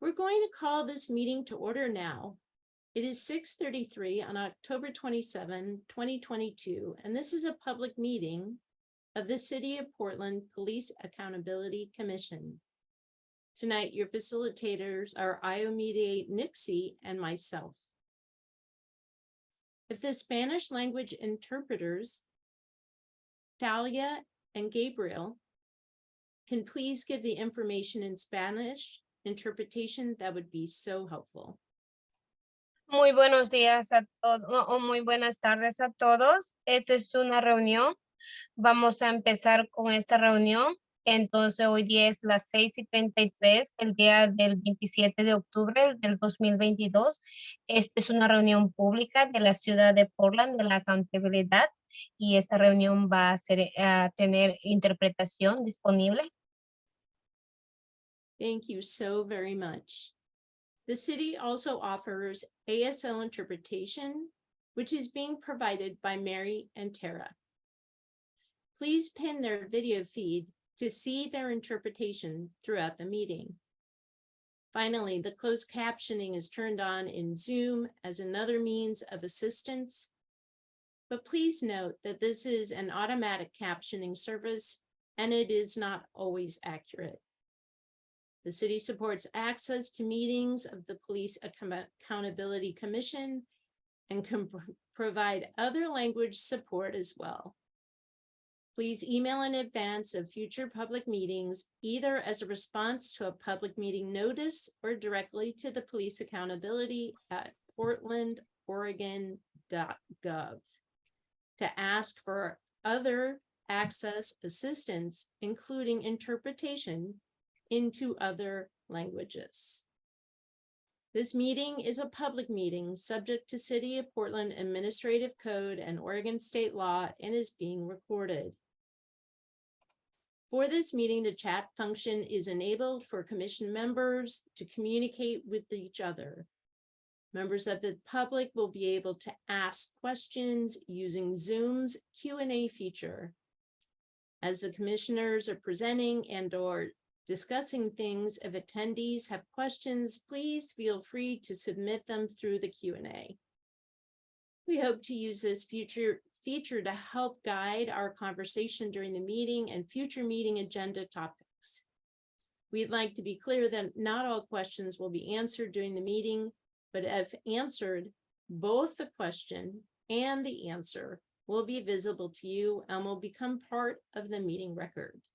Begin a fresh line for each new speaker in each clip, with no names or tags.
We're going to call this meeting to order now. It is 6:33 on October 27, 2022, and this is a public meeting of the City of Portland Police Accountability Commission. Tonight, your facilitators are Iomediate Nixie and myself. If the Spanish language interpreters, Talia and Gabriel, can please give the information in Spanish interpretation, that would be so helpful.
Muy buenos días a todos, o muy buenas tardes a todos. Esta es una reunión. Vamos a empezar con esta reunión. Entonces, hoy día es las 6:33, el día del 27 de octubre del 2022. Esta es una reunión pública de la ciudad de Portland de la accountabilidad y esta reunión va a tener interpretación disponible.
Thank you so very much. The city also offers ASL interpretation, which is being provided by Mary and Tara. Please pin their video feed to see their interpretation throughout the meeting. Finally, the closed captioning is turned on in Zoom as another means of assistance. But please note that this is an automatic captioning service and it is not always accurate. The city supports access to meetings of the Police Accountability Commission and can provide other language support as well. Please email in advance of future public meetings, either as a response to a public meeting notice or directly to the Police Accountability at portlandoregon.gov to ask for other access assistance, including interpretation into other languages. This meeting is a public meeting subject to City of Portland Administrative Code and Oregon State law and is being recorded. For this meeting, the chat function is enabled for commission members to communicate with each other. Members of the public will be able to ask questions using Zoom's Q&A feature. As the commissioners are presenting and/or discussing things, if attendees have questions, please feel free to submit them through the Q&A. We hope to use this feature to help guide our conversation during the meeting and future meeting agenda topics. We'd like to be clear that not all questions will be answered during the meeting, but if answered, both the question and the answer will be visible to you and will become part of the meeting record.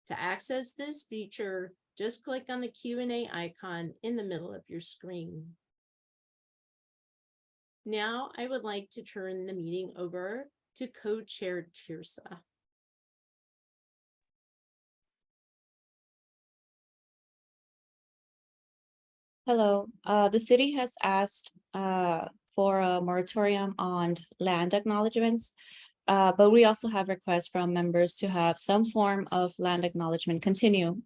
To access this feature, just click on the Q&A icon in the middle of your screen. Now, I would like to turn the meeting over to Co-Chair Tirsa.
Hello, the city has asked for a moratorium on land acknowledgements, but we also have requests from members to have some form of land acknowledgement continue.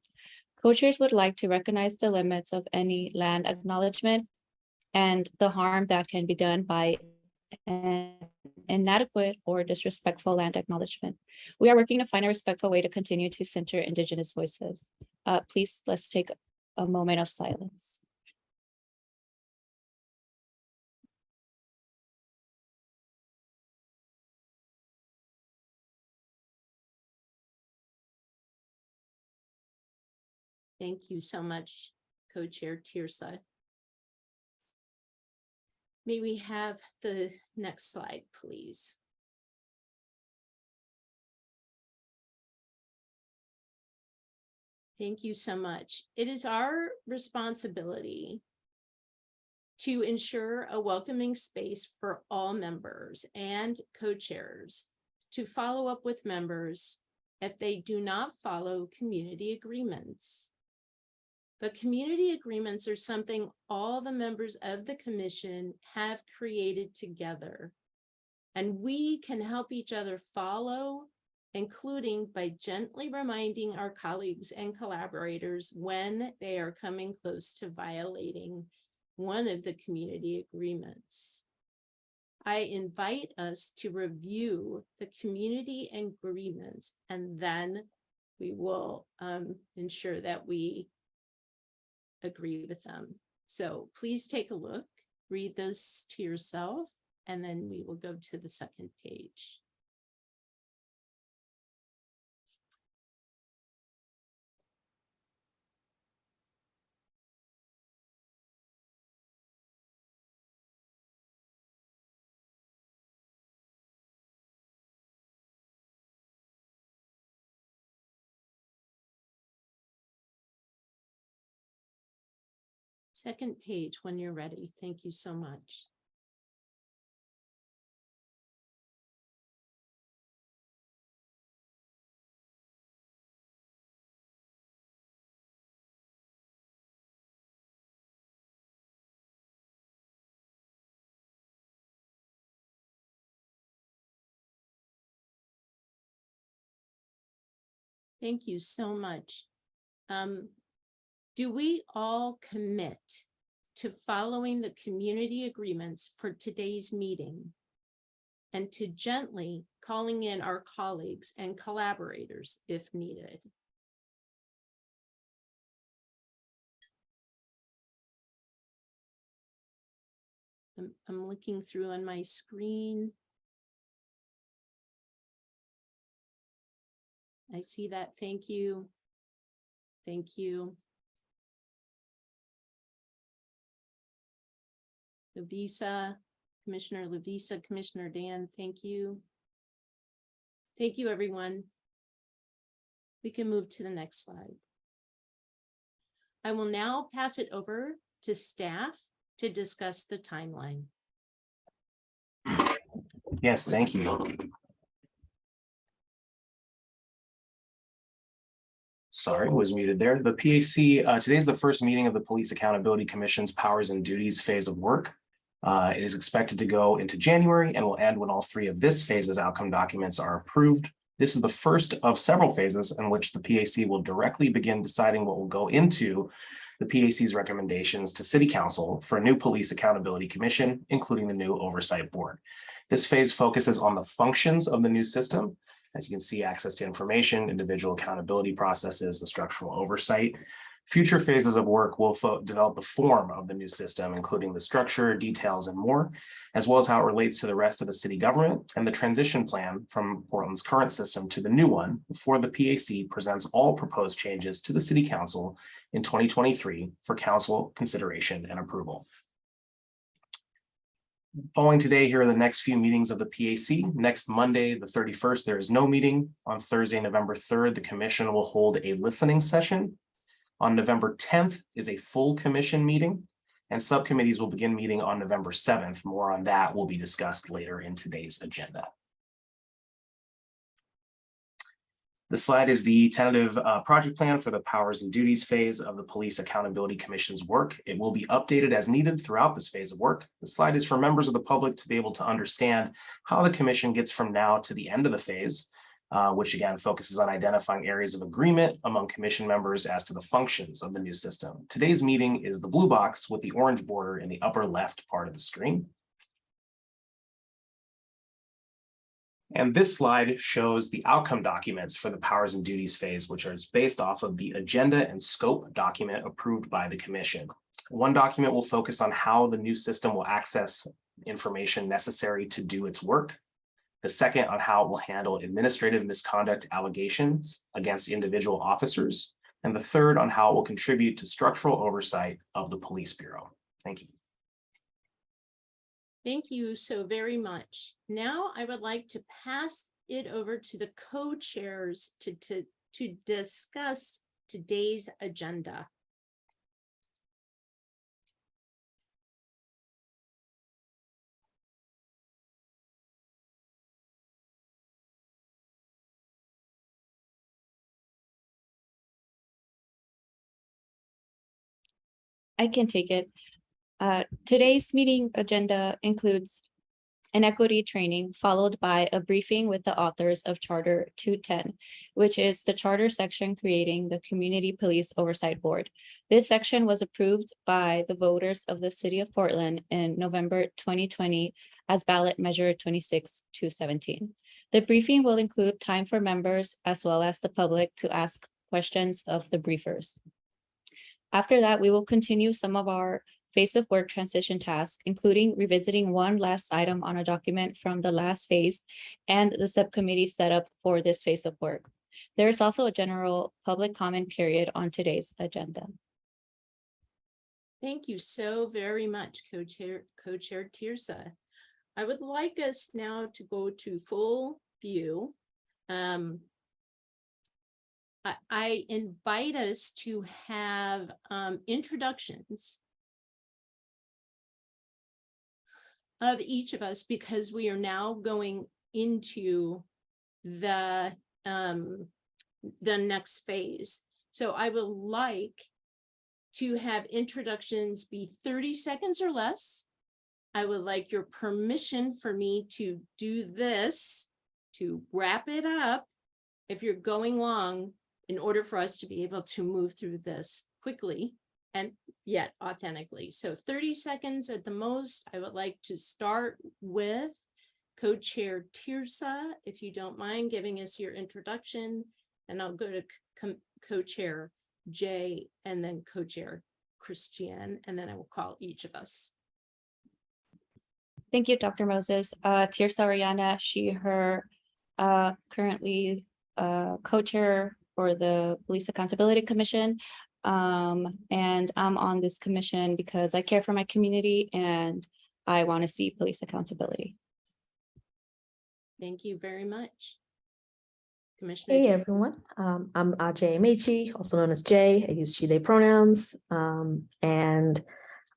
Co-chairs would like to recognize the limits of any land acknowledgement and the harm that can be done by an inadequate or disrespectful land acknowledgement. We are working to find a respectful way to continue to center Indigenous voices. Please, let's take a moment of silence.
Thank you so much, Co-Chair Tirsa. May we have the next slide, please? Thank you so much. It is our responsibility to ensure a welcoming space for all members and co-chairs to follow up with members if they do not follow community agreements. But community agreements are something all the members of the commission have created together. And we can help each other follow, including by gently reminding our colleagues and collaborators when they are coming close to violating one of the community agreements. I invite us to review the community agreements, and then we will ensure that we agree with them. So please take a look, read those to yourself, and then we will go to the second page. Second page when you're ready. Thank you so much. Thank you so much. Do we all commit to following the community agreements for today's meeting and to gently calling in our colleagues and collaborators if needed? I'm looking through on my screen. I see that. Thank you. Thank you. Lavisa, Commissioner Lavisa, Commissioner Dan, thank you. Thank you, everyone. We can move to the next slide. I will now pass it over to staff to discuss the timeline.
Yes, thank you. Sorry, was muted there. The PAC, today is the first meeting of the Police Accountability Commission's Powers and Duties phase of work. It is expected to go into January and will end when all three of this phase's outcome documents are approved. This is the first of several phases in which the PAC will directly begin deciding what will go into the PAC's recommendations to City Council for a new Police Accountability Commission, including the new Oversight Board. This phase focuses on the functions of the new system. As you can see, access to information, individual accountability processes, the structural oversight. Future phases of work will develop the form of the new system, including the structure, details, and more, as well as how it relates to the rest of the city government and the transition plan from Portland's current system to the new one before the PAC presents all proposed changes to the City Council in 2023 for council consideration and approval. Following today, here are the next few meetings of the PAC. Next Monday, the 31st, there is no meeting. On Thursday, November 3rd, the commission will hold a listening session. On November 10th is a full commission meeting, and subcommittees will begin meeting on November 7th. More on that will be discussed later in today's agenda. The slide is the tentative project plan for the powers and duties phase of the Police Accountability Commission's work. It will be updated as needed throughout this phase of work. The slide is for members of the public to be able to understand how the commission gets from now to the end of the phase, which again focuses on identifying areas of agreement among commission members as to the functions of the new system. Today's meeting is the blue box with the orange border in the upper left part of the screen. And this slide shows the outcome documents for the powers and duties phase, which is based off of the agenda and scope document approved by the commission. One document will focus on how the new system will access information necessary to do its work. The second on how it will handle administrative misconduct allegations against individual officers. And the third on how it will contribute to structural oversight of the police bureau. Thank you.
Thank you so very much. Now I would like to pass it over to the co-chairs to discuss today's agenda.
I can take it. Today's meeting agenda includes an equity training followed by a briefing with the authors of Charter 210, which is the charter section creating the Community Police Oversight Board. This section was approved by the voters of the City of Portland in November 2020 as ballot measure 26-217. The briefing will include time for members as well as the public to ask questions of the briefers. After that, we will continue some of our phase of work transition tasks, including revisiting one last item on a document from the last phase and the subcommittee setup for this phase of work. There is also a general public comment period on today's agenda.
Thank you so very much, Co-Chair Tirsa. I would like us now to go to full view. I invite us to have introductions of each of us, because we are now going into the next phase. So I would like to have introductions be 30 seconds or less. I would like your permission for me to do this, to wrap it up if you're going long, in order for us to be able to move through this quickly and yet authentically. So 30 seconds at the most. I would like to start with Co-Chair Tirsa, if you don't mind giving us your introduction, and I'll go to Co-Chair Jay and then Co-Chair Christian, and then I will call each of us.
Thank you, Dr. Moses. Tirsa Oriana, she, her, currently co-chair for the Police Accountability Commission. And I'm on this commission because I care for my community and I want to see police accountability.
Thank you very much. Commissioner
Hey
Jay.
everyone, I'm Ajay Mechi, also known as Jay. I use she, they pronouns, and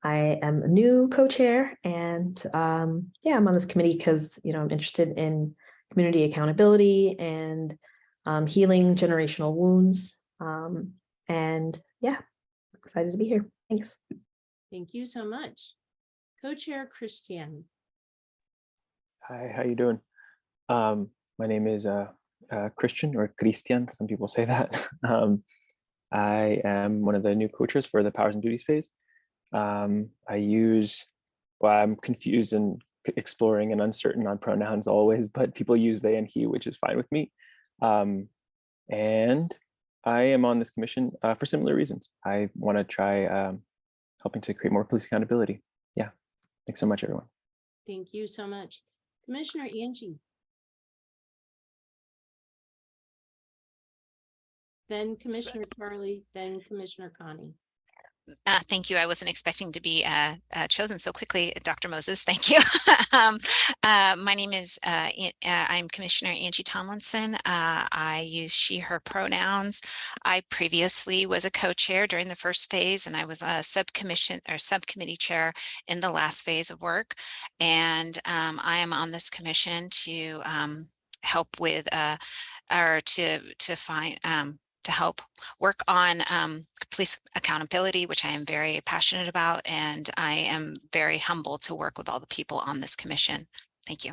I am a new co-chair, and yeah, I'm on this committee because I'm interested in community accountability and healing generational wounds, and yeah, excited to be here. Thanks.
Thank you so much. Co-Chair Christian.
Hi, how you doing? My name is Christian, or Christian, some people say that. I am one of the new co-chairs for the powers and duties phase. I'm confused and exploring and uncertain on pronouns always, but people use they and he, which is fine with me. And I am on this commission for similar reasons. I want to try helping to create more police accountability. Yeah, thanks so much, everyone.
Thank you so much. Commissioner Angie. Then Commissioner Charlie, then Commissioner Connie.
Thank you. I wasn't expecting to be chosen so quickly, Dr. Moses. Thank you. My name is, I'm Commissioner Angie Tomlinson. I use she, her pronouns. I previously was a co-chair during the first phase, and I was a subcommittee chair in the last phase of work. And I am on this commission to help with, to help work on police accountability, which I am very passionate about, and I am very humbled to work with all the people on this commission. Thank you.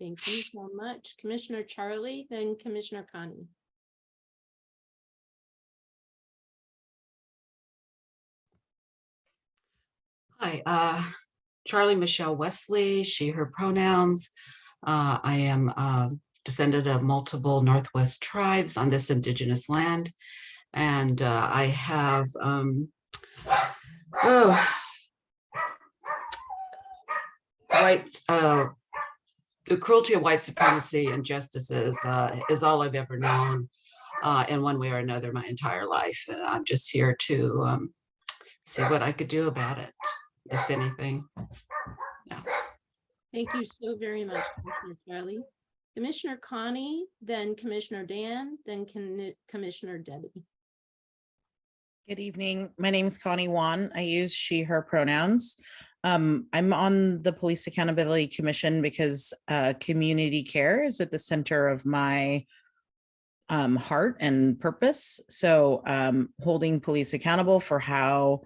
Thank you so much. Commissioner Charlie, then Commissioner Connie.
Hi, Charlie Michelle Wesley, she, her pronouns. I am descendant of multiple Northwest tribes on this indigenous land. And I have, the cruelty of white supremacy and injustices is all I've ever known in one way or another my entire life. And I'm just here to see what I could do about it, if anything. Yeah.
Thank you so very much, Commissioner Charlie. Commissioner Connie, then Commissioner Dan, then Commissioner Debbie.
Good evening. My name is Connie Wan. I use she, her pronouns. I'm on the Police Accountability Commission because community care is at the center of my heart and purpose. So holding police accountable for how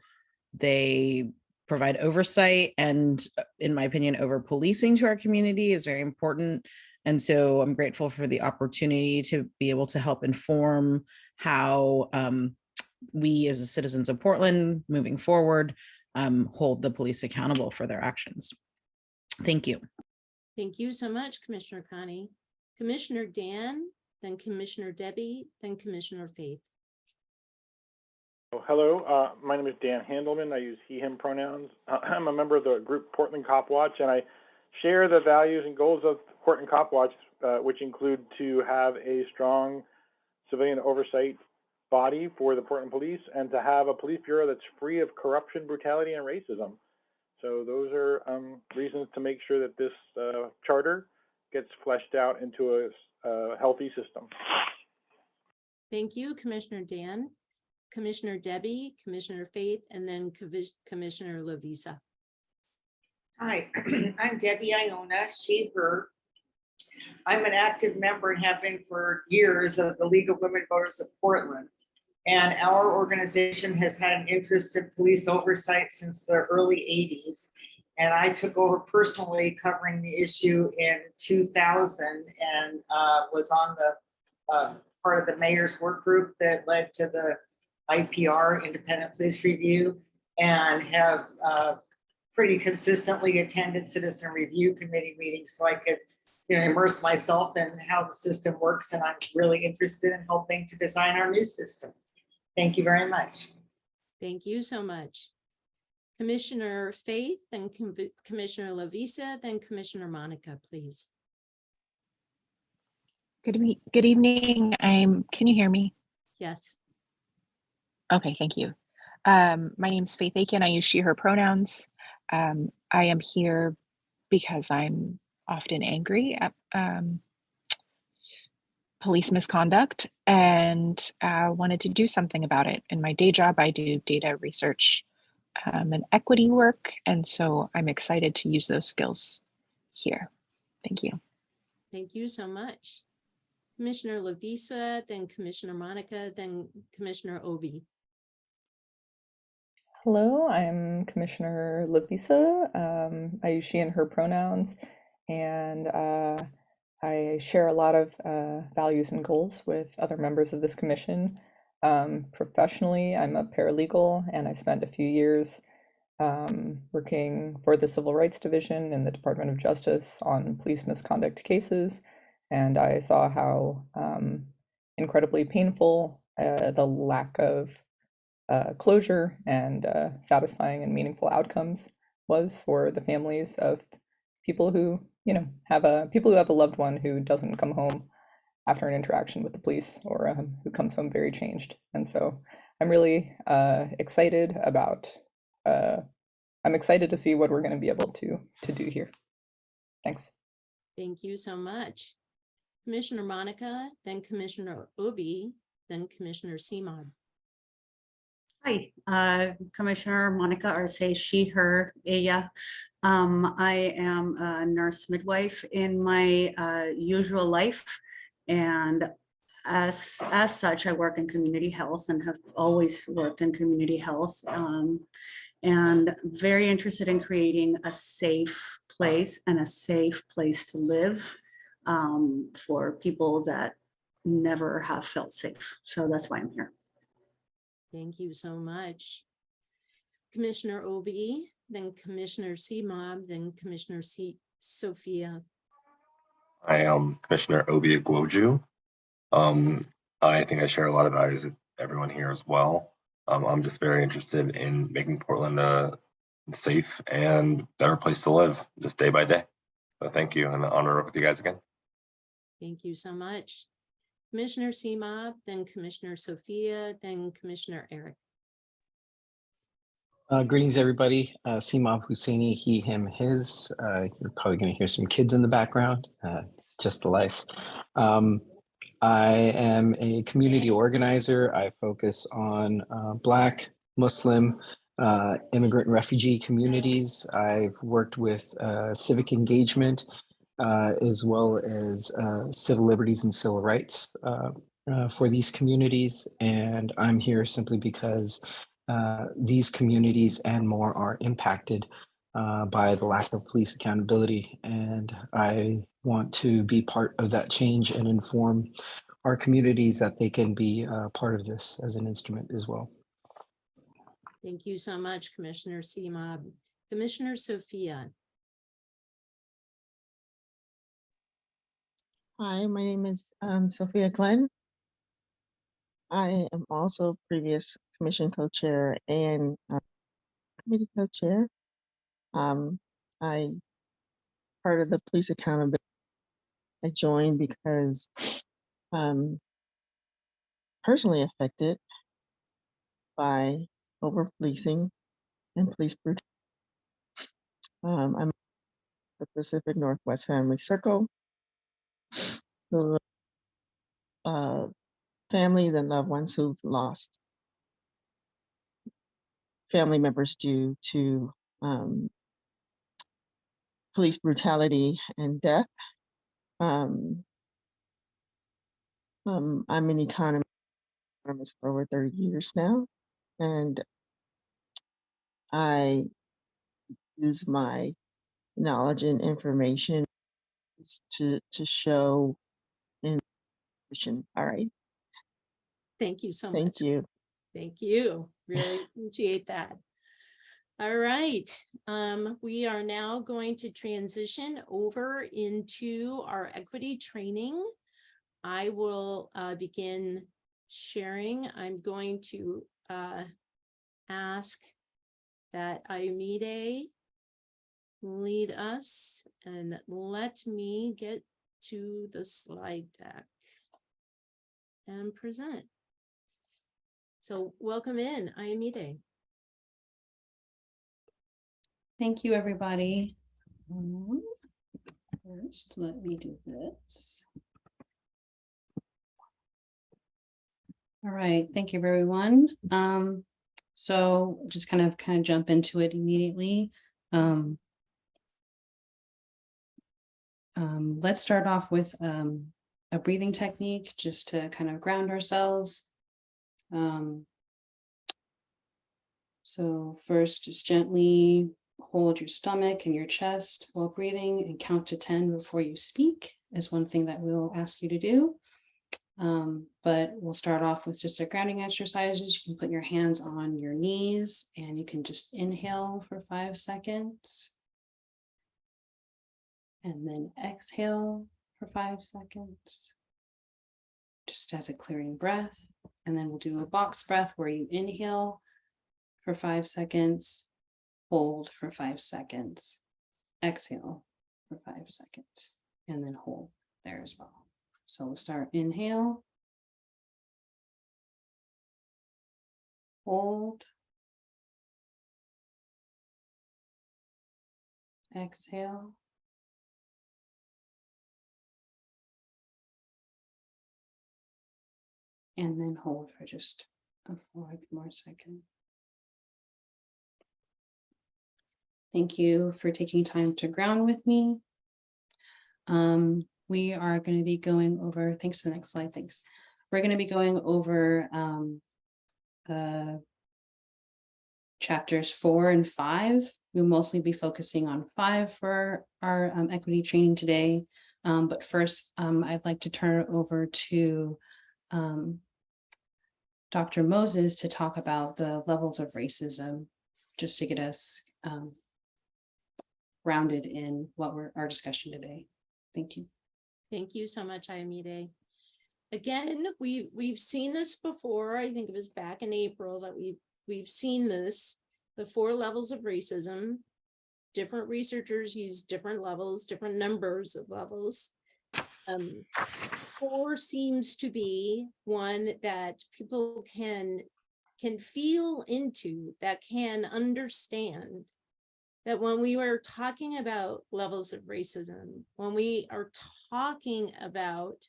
they provide oversight and, in my opinion, over policing to our community is very important. And so I'm grateful for the opportunity to be able to help inform how we as citizens of Portland moving forward hold the police accountable for their actions. Thank you.
Thank you so much, Commissioner Connie. Commissioner Dan, then Commissioner Debbie, then Commissioner Faith.
Oh, hello, my name is Dan Handelman. I use he, him pronouns. I'm a member of the group Portland Cop Watch, and I share the values and goals of Portland Cop Watch, which include to have a strong civilian oversight body for the Portland Police and to have a police bureau that's free of corruption, brutality, and racism. So those are reasons to make sure that this charter gets fleshed out into a healthy system.
Thank you, Commissioner Dan. Commissioner Debbie, Commissioner Faith, and then Commissioner Lovisa.
Hi, I'm Debbie Iona, she, her. I'm an active member and have been for years of the League of Women Voters of Portland. And our organization has had an interest in police oversight since the early 80s. And I took over personally covering the issue in 2000 and was on the part of the mayor's work group that led to the IPR, Independent Police Review, and have pretty consistently attended Citizen Review Committee meetings so I could immerse myself in how the system works. And I'm really interested in helping to design our new system. Thank you very much.
Thank you so much. Commissioner Faith, then Commissioner Lovisa, then Commissioner Monica, please.
Good evening. Can you hear me?
Yes.
Okay, thank you. My name is Faith Aiken. I use she, her pronouns. I am here because I'm often angry at police misconduct and wanted to do something about it. In my day job, I do data research and equity work. And so I'm excited to use those skills here. Thank you.
Thank you so much. Commissioner Lovisa, then Commissioner Monica, then Commissioner Obi.
Hello, I'm Commissioner Lovisa. I use she and her pronouns, and I share a lot of values and goals with other members of this commission. Professionally, I'm a paralegal, and I spent a few years working for the Civil Rights Division in the Department of Justice on police misconduct cases, and I saw how incredibly painful the lack of closure and satisfying and meaningful outcomes was for the families of people who have a loved one who doesn't come home after an interaction with the police, or who comes home very changed. And so I'm really excited about I'm excited to see what we're going to be able to do here. Thanks.
Thank you so much. Commissioner Monica, then Commissioner Obi, then Commissioner Simon.
Hi, Commissioner Monica Arce, she, her, ella. I am a nurse midwife in my usual life, and as such, I work in community health and have always worked in community health, and very interested in creating a safe place and a safe place to live for people that never have felt safe. So that's why I'm here.
Thank you so much. Commissioner Obi, then Commissioner Simon, then Commissioner Sophia.
I am Commissioner Obi Agwoju. I think I share a lot of values with everyone here as well. I'm just very interested in making Portland a safe and better place to live, just day by day. So thank you, and an honor to work with you guys again.
Thank you so much. Commissioner Simab, then Commissioner Sophia, then Commissioner Eric.
Greetings, everybody. Simab Husseini, he, him, his. You're probably going to hear some kids in the background. It's just the life. I am a community organizer. I focus on Black, Muslim, immigrant and refugee communities. I've worked with civic engagement as well as civil liberties and civil rights for these communities. And I'm here simply because these communities and more are impacted by the lack of police accountability. And I want to be part of that change and inform our communities that they can be part of this as an instrument as well.
Thank you so much, Commissioner Simab. Commissioner Sophia.
Hi, my name is Sophia Glenn. I am also a previous commission co-chair and committee co-chair. I part of the police accountability. I joined because personally affected by over policing and police brutality. I'm the Pacific Northwest Family Circle, who families and loved ones who've lost family members due to police brutality and death. I'm an economist for over 30 years now, and I use my knowledge and information to show information. All right.
Thank you so much.
Thank you.
Thank you. Really appreciate that. All right. We are now going to transition over into our equity training. I will begin sharing. I'm going to ask that Ayomide lead us, and let me get to the slide deck and present. So welcome in, Ayomide.
Thank you, everybody. First, let me do this. All right, thank you, everyone. So just kind of jump into it immediately. Let's start off with a breathing technique just to kind of ground ourselves. So first, just gently hold your stomach and your chest while breathing and count to 10 before you speak is one thing that we'll ask you to do. But we'll start off with just a grounding exercises. You can put your hands on your knees and you can just inhale for 5 seconds. And then exhale for 5 seconds. Just as a clearing breath. And then we'll do a box breath where you inhale for 5 seconds, hold for 5 seconds, exhale for 5 seconds, and then hold there as well. So we'll start inhale, hold, exhale, and then hold for just a 5 more seconds. Thank you for taking time to ground with me. We are going to be going over, thanks to the next slide, thanks. We're going to be going over chapters 4 and 5. We'll mostly be focusing on 5 for our equity training today. But first, I'd like to turn it over to Dr. Moses to talk about the levels of racism, just to get us grounded in what our discussion today. Thank you.
Thank you so much, Ayomide. Again, we've seen this before. I think it was back in April that we've seen this, the 4 levels of racism. Different researchers use different levels, different numbers of levels. 4 seems to be one that people can feel into, that can understand. That when we were talking about levels of racism, when we are talking about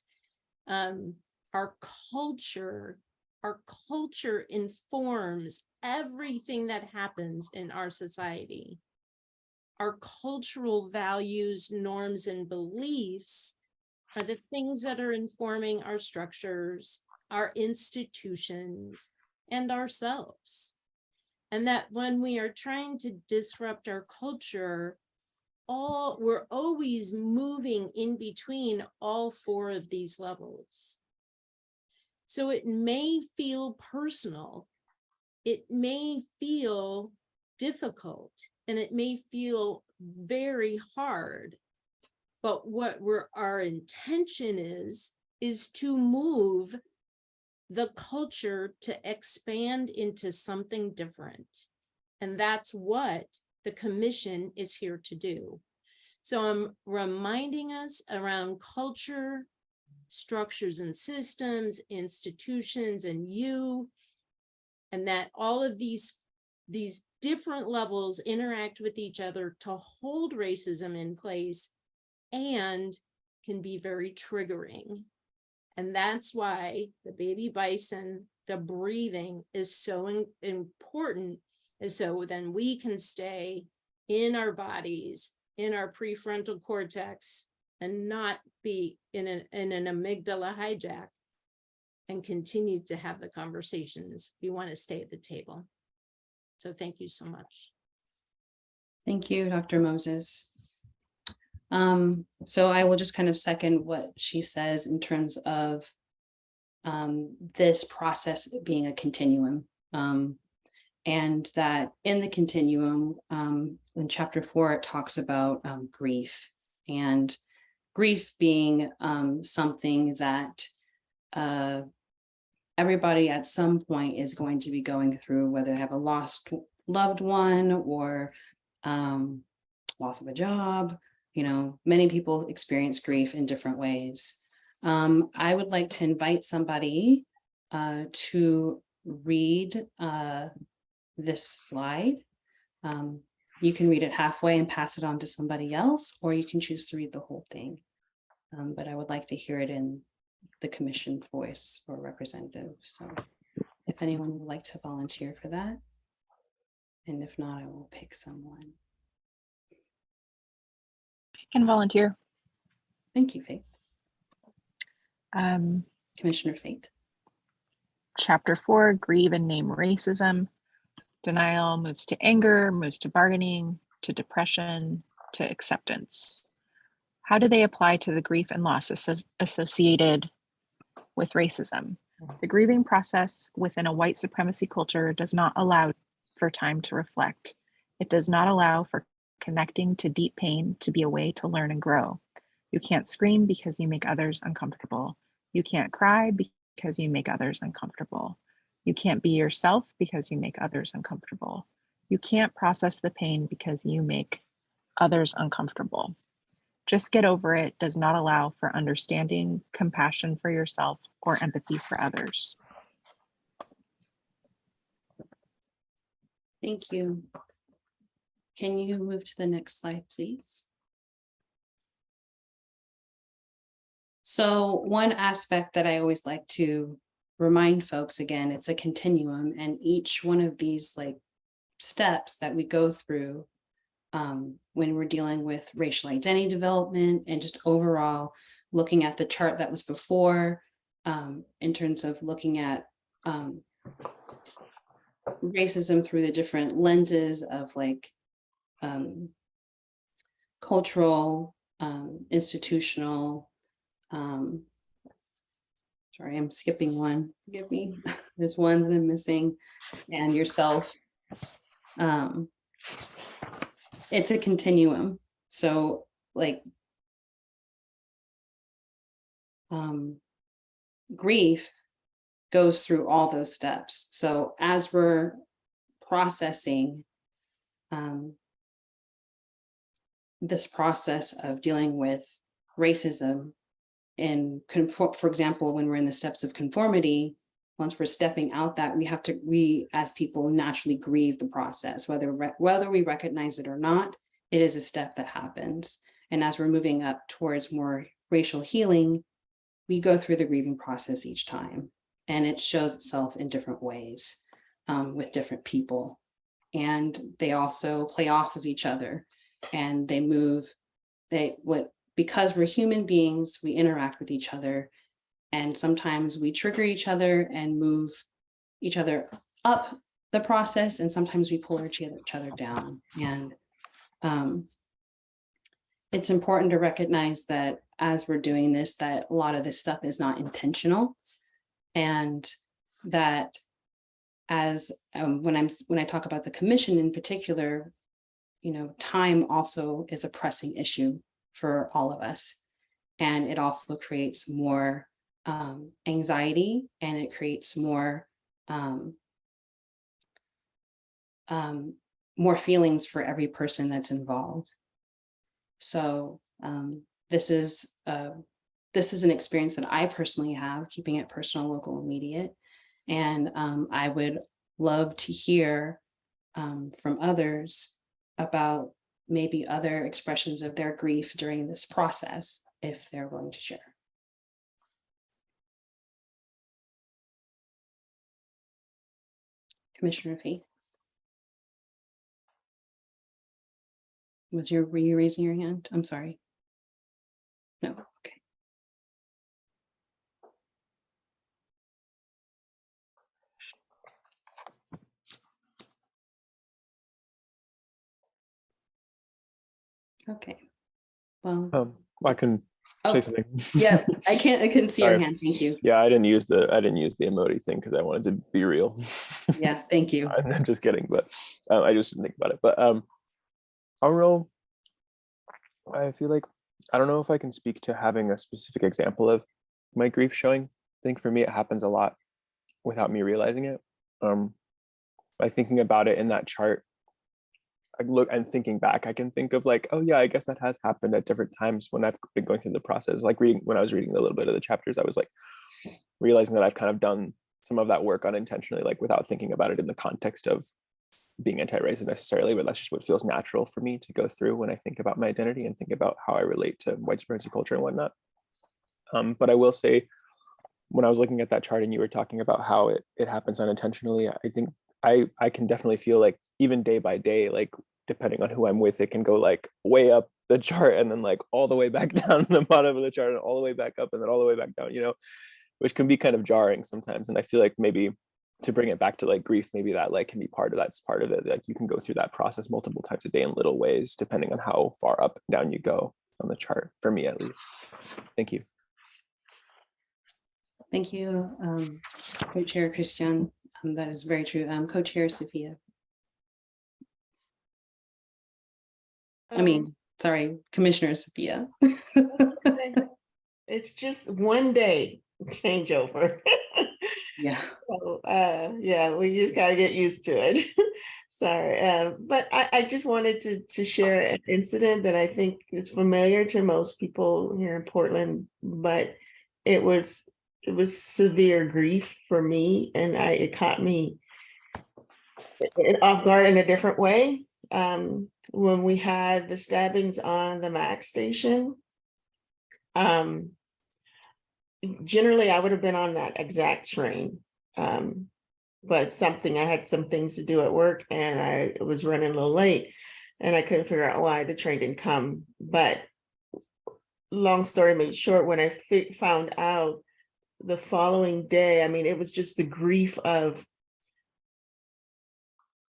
our culture informs everything that happens in our society. Our cultural values, norms, and beliefs are the things that are informing our structures, our institutions, and ourselves. And that when we are trying to disrupt our culture, we're always moving in between all 4 of these levels. So it may feel personal, it may feel difficult, and it may feel very hard. But what our intention is to move the culture to expand into something different. And that's what the commission is here to do. So I'm reminding us around culture, structures and systems, institutions, and you, and that all of these different levels interact with each other to hold racism in place and can be very triggering. And that's why the baby bison, the breathing is so important, is so then we can stay in our bodies, in our prefrontal cortex, and not be in an amygdala hijack, and continue to have the conversations if you want to stay at the table. So thank you so much.
Thank you, Dr. Moses. So I will just kind of second what she says in terms of this process being a continuum. And that in the continuum, in chapter 4, it talks about grief, and grief being something that everybody at some point is going to be going through, whether they have a lost loved one or loss of a job. You know, many people experience grief in different ways. I would like to invite somebody to read this slide. You can read it halfway and pass it on to somebody else, or you can choose to read the whole thing. But I would like to hear it in the commission voice or representative. So if anyone would like to volunteer for that, and if not, I will pick someone.
I can volunteer.
Thank you, Faith. Commissioner Faith.
Chapter 4, grieve and name racism. Denial moves to anger, moves to bargaining, to depression, to acceptance. How do they apply to the grief and loss associated with racism? The grieving process within a white supremacy culture does not allow for time to reflect. It does not allow for connecting to deep pain to be a way to learn and grow. You can't scream because you make others uncomfortable. You can't cry because you make others uncomfortable. You can't be yourself because you make others uncomfortable. You can't process the pain because you make others uncomfortable. Just get over it does not allow for understanding, compassion for yourself, or empathy for others.
Thank you. Can you move to the next slide, please? So one aspect that I always like to remind folks, again, it's a continuum, and each one of these steps that we go through when we're dealing with racial identity development and just overall looking at the chart that was before, in terms of looking at racism through the different lenses of cultural, institutional, sorry, I'm skipping one, forgive me. There's one that I'm missing, and yourself. It's a continuum. So grief goes through all those steps. So as we're processing this process of dealing with racism, and for example, when we're in the steps of conformity, once we're stepping out that, we as people naturally grieve the process, whether we recognize it or not. It is a step that happens. And as we're moving up towards more racial healing, we go through the grieving process each time. And it shows itself in different ways with different people. And they also play off of each other, and they move, because we're human beings, we interact with each other. And sometimes we trigger each other and move each other up the process, and sometimes we pull each other down. And it's important to recognize that as we're doing this, that a lot of this stuff is not intentional, and that as when I talk about the commission in particular, time also is a pressing issue for all of us, and it also creates more anxiety, and it creates more feelings for every person that's involved. So this is an experience that I personally have, keeping it personal, local, immediate. And I would love to hear from others about maybe other expressions of their grief during this process, if they're willing to share. Commissioner Fee. Were you raising your hand? I'm sorry. No, okay. Okay. Well,
I can say something.
Yeah, I couldn't see your
Sorry.
hand. Thank you.
Yeah, I didn't use the emoji thing because I wanted to be real.
Yeah, thank you.
I'm just kidding, but I just didn't think about it. But overall, I feel like I don't know if I can speak to having a specific example of my grief showing. I think for me it happens a lot without me realizing it. By thinking about it in that chart, I look and thinking back, I can think of like, oh yeah, I guess that has happened at different times when I've been going through the process. Like when I was reading a little bit of the chapters, I was like realizing that I've kind of done some of that work unintentionally, like without thinking about it in the context of being anti-racist necessarily, but that's just what feels natural for me to go through when I think about my identity and think about how I relate to white supremacy culture and whatnot. But I will say, when I was looking at that chart and you were talking about how it happens unintentionally, I think I can definitely feel like even day by day, like depending on who I'm with, it can go like way up the chart and then like all the way back down the bottom of the chart and all the way back up and then all the way back down, which can be kind of jarring sometimes. And I feel like maybe to bring it back to like grief, maybe that like can be part of it. Like you can go through that process multiple times a day in little ways, depending on how far up and down you go on the chart, for me at least. Thank you.
Thank you, Co-Chair Christian. That is very true. Co-Chair Sophia. Sorry, Commissioner Sophia.
Okay. It's just one day changeover.
Yeah.
So, yeah, we just gotta get used to it. Sorry, but I just wanted to share an incident that I think is familiar to most people here in Portland, but it was severe grief for me, and it caught me off guard in a different way. When we had the stabbings on the MAC station, generally I would have been on that exact train. But I had some things to do at work and I was running a little late and I couldn't figure out why the train didn't come. But long story made short, when I found out the following day, it was just the grief of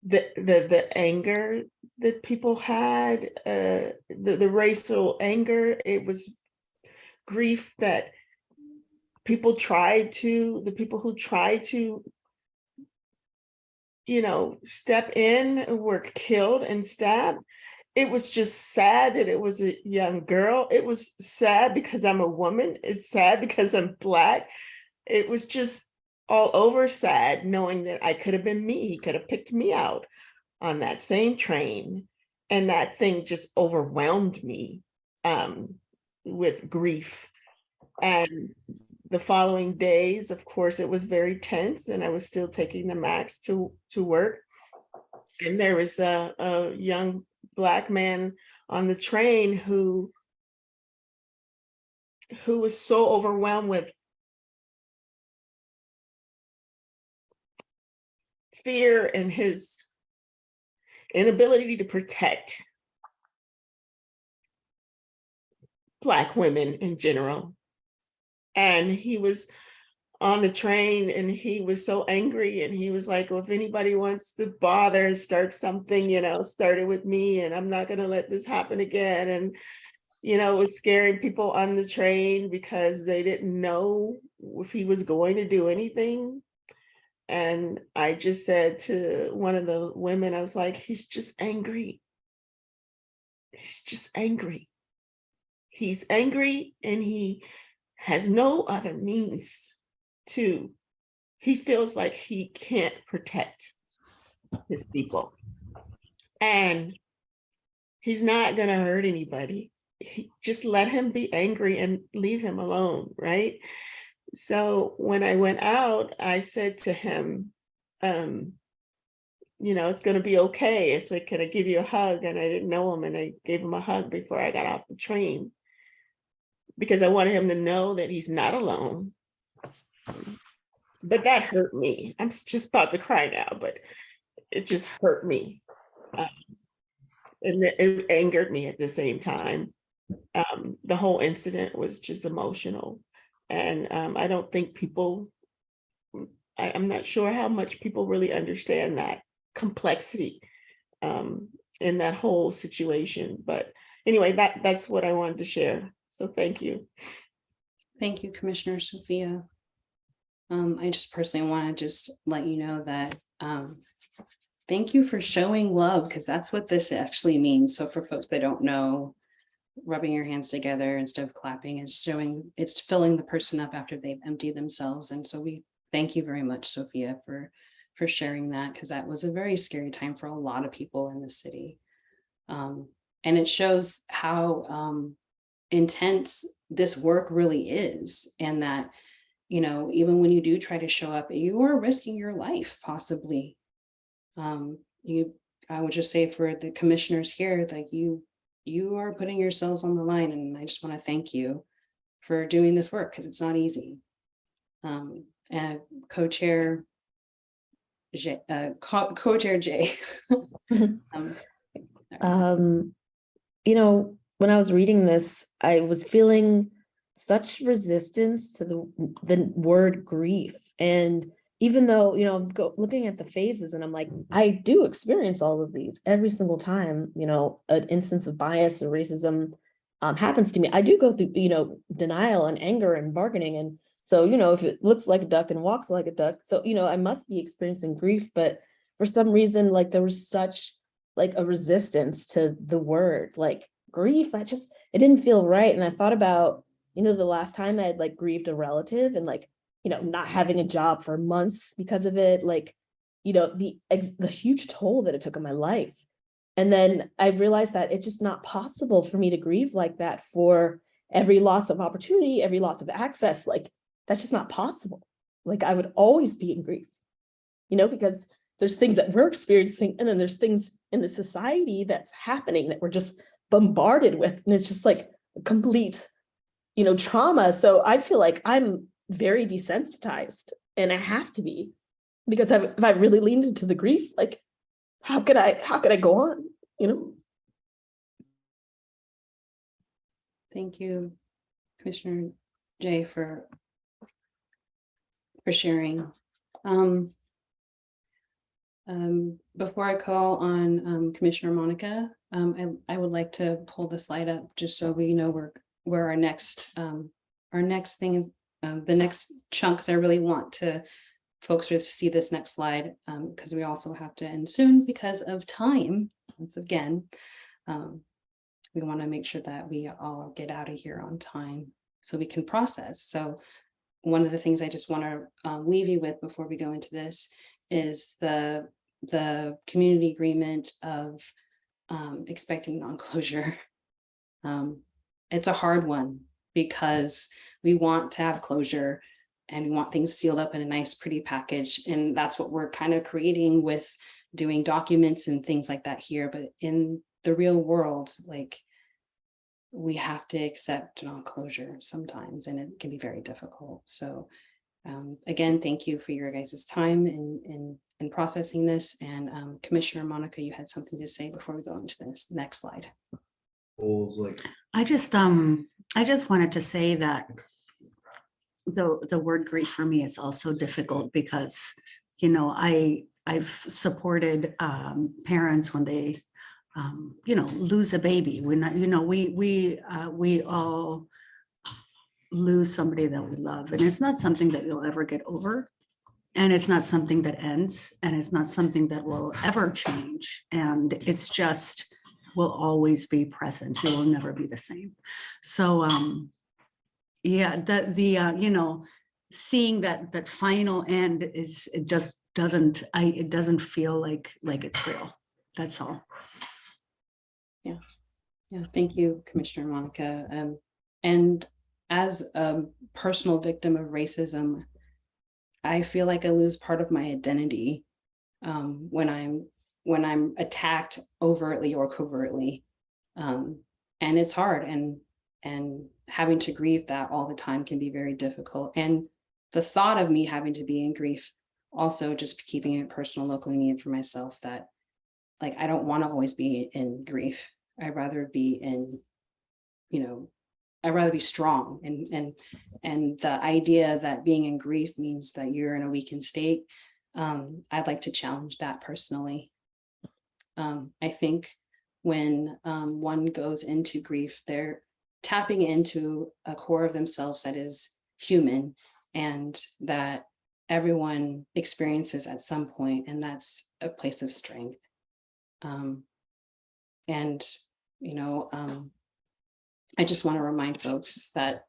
the anger that people had, the racial anger. It was grief that the people who tried to step in were killed and stabbed. It was just sad that it was a young girl. It was sad because I'm a woman. It's sad because I'm Black. It was just all over sad knowing that I could have been me. He could have picked me out on that same train. And that thing just overwhelmed me with grief. And the following days, of course, it was very tense and I was still taking the MAX to work. And there was a young Black man on the train who was so overwhelmed with fear and his inability to protect Black women in general. And he was on the train and he was so angry and he was like, well, if anybody wants to bother and start something, start it with me and I'm not going to let this happen again. And, it was scaring people on the train because they didn't know if he was going to do anything. And I just said to one of the women, I was like, he's just angry. He's just angry. He's angry and he has no other means to, he feels like he can't protect his people. And he's not going to hurt anybody. Just let him be angry and leave him alone, right? So when I went out, I said to him, you know, it's going to be okay. I said, can I give you a hug? And I didn't know him. And I gave him a hug before I got off the train because I wanted him to know that he's not alone. But that hurt me. I'm just about to cry now, but it just hurt me. And it angered me at the same time. The whole incident was just emotional. And I don't think people, I'm not sure how much people really understand that complexity in that whole situation. But anyway, that's what I wanted to share. So thank you.
Thank you, Commissioner Sophia. I just personally want to just let you know that thank you for showing love, because that's what this actually means. So for folks that don't know, rubbing your hands together instead of clapping is showing, it's filling the person up after they've emptied themselves. And so we thank you very much, Sophia, for sharing that, because that was a very scary time for a lot of people in the city. And it shows how intense this work really is, and that, you know, even when you do try to show up, you are risking your life possibly. I would just say for the commissioners here, like you are putting yourselves on the line, and I just want to thank you for doing this work, because it's not easy. And co-chair Jay.
You know, when I was reading this, I was feeling such resistance to the word grief. And even though, you know, I'm looking at the phases and I'm like, I do experience all of these every single time, you know, an instance of bias or racism happens to me. I do go through, you know, denial and anger and bargaining. And so, you know, if it looks like a duck and walks like a duck, so, you know, I must be experiencing grief. But for some reason, like there was such like a resistance to the word, like grief. It didn't feel right. And I thought about, you know, the last time I had like grieved a relative and like, you know, not having a job for months because of it, like, you know, the huge toll that it took on my life. And then I realized that it's just not possible for me to grieve like that for every loss of opportunity, every loss of access. Like, that's just not possible. Like, I would always be in grief, you know, because there's things that we're experiencing, and then there's things in the society that's happening that we're just bombarded with. And it's just like a complete, you know, trauma. So I feel like I'm very desensitized, and I have to be, because if I really leaned into the grief, like, how could I go on, you know?
Thank you, Commissioner Jay, for sharing. Before I call on Commissioner Monica, I would like to pull the slide up just so we know where our next thing, the next chunks. I really want folks to see this next slide, because we also have to end soon because of time. Once again, we want to make sure that we all get out of here on time so we can process. So one of the things I just want to leave you with before we go into this is the community agreement of expecting non-closure. It's a hard one because we want to have closure and we want things sealed up in a nice, pretty package. And that's what we're kind of creating with doing documents and things like that here. But in the real world, like, we have to accept non-closure sometimes, and it can be very difficult. So again, thank you for your guys' time in processing this. And Commissioner Monica, you had something to say before we go into this next slide.
I just wanted to say that the word grief for me is also difficult because, you know, I've supported parents when they you know, lose a baby. We're not, you know, we all lose somebody that we love, and it's not something that you'll ever get over, and it's not something that ends, and it's not something that will ever change, and it's just will always be present. You will never be the same. So Yeah, you know, seeing that final end is, it just doesn't, it doesn't feel like it's real. That's all.
Yeah, thank you, Commissioner Monica. And as a personal victim of racism, I feel like I lose part of my identity when I'm attacked overtly or covertly. And it's hard, and having to grieve that all the time can be very difficult. And the thought of me having to be in grief, also just keeping it personal, local, and immediate for myself, that like I don't want to always be in grief. I'd rather be in, you know, I'd rather be strong, and the idea that being in grief means that you're in a weakened state. I'd like to challenge that personally. I think when one goes into grief, they're tapping into a core of themselves that is human and that everyone experiences at some point, and that's a place of strength. And you know, I just want to remind folks that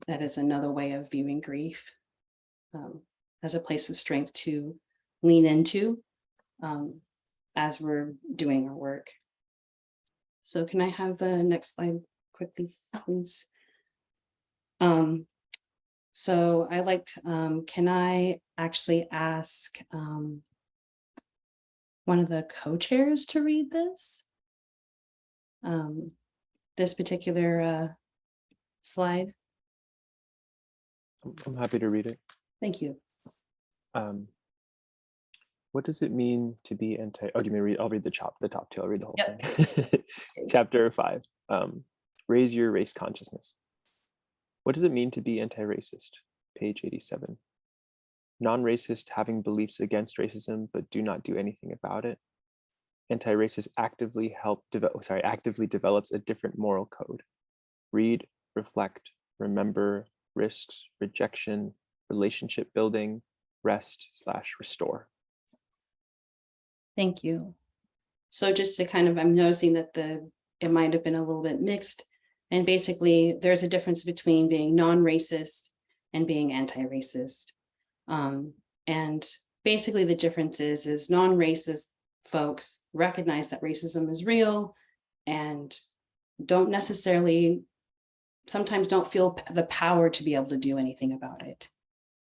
that is another way of viewing grief, as a place of strength to lean into as we're doing our work. So can I have the next slide quickly, please? So I liked, can I actually ask one of the co-chairs to read this? This particular slide.
I'm happy to read it.
Thank you.
What does it mean to be anti? Oh, do you mean read? I'll read the top two. I'll read the whole
Yep.
thing. Chapter 5. Raise your race consciousness. What does it mean to be anti-racist? Page 87. Non-racist, having beliefs against racism but do not do anything about it. Anti-racist actively develops a different moral code. Read, reflect, remember, risks, rejection, relationship building, rest/restore.
Thank you. So just to kind of, I'm noticing that it might have been a little bit mixed. And basically there's a difference between being non-racist and being anti-racist. And basically the difference is non-racist folks recognize that racism is real and don't necessarily, sometimes don't feel the power to be able to do anything about it.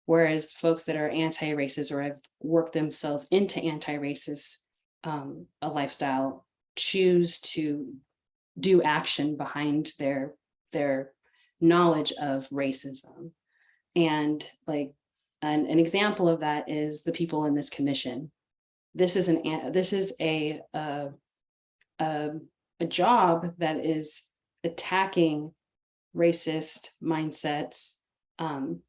Whereas folks that are anti-racist or have worked themselves into anti-racist a lifestyle choose to do action behind their knowledge of racism. And like an example of that is the people in this commission. This is a job that is attacking racist mindsets, and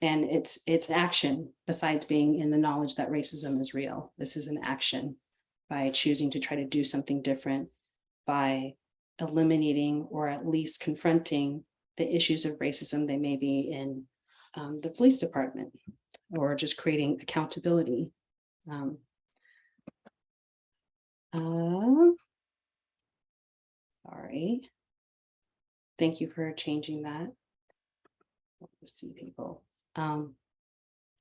it's action besides being in the knowledge that racism is real. This is an action by choosing to try to do something different, by eliminating or at least confronting the issues of racism they may be in the police department, or just creating accountability. Sorry. Thank you for changing that. Let's see people.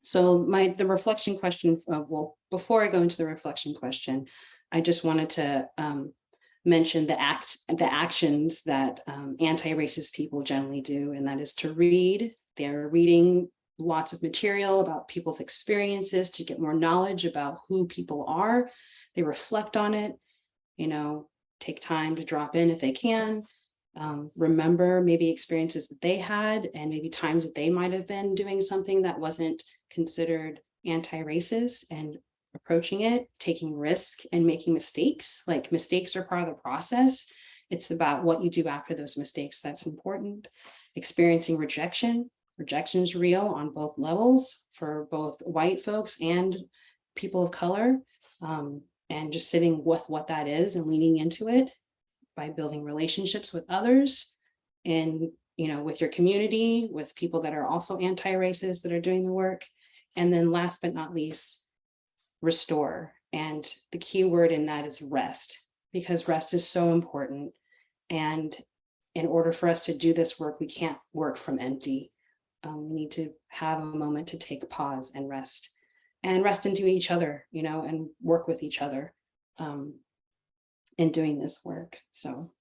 So the reflection question, well, before I go into the reflection question, I just wanted to mention the actions that anti-racist people generally do, and that is to read. They're reading lots of material about people's experiences to get more knowledge about who people are. They reflect on it, you know, take time to drop in if they can. Remember maybe experiences that they had and maybe times that they might have been doing something that wasn't considered anti-racist, and approaching it, taking risk and making mistakes. Like mistakes are part of the process. It's about what you do after those mistakes that's important. Experiencing rejection. Rejection is real on both levels for both white folks and people of color. And just sitting with what that is and leaning into it by building relationships with others and, you know, with your community, with people that are also anti-racist that are doing the work. And then last but not least, restore. And the key word in that is rest, because rest is so important. And in order for us to do this work, we can't work from empty. We need to have a moment to take a pause and rest into each other, you know, and work with each other in doing this work. So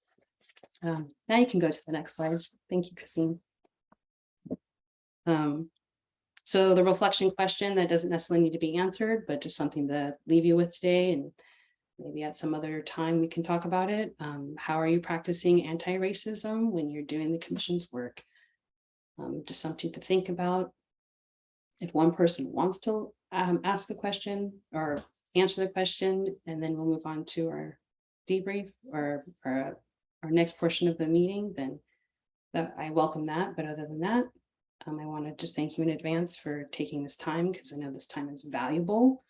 now you can go to the next slide. Thank you, Christine. So the reflection question that doesn't necessarily need to be answered, but just something to leave you with today, and maybe at some other time we can talk about it. How are you practicing anti-racism when you're doing the commission's work? Just something to think about. If one person wants to ask a question or answer the question, and then we'll move on to our debrief or our next portion of the meeting, then I welcome that. But other than that, I want to just thank you in advance for taking this time, because I know this time is valuable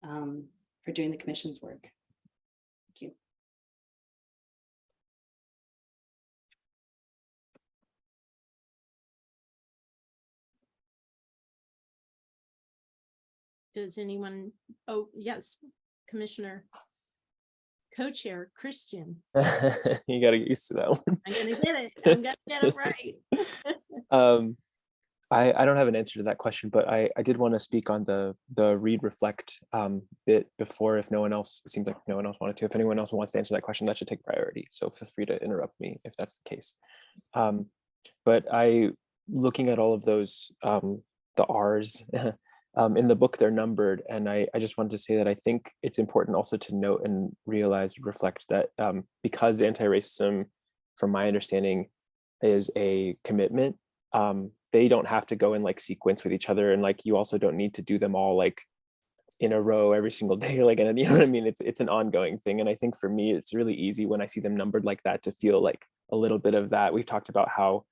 for doing the commission's work. Thank you.
Does anyone, oh, yes, Commissioner, Co-Chair Christian.
You got to get used to that one.
I'm gonna get it. I'm gonna get it right.
I don't have an answer to that question, but I did want to speak on the read reflect bit before, if no one else, it seems like no one else wanted to. If anyone else wants to answer that question, that should take priority. So feel free to interrupt me if that's the case. But looking at all of those, the R's, in the book, they're numbered. And I just wanted to say that I think it's important also to note and realize, reflect that because anti-racism, from my understanding, is a commitment, they don't have to go in like sequence with each other. And like, you also don't need to do them all like in a row every single day. Like, and you know what I mean? It's an ongoing thing. And I think for me, it's really easy when I see them numbered like that to feel like a little bit of that. We've talked about how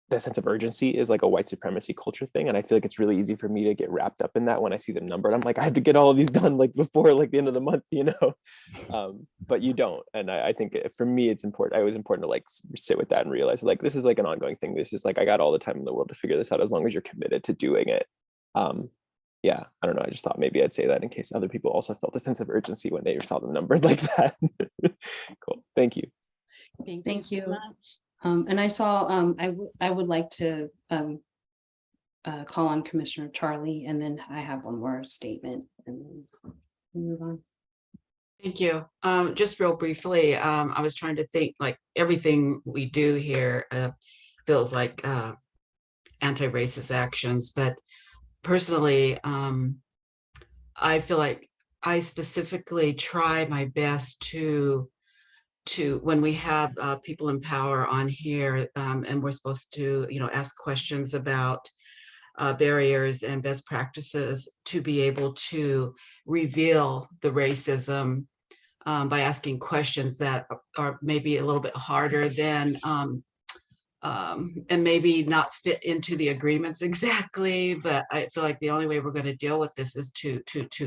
that sense of urgency is like a white supremacy culture thing. And I feel like it's really easy for me to get wrapped up in that when I see them numbered. I'm like, I have to get all of these done like before like the end of the month, you know? But you don't. And I think for me, it's important. It was important to like sit with that and realize like, this is like an ongoing thing. This is like, I got all the time in the world to figure this out as long as you're committed to doing it. Yeah, I don't know. I just thought maybe I'd say that in case other people also felt a sense of urgency when they saw them numbered like that. Cool. Thank you.
Thank you so much.
And I saw, I would like to call on Commissioner Charlie, and then I have one more statement and then we'll move on.
Thank you. Just real briefly, I was trying to think like everything we do here feels like anti-racist actions, but personally, I feel like I specifically try my best to when we have people in power on here and we're supposed to, you know, ask questions about barriers and best practices, to be able to reveal the racism by asking questions that are maybe a little bit harder than and maybe not fit into the agreements exactly, but I feel like the only way we're going to deal with this is to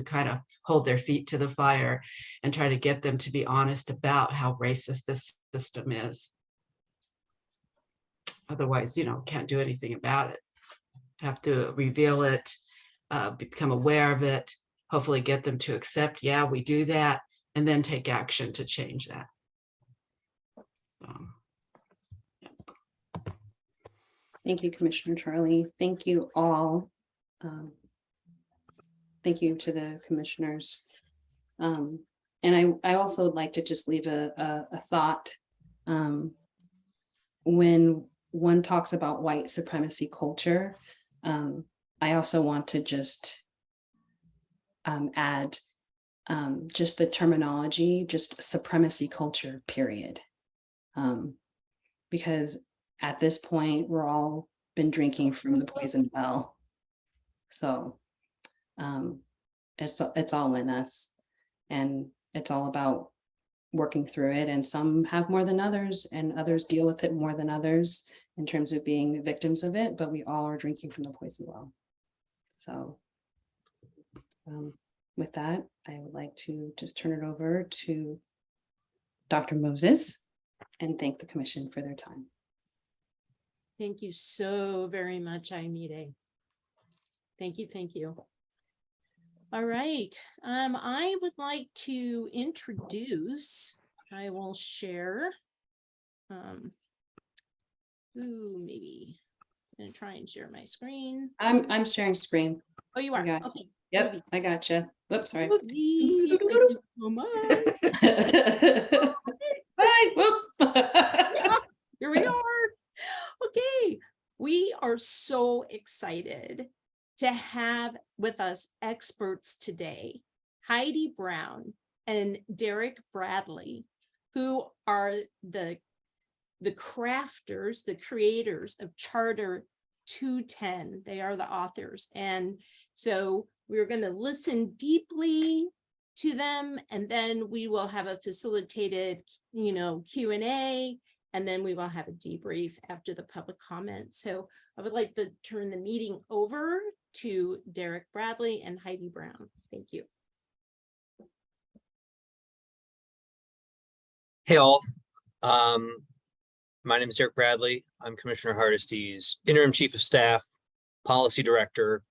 kind of hold their feet to the fire and try to get them to be honest about how racist this system is. Otherwise, you know, can't do anything about it. Have to reveal it, become aware of it, hopefully get them to accept, yeah, we do that, and then take action to change that.
Thank you, Commissioner Charlie. Thank you all. Thank you to the commissioners. And I also would like to just leave a thought. When one talks about white supremacy culture, I also want to just add just the terminology, just supremacy culture, period. Because at this point, we're all been drinking from the poison well. So it's all in us, and it's all about working through it. And some have more than others, and others deal with it more than others in terms of being victims of it, but we all are drinking from the poison well. So with that, I would like to just turn it over to Dr. Moses and thank the commission for their time.
Thank you so very much, Aimee. Thank you, thank you. All right, I would like to introduce, I will share Maybe. I'm gonna try and share my screen.
I'm sharing screen.
Oh, you are?
got
Okay.
Yep,
Ruby.
I gotcha. Whoops, sorry.
Ruby, thank you so much.
Bye. Whoop.
Here we are. Okay, we are so excited to have with us experts today, Heidi Brown and Derek Bradley, who are the crafters, the creators of Charter 210. They are the authors. And so we're going to listen deeply to them, and then we will have a facilitated, Q&A, and then we will have a debrief after the public comment. So I would like to turn the meeting over to Derek Bradley and Heidi Brown. Thank you.
Hey all, my name is Derek Bradley. I'm Commissioner Hardesty's interim chief of staff, policy director,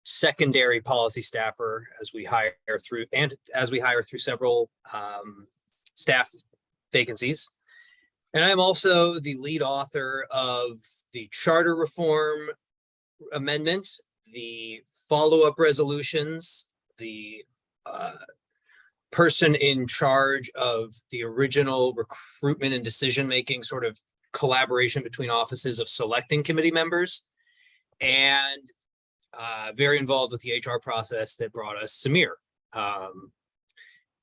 secondary policy staffer as we hire through several staff vacancies. And I'm also the lead author of the charter reform amendment, the follow-up resolutions, the person in charge of the original recruitment and decision-making sort of collaboration between offices of selecting committee members, and very involved with the HR process that brought us Samir.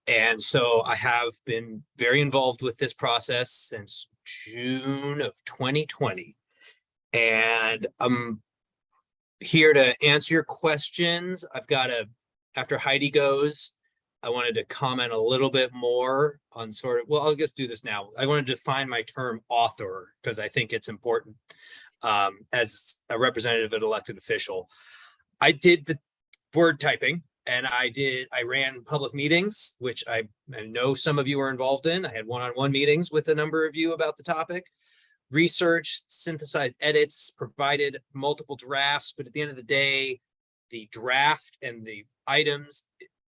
And so I have been very involved with this process since June of 2020. And I'm here to answer your questions. After Heidi goes, I wanted to comment a little bit more on I'll just do this now. I want to define my term author because I think it's important as a representative and elected official. I did the word typing and I ran public meetings, which I know some of you are involved in. I had one-on-one meetings with a number of you about the topic, researched, synthesized edits, provided multiple drafts, but at the end of the day, the draft and the items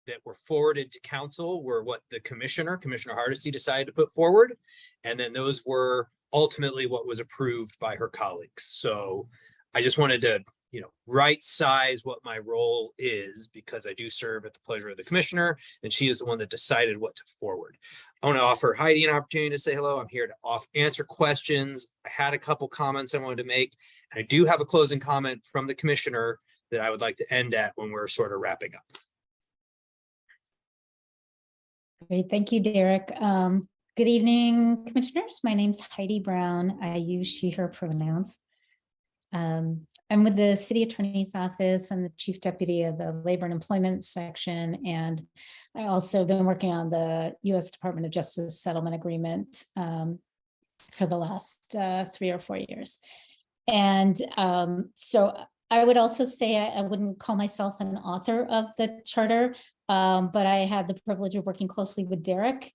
that were forwarded to council were what the Commissioner Hardesty, decided to put forward. And then those were ultimately what was approved by her colleagues. So I just wanted to, right size what my role is, because I do serve at the pleasure of the Commissioner, and she is the one that decided what to forward. I want to offer Heidi an opportunity to say hello. I'm here to answer questions. I had a couple comments I wanted to make. And I do have a closing comment from the Commissioner that I would like to end at when we're sort of wrapping up.
Great, thank you, Derek. Good evening, commissioners. My name's Heidi Brown. I use she, her pronouns. I'm with the City Attorney's Office. I'm the Chief Deputy of the Labor and Employment section, and I also been working on the U.S. Department of Justice Settlement Agreement for the last 3 or 4 years. And so I would also say I wouldn't call myself an author of the charter, but I had the privilege of working closely with Derek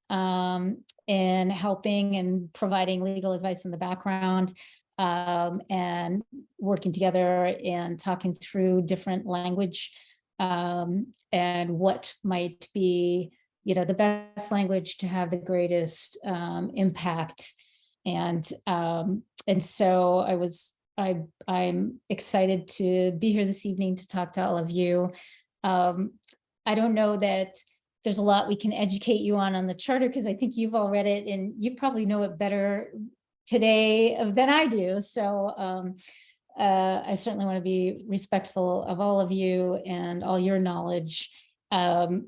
in helping and providing legal advice in the background, and working together and talking through different language and what might be, the best language to have the greatest impact. And so I'm excited to be here this evening to talk to all of you. I don't know that there's a lot we can educate you on the charter, because I think you've all read it and you probably know it better today than I do. So I certainly want to be respectful of all of you and all your knowledge. And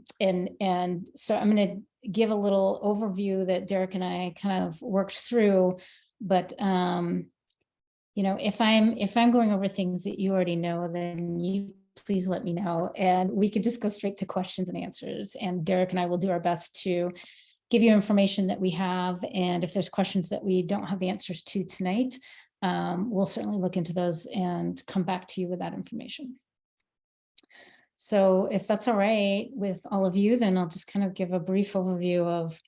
so I'm going to give a little overview that Derek and I kind of worked through, but if I'm going over things that you already know, then you please let me know, and we could just go straight to questions and answers. And Derek and I will do our best to give you information that we have. And if there's questions that we don't have the answers to tonight, we'll certainly look into those and come back to you with that information. So if that's all right with all of you, then I'll just kind of give a brief overview of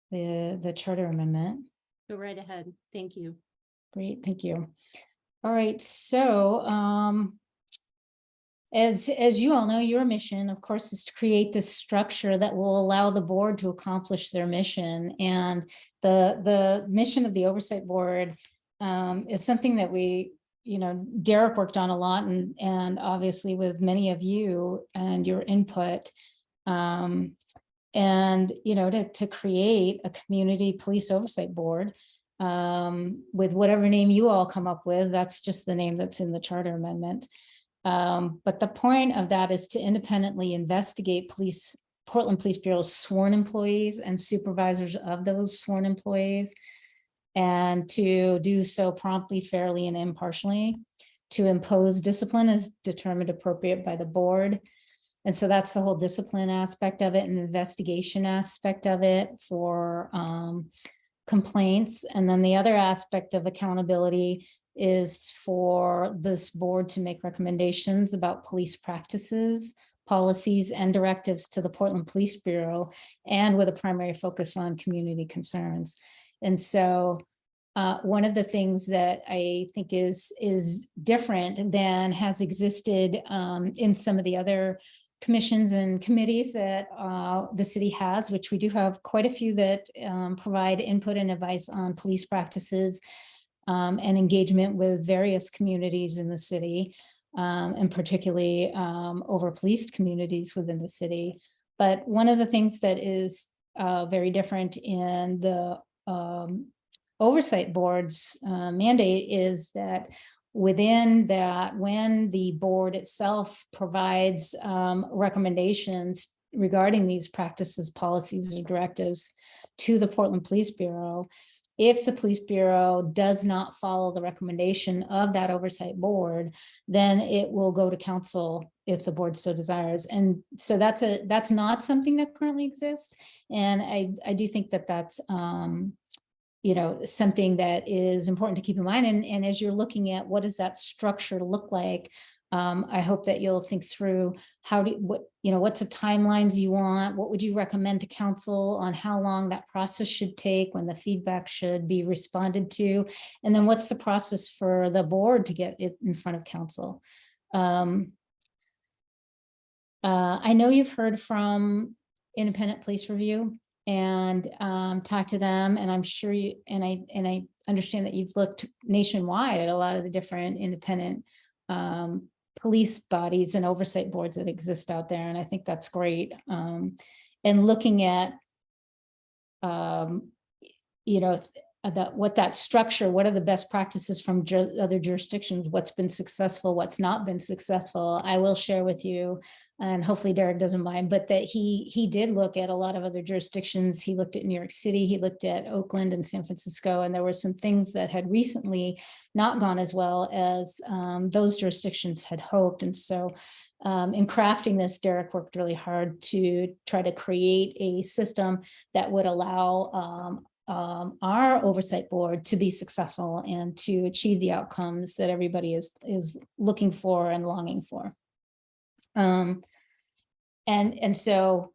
the charter amendment.
Go right ahead. Thank you.
Great, thank you. All right, so as you all know, your mission, of course, is to create this structure that will allow the board to accomplish their mission. And the mission of the Oversight Board is something that we, Derek worked on a lot, and obviously with many of you and your input. And, to create a community police oversight board with whatever name you all come up with, that's just the name that's in the charter amendment. But the point of that is to independently investigate Portland Police Bureau's sworn employees and supervisors of those sworn employees, and to do so promptly, fairly, and impartially, to impose discipline as determined appropriate by the board. And so that's the whole discipline aspect of it and investigation aspect of it for complaints. And then the other aspect of accountability is for this board to make recommendations about police practices, policies, and directives to the Portland Police Bureau, and with a primary focus on community concerns. And so one of the things that I think is different than has existed in some of the other commissions and committees that the city has, which we do have quite a few that provide input and advice on police practices and engagement with various communities in the city, and particularly over policed communities within the city. But one of the things that is very different in the Oversight Board's mandate is that within that, when the board itself provides recommendations regarding these practices, policies, or directives to the Portland Police Bureau, if the Police Bureau does not follow the recommendation of that Oversight Board, then it will go to council if the board so desires. And so that's not something that currently exists. And I do think that that's something that is important to keep in mind. And as you're looking at what does that structure look like, I hope that you'll think through what's the timelines you want, what would you recommend to council on how long that process should take, when the feedback should be responded to, and then what's the process for the board to get it in front of council. I know you've heard from Independent Police Review and talk to them, and I'm sure you, and I understand that you've looked nationwide at a lot of the different independent police bodies and oversight boards that exist out there, and I think that's great. And looking at what that structure, what are the best practices from other jurisdictions, what's been successful, what's not been successful, I will share with you, and hopefully Derek doesn't mind, but that he did look at a lot of other jurisdictions. He looked at New York City, he looked at Oakland and San Francisco, and there were some things that had recently not gone as well as those jurisdictions had hoped. And so in crafting this, Derek worked really hard to try to create a system that would allow our oversight board to be successful and to achieve the outcomes that everybody is looking for and longing for. And so,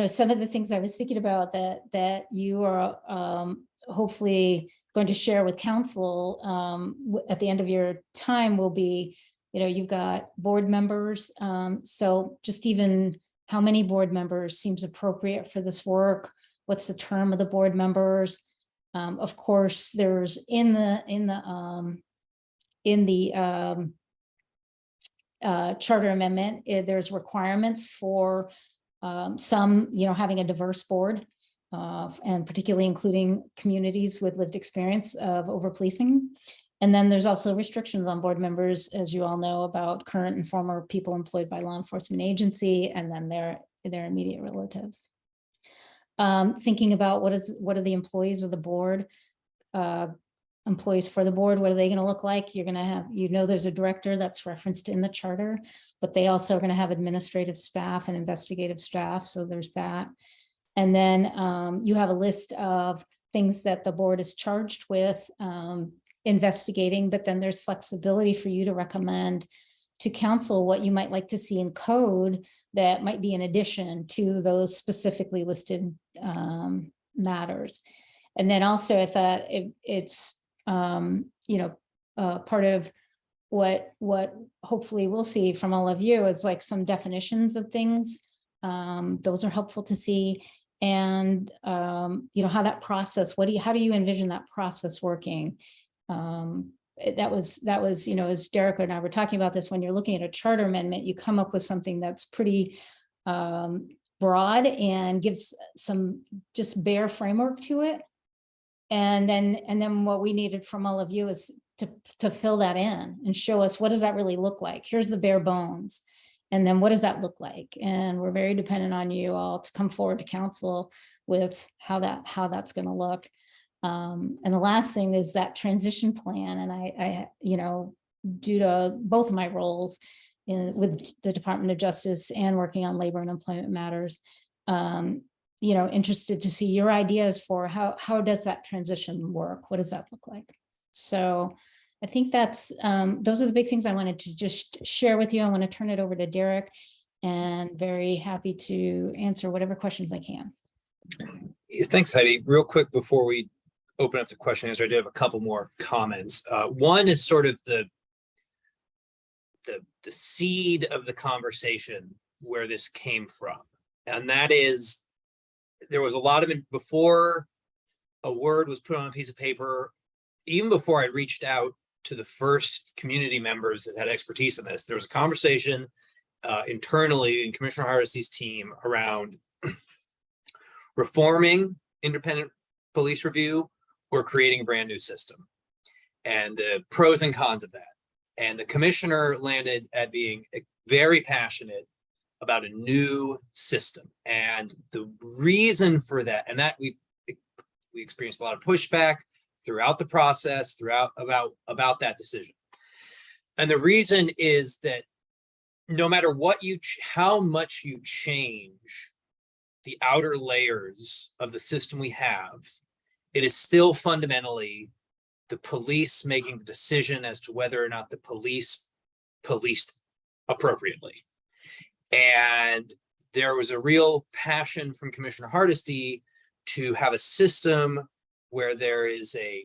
some of the things I was thinking about that you are hopefully going to share with council at the end of your time will be, you've got board members. So just even how many board members seems appropriate for this work? What's the term of the board members? Of course, there's in the charter amendment, there's requirements for some, having a diverse board, and particularly including communities with lived experience of over policing. And then there's also restrictions on board members, as you all know, about current and former people employed by law enforcement agency, and then their immediate relatives. Thinking about what are the employees of the board, employees for the board, what are they going to look like? You're going to have, there's a director that's referenced in the charter, but they also are going to have administrative staff and investigative staff. So there's that. And then you have a list of things that the board is charged with investigating, but then there's flexibility for you to recommend to council what you might like to see in code that might be in addition to those specifically listed matters. And then also I thought it's part of what hopefully we'll see from all of you is like some definitions of things. Those are helpful to see. And you know, how that process, how do you envision that process working? That was, you know, as Derek and I were talking about this, when you're looking at a charter amendment, you come up with something that's pretty broad and gives some just bare framework to it. And then what we needed from all of you is to fill that in and show us, what does that really look like? Here's the bare bones. And then what does that look like? And we're very dependent on you all to come forward to council with how that's going to look. And the last thing is that transition plan. And I, you know, due to both of my roles with the Department of Justice and working on labor and employment matters, you know, interested to see your ideas for how does that transition work? What does that look like? So I think that's, those are the big things I wanted to just share with you. I want to turn it over to Derek, and very happy to answer whatever questions I can.
Thanks, Heidi. Real quick before we open up the question and answer, I did have a couple more comments. One is sort of the seed of the conversation where this came from. And that is, there was a lot of it before a word was put on a piece of paper, even before I reached out to the first community members that had expertise in this. There was a conversation internally in Commissioner Hardesty's team around reforming independent police review or creating a brand new system, and the pros and cons of that. And the commissioner landed at being very passionate about a new system. And the reason for that, and that we experienced a lot of pushback throughout the process, about that decision. And the reason is that no matter what how much you change the outer layers of the system we have, it is still fundamentally the police making the decision as to whether or not the police policed appropriately. And there was a real passion from Commissioner Hardesty to have a system where there is a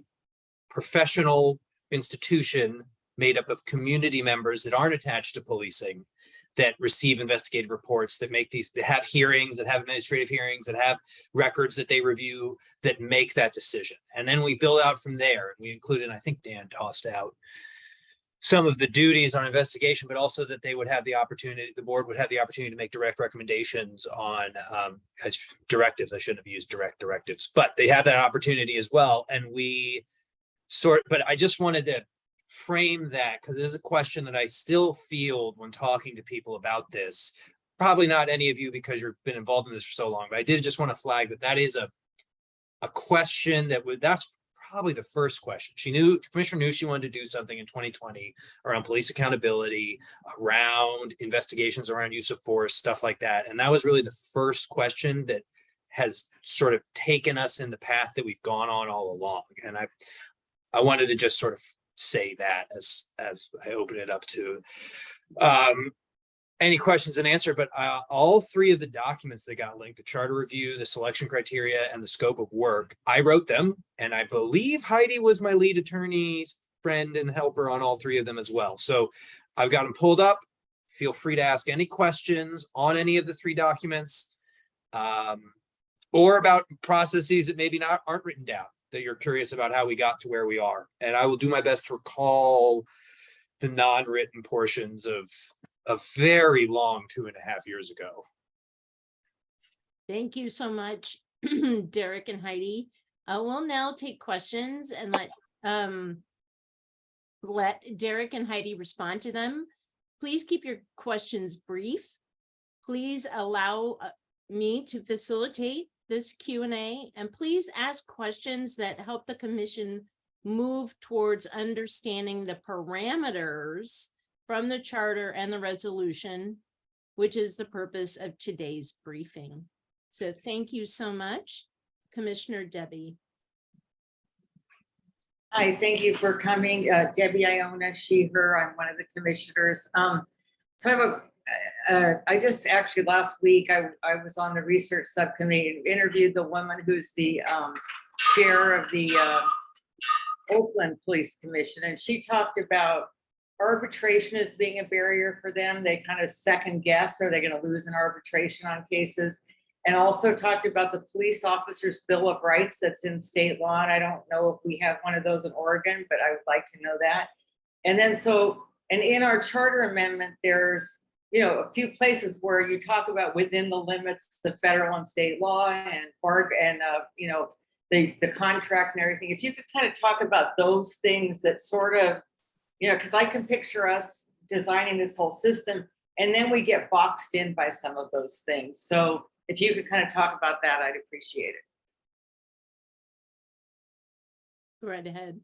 professional institution made up of community members that aren't attached to policing, that receive investigative reports, that make these, that have hearings, that have administrative hearings, that have records that they review, that make that decision. And then we build out from there. We included, I think Dan tossed out some of the duties on investigation, but also that they would have the opportunity, the board would have the opportunity to make direct recommendations on directives. I shouldn't have used directives, but they have that opportunity as well. And but I just wanted to frame that because it is a question that I still field when talking to people about this. Probably not any of you because you've been involved in this for so long, but I did just want to flag that is a question that's probably the first question. The commissioner knew she wanted to do something in 2020 around police accountability, around investigations, around use of force, stuff like that. And that was really the first question that has sort of taken us in the path that we've gone on all along. And I wanted to just sort of say that as I open it up to any questions and answer. But all three of the documents that got linked, the charter review, the selection criteria, and the scope of work, I wrote them, and I believe Heidi was my lead attorney's friend and helper on all three of them as well. So I've got them pulled up. Feel free to ask any questions on any of the three documents, or about processes that maybe aren't written down, that you're curious about how we got to where we are. And I will do my best to recall the non-written portions of a very long 2.5 years ago.
Thank you so much, Derek and Heidi. We'll now take questions and let Derek and Heidi respond to them. Please keep your questions brief. Please allow me to facilitate this Q&A, and please ask questions that help the commission move towards understanding the parameters from the charter and the resolution, which is the purpose of today's briefing. So thank you so much, Commissioner Debbie.
Hi, thank you for coming. Debbie Iona, she, her, I'm one of the commissioners. So I just actually last week, I was on the research subcommittee and interviewed the woman who's the chair of the Oakland Police Commission. And she talked about arbitration as being a barrier for them. They kind of second guess, are they going to lose an arbitration on cases? And also talked about the police officer's Bill of Rights that's in state law. And I don't know if we have one of those in Oregon, but I would like to know that. And then and in our charter amendment, there's, you know, a few places where you talk about within the limits of federal and state law and you know, the contract and everything. If you could kind of talk about those things that sort of, you know, because I can picture us designing this whole system and then we get boxed in by some of those things. So if you could kind of talk about that, I'd appreciate it.
Go right ahead.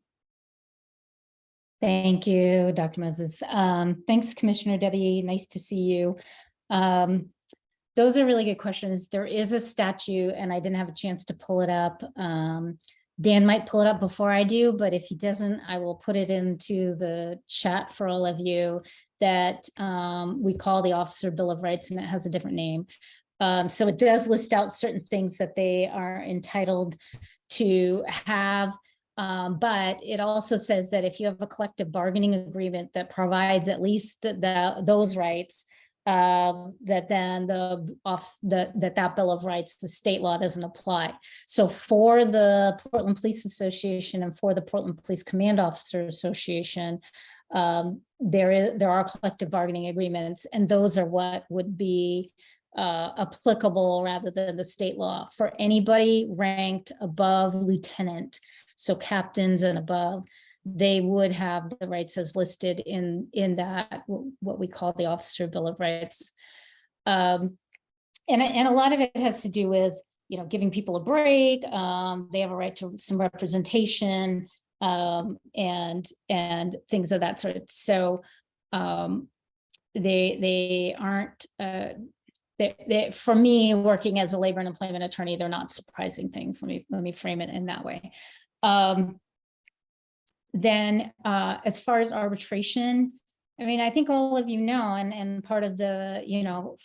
Thank you, Dr. Moses. Thanks, Commissioner Debbie. Nice to see you. Those are really good questions. There is a statute, and I didn't have a chance to pull it up. Dan might pull it up before I do, but if he doesn't, I will put it into the chat for all of you that we call the Officer Bill of Rights, and it has a different name. So it does list out certain things that they are entitled to have. But it also says that if you have a collective bargaining agreement that provides at least those rights, that then that Bill of Rights, the state law doesn't apply. So for the Portland Police Association and for the Portland Police Command Officer Association, there are collective bargaining agreements, and those are what would be applicable rather than the state law. For anybody ranked above lieutenant, so captains and above, they would have the rights as listed in that, what we call the Officer Bill of Rights. And a lot of it has to do with, you know, giving people a break. They have a right to some representation, and things of that sort. So they aren't, for me, working as a labor and employment attorney, they're not surprising things. Let me frame it in that way. Then as far as arbitration, I mean, I think all of you know, and part of the, you know,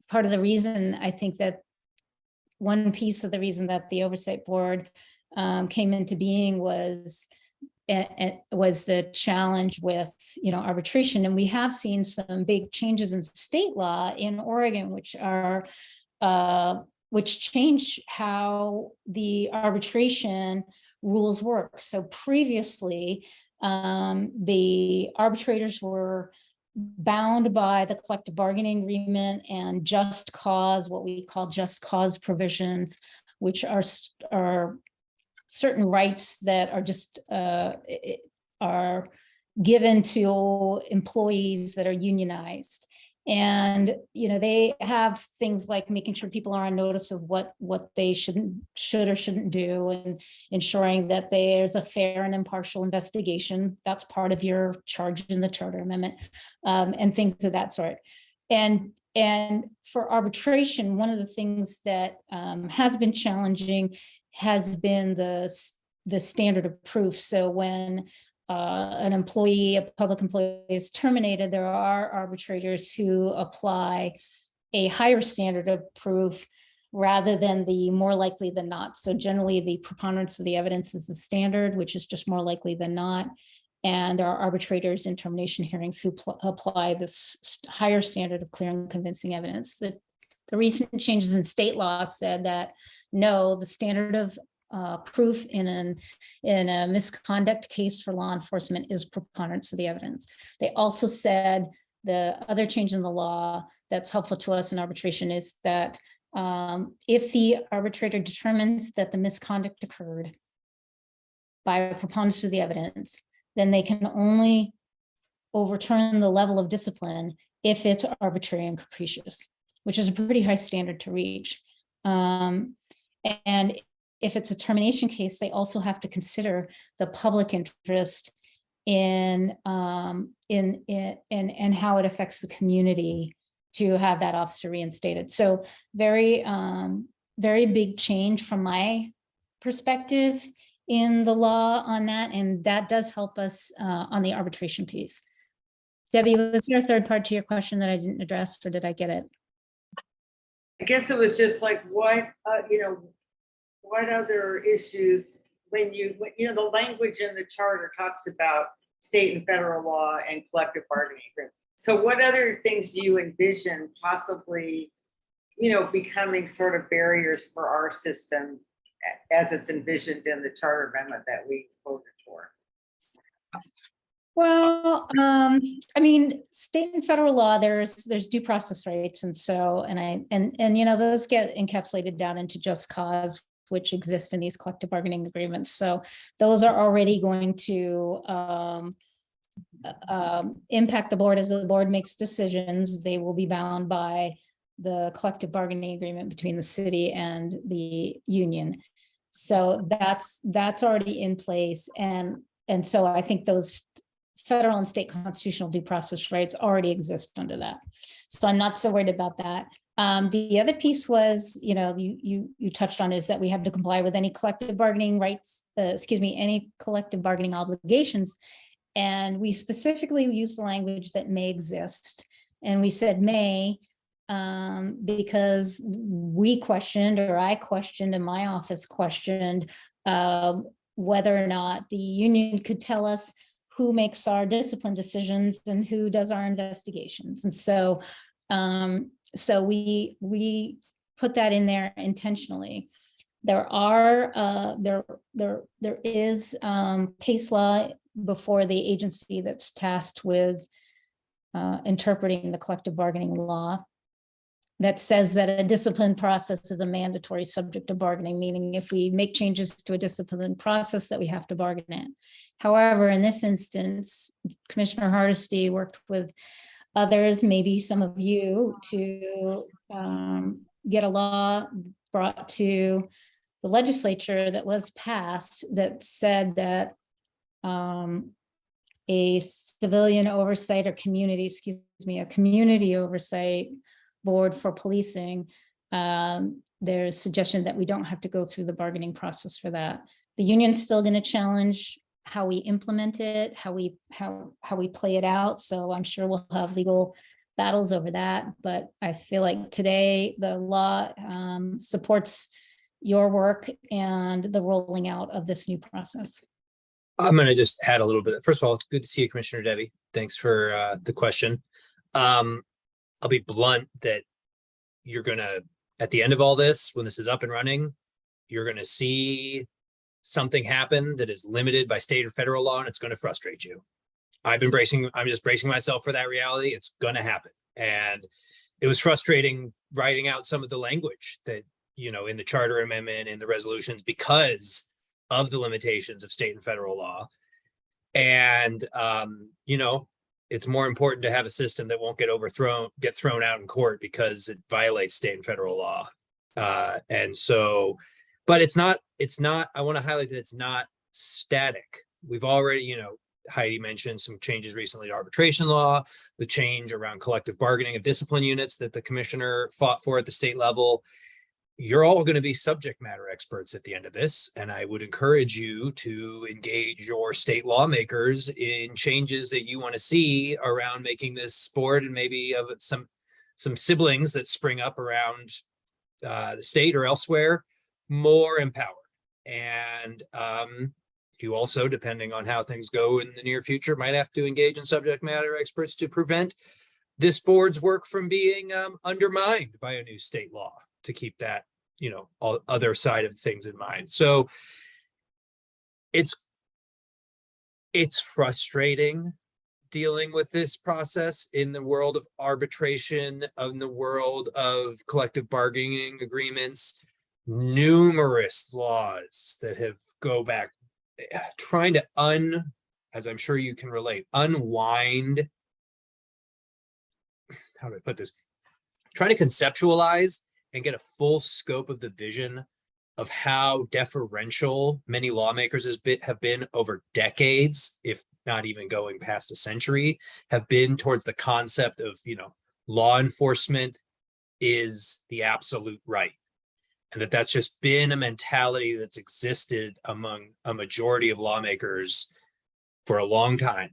part of the reason, I think that one piece of the reason that the Oversight Board came into being was the challenge with, you know, arbitration. And we have seen some big changes in state law in Oregon, which change how the arbitration rules work. So previously, the arbitrators were bound by the collective bargaining agreement and just cause, what we call just cause provisions, which are certain rights that are just are given to employees that are unionized. And, you know, they have things like making sure people are on notice of what they should or shouldn't do, and ensuring that there's a fair and impartial investigation. That's part of your charge in the Charter Amendment, and things of that sort. And for arbitration, one of the things that has been challenging has been the standard of proof. So when an employee, a public employee, is terminated, there are arbitrators who apply a higher standard of proof rather than the more likely than not. So generally, the preponderance of the evidence is the standard, which is just more likely than not. And there are arbitrators in termination hearings who apply this higher standard of clear and convincing evidence. The recent changes in state law said that no, the standard of proof in a misconduct case for law enforcement is preponderance of the evidence. They also said the other change in the law that's helpful to us in arbitration is that if the arbitrator determines that the misconduct occurred by a preponderance of the evidence, then they can only overturn the level of discipline if it's arbitrary and capricious, which is a pretty high standard to reach. And if it's a termination case, they also have to consider the public interest in how it affects the community to have that officer reinstated. So very big change from my perspective in the law on that, and that does help us on the arbitration piece. Debbie, was there a third part to your question that I didn't address, or did I get it?
I guess it was just like, what, you know, what other issues when the language in the charter talks about state and federal law and collective bargaining agreement. So what other things do you envision possibly, becoming sort of barriers for our system as it's envisioned in the charter amendment that we voted for?
Well, I mean, state and federal law, there's due process rights. And so, those get encapsulated down into just cause, which exist in these collective bargaining agreements. So those are already going to impact the board. As the board makes decisions, they will be bound by the collective bargaining agreement between the city and the union. So that's already in place. And so I think those federal and state constitutional due process rights already exist under that. So I'm not so worried about that. The other piece was, you touched on, is that we have to comply with any collective bargaining rights, any collective bargaining obligations. And we specifically used the language that may exist. And we said may, because we questioned, or I questioned, and my office questioned, whether or not the union could tell us who makes our discipline decisions and who does our investigations. And so, we put that in there intentionally. There is case law before the agency that's tasked with interpreting the collective bargaining law that says that a discipline process is a mandatory subject of bargaining, meaning if we make changes to a discipline process that we have to bargain it. However, in this instance, Commissioner Hardesty worked with others, maybe some of you, to get a law brought to the legislature that was passed that said that a civilian oversight or community oversight board for policing, there's suggestion that we don't have to go through the bargaining process for that. The union's still going to challenge how we implement it, how we play it out. So I'm sure we'll have legal battles over that. But I feel like today the law supports your work and the rolling out of this new process.
I'm going to just add a little bit. First of all, it's good to see you, Commissioner Debbie. Thanks for the question. I'll be blunt that you're going to, at the end of all this, when this is up and running, you're going to see something happen that is limited by state or federal law, and it's going to frustrate you. I'm just bracing myself for that reality. It's going to happen. And it was frustrating writing out some of the language that, in the charter amendment and the resolutions because of the limitations of state and federal law. And, it's more important to have a system that won't get thrown out in court because it violates state and federal law. But it's not, I want to highlight that it's not static. We've already, Heidi mentioned some changes recently to arbitration law, the change around collective bargaining of discipline units that the commissioner fought for at the state level. You're all going to be subject matter experts at the end of this. And I would encourage you to engage your state lawmakers in changes that you want to see around making this sport, and maybe of some siblings that spring up around the state or elsewhere, more empowered. And you also, depending on how things go in the near future, might have to engage in subject matter experts to prevent this board's work from being undermined by a new state law, to keep that, all other side of things in mind. So it's frustrating dealing with this process in the world of arbitration, in the world of collective bargaining agreements, numerous laws that have go back, trying to as I'm sure you can relate, unwind, how do I put this? Trying to conceptualize and get a full scope of the vision of how deferential many lawmakers have been over decades, if not even going past a century, have been towards the concept of, law enforcement is the absolute right. And that's just been a mentality that's existed among a majority of lawmakers for a long time.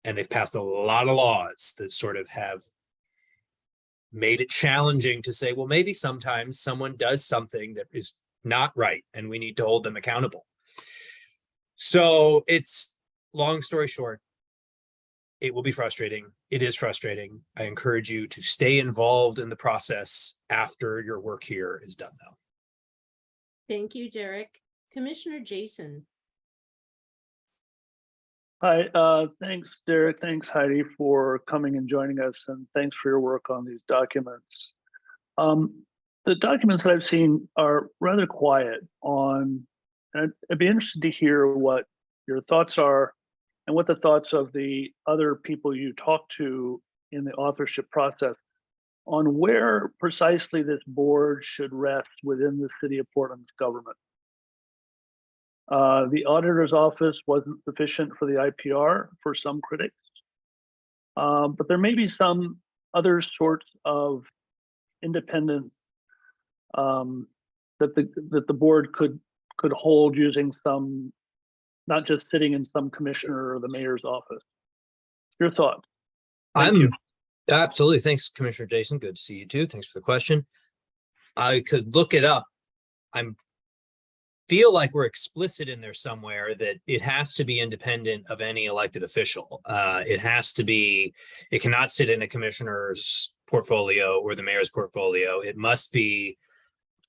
And they've passed a lot of laws that sort of have made it challenging to say, well, maybe sometimes someone does something that is not right and we need to hold them accountable. So it's, long story short, it will be frustrating. It is frustrating. I encourage you to stay involved in the process after your work here is done, though.
Thank you, Derek. Commissioner Jason.
Hi, thanks, Derek. Thanks, Heidi, for coming and joining us, and thanks for your work on these documents. The documents that I've seen are rather quiet on, and I'd be interested to hear what your thoughts are and what the thoughts of the other people you talk to in the authorship process on where precisely this board should rest within the city of Portland's government. The auditor's office wasn't sufficient for the IPR for some critics, but there may be some other sorts of independence that the board could hold using some, not just sitting in some commissioner or the mayor's office. Your thoughts? Thank you.
Absolutely. Thanks, Commissioner Jason. Good to see you too. Thanks for the question. I could look it up. Feel like we're explicit in there somewhere that it has to be independent of any elected official. It cannot sit in a commissioner's portfolio or the mayor's portfolio. It must be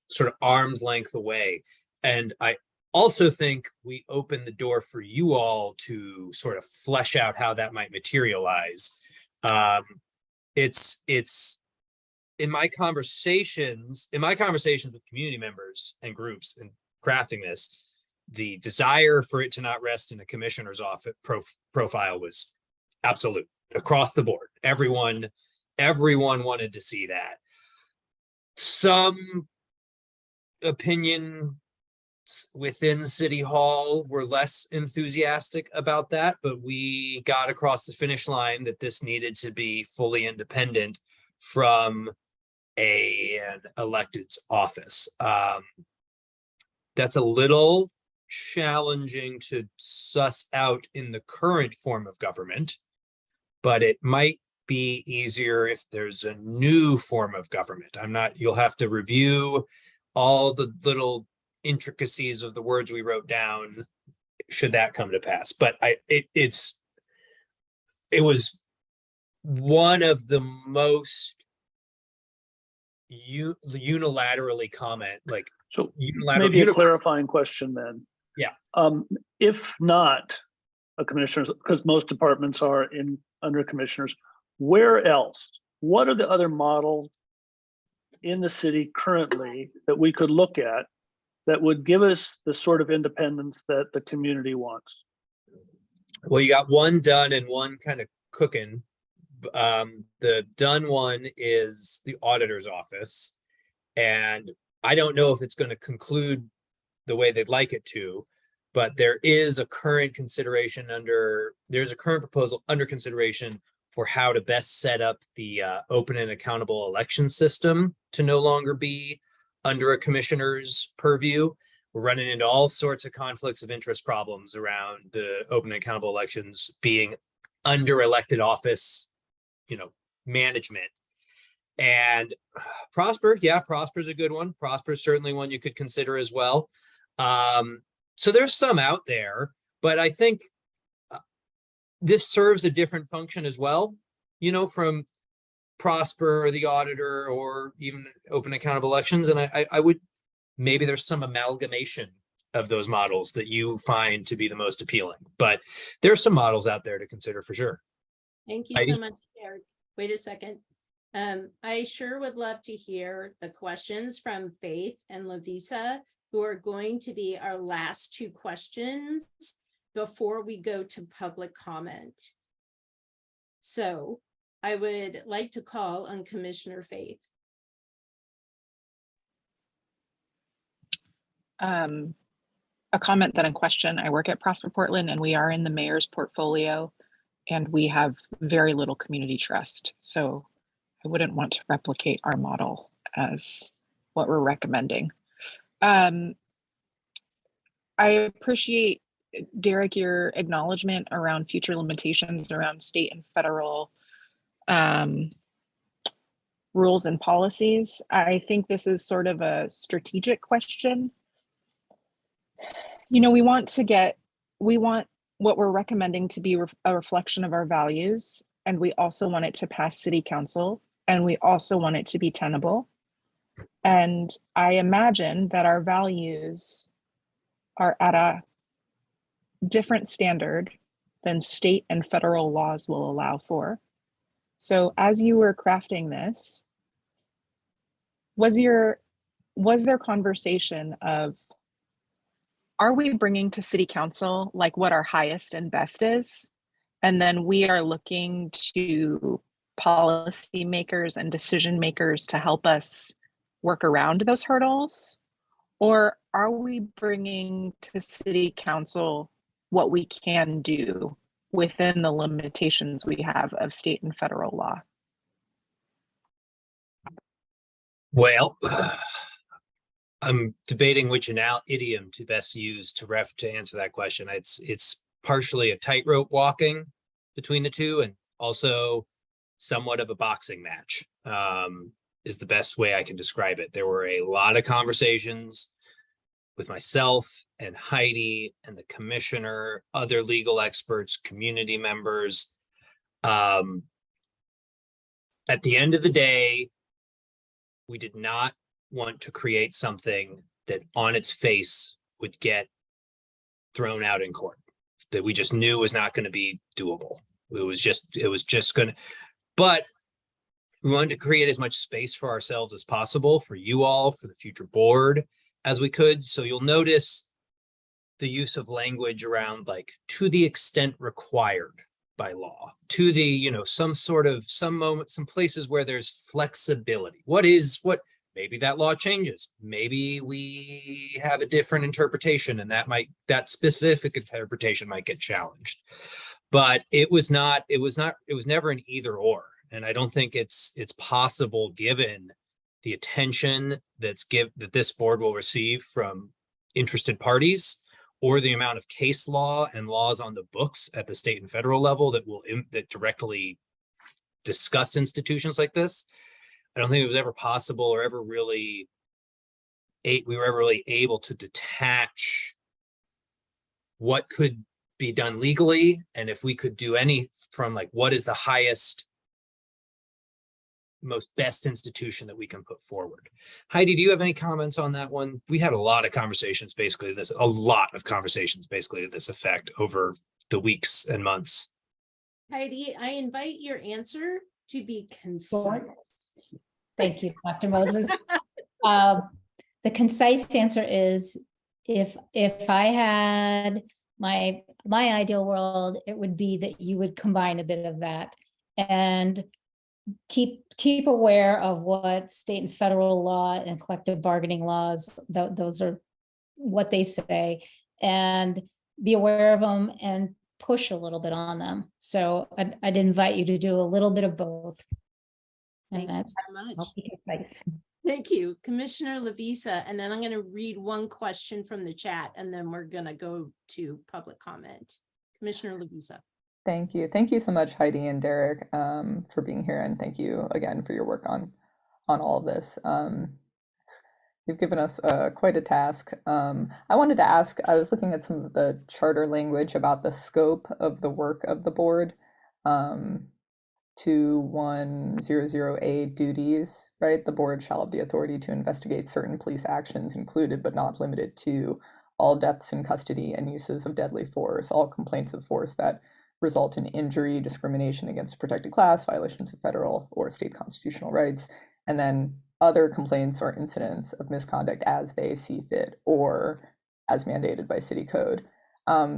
sort of arm's length away. And I also think we open the door for you all to sort of flesh out how that might materialize. It's in my conversations with community members and groups and crafting this, the desire for it to not rest in a commissioner's office profile was absolute across the board. Everyone wanted to see that. Some opinion within City Hall were less enthusiastic about that, but we got across the finish line that this needed to be fully independent from an elected office. That's a little challenging to suss out in the current form of government, but it might be easier if there's a new form of government. You'll have to review all the little intricacies of the words we wrote down should that come to pass. But it was one of the most unilaterally
so maybe a clarifying question then.
Yeah.
If not a commissioner, because most departments are under commissioners, where else? What are the other models in the city currently that we could look at that would give us the sort of independence that the community wants?
Well, you got one done and one kind of cooking. The done one is the auditor's office, and I don't know if it's going to conclude the way they'd like it to, but there is a current proposal under consideration for how to best set up the open and accountable election system to no longer be under a commissioner's purview. We're running into all sorts of conflicts of interest problems around the open and accountable elections being under elected office, management. And Prosper's a good one. Prosper's certainly one you could consider as well. So there's some out there, but I think this serves a different function as well, from Prosper or the auditor or even open accountable elections. And I would, maybe there's some amalgamation of those models that you find to be the most appealing, but there's some models out there to consider for sure.
Thank you so much, Derek. Wait a second. I sure would love to hear the questions from Faith and Lavisa, who are going to be our last two questions before we go to public comment. So I would like to call on Commissioner Faith.
A comment that in question, I work at Prosper Portland and we are in the mayor's portfolio and we have very little community trust. So I wouldn't want to replicate our model as what we're recommending. I appreciate, Derek, your acknowledgement around future limitations around state and federal rules and policies. I think this is sort of a strategic question. We want what we're recommending to be a reflection of our values, and we also want it to pass city council, and we also want it to be tenable. And I imagine that our values are at a different standard than state and federal laws will allow for. So as you were crafting this, was there conversation of, are we bringing to city council like what our highest and best is? And then we are looking to policymakers and decision makers to help us work around those hurdles? Or are we bringing to city council what we can do within the limitations we have of state and federal law?
Well, I'm debating which idiom to best use to answer that question. It's partially a tightrope walking between the two, and also somewhat of a boxing match, is the best way I can describe it. There were a lot of conversations with myself and Heidi and the commissioner, other legal experts, community members. At the end of the day, we did not want to create something that on its face would get thrown out in court, that we just knew was not going to be doable. It was just going to, but we wanted to create as much space for ourselves as possible, for you all, for the future board as we could. So you'll notice the use of language around like, to the extent required by law, to the, some places where there's flexibility. Maybe that law changes. Maybe we have a different interpretation, and that specific interpretation might get challenged. But it was never an either or. And I don't think it's possible, given the attention that this board will receive from interested parties, or the amount of case law and laws on the books at the state and federal level that directly discuss institutions like this. I don't think it was ever possible or we were ever really able to detach what could be done legally, and if we could do any from like, what is the highest, most best institution that we can put forward. Heidi, do you have any comments on that one? We had a lot of conversations basically to this effect over the weeks and months.
Heidi, I invite your answer to be concise.
Thank you, Dr. Moses. The concise answer is, if I had my ideal world, it would be that you would combine a bit of that and keep aware of what state and federal law and collective bargaining laws, those are what they say, and be aware of them and push a little bit on them. So I'd invite you to do a little bit of both.
Thank you very much.
I'll be concise.
Thank you, Commissioner Lavisa. And then I'm going to read one question from the chat, and then we're going to go to public comment. Commissioner Lavisa.
Thank you. Thank you so much, Heidi and Derek, for being here. And thank you again for your work on all of this. You've given us quite a task. I wanted to ask, I was looking at some of the charter language about the scope of the work of the board. 2100A duties, right? The board shall have the authority to investigate certain police actions, included but not limited to all deaths in custody and uses of deadly force, all complaints of force that result in injury, discrimination against a protected class, violations of federal or state constitutional rights, and then other complaints or incidents of misconduct as they see fit or as mandated by city code.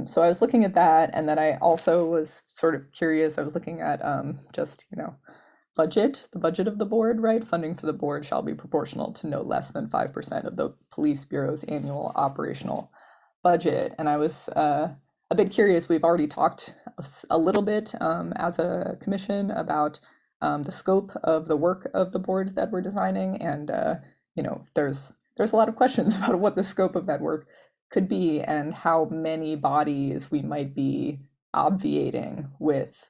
So I was looking at that, and then I also was sort of curious. I was looking at the budget of the board, right? Funding for the board shall be proportional to no less than 5% of the police bureau's annual operational budget. And I was a bit curious. We've already talked a little bit as a commission about the scope of the work of the board that we're designing, and there's a lot of questions about what the scope of that work could be and how many bodies we might be obviating with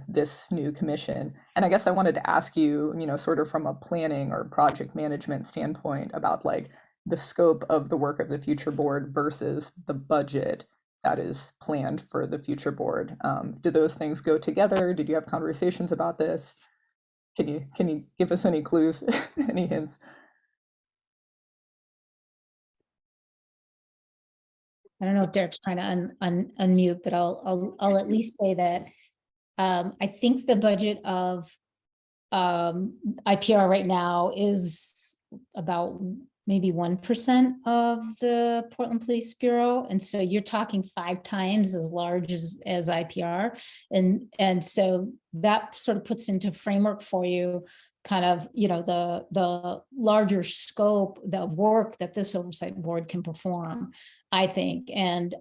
this new commission. And I guess I wanted to ask you, sort of from a planning or project management standpoint, about like the scope of the work of the future board versus the budget that is planned for the future board. Do those things go together? Did you have conversations about this? Can you give us any clues, any hints?
I don't know if Derek's trying to unmute, but I'll at least say that I think the budget of IPR right now is about maybe 1% of the Portland Police Bureau. And so you're talking 5 times as large as IPR. And so that sort of puts into framework for you kind of, the larger scope, the work that this oversight board can perform, I think. And,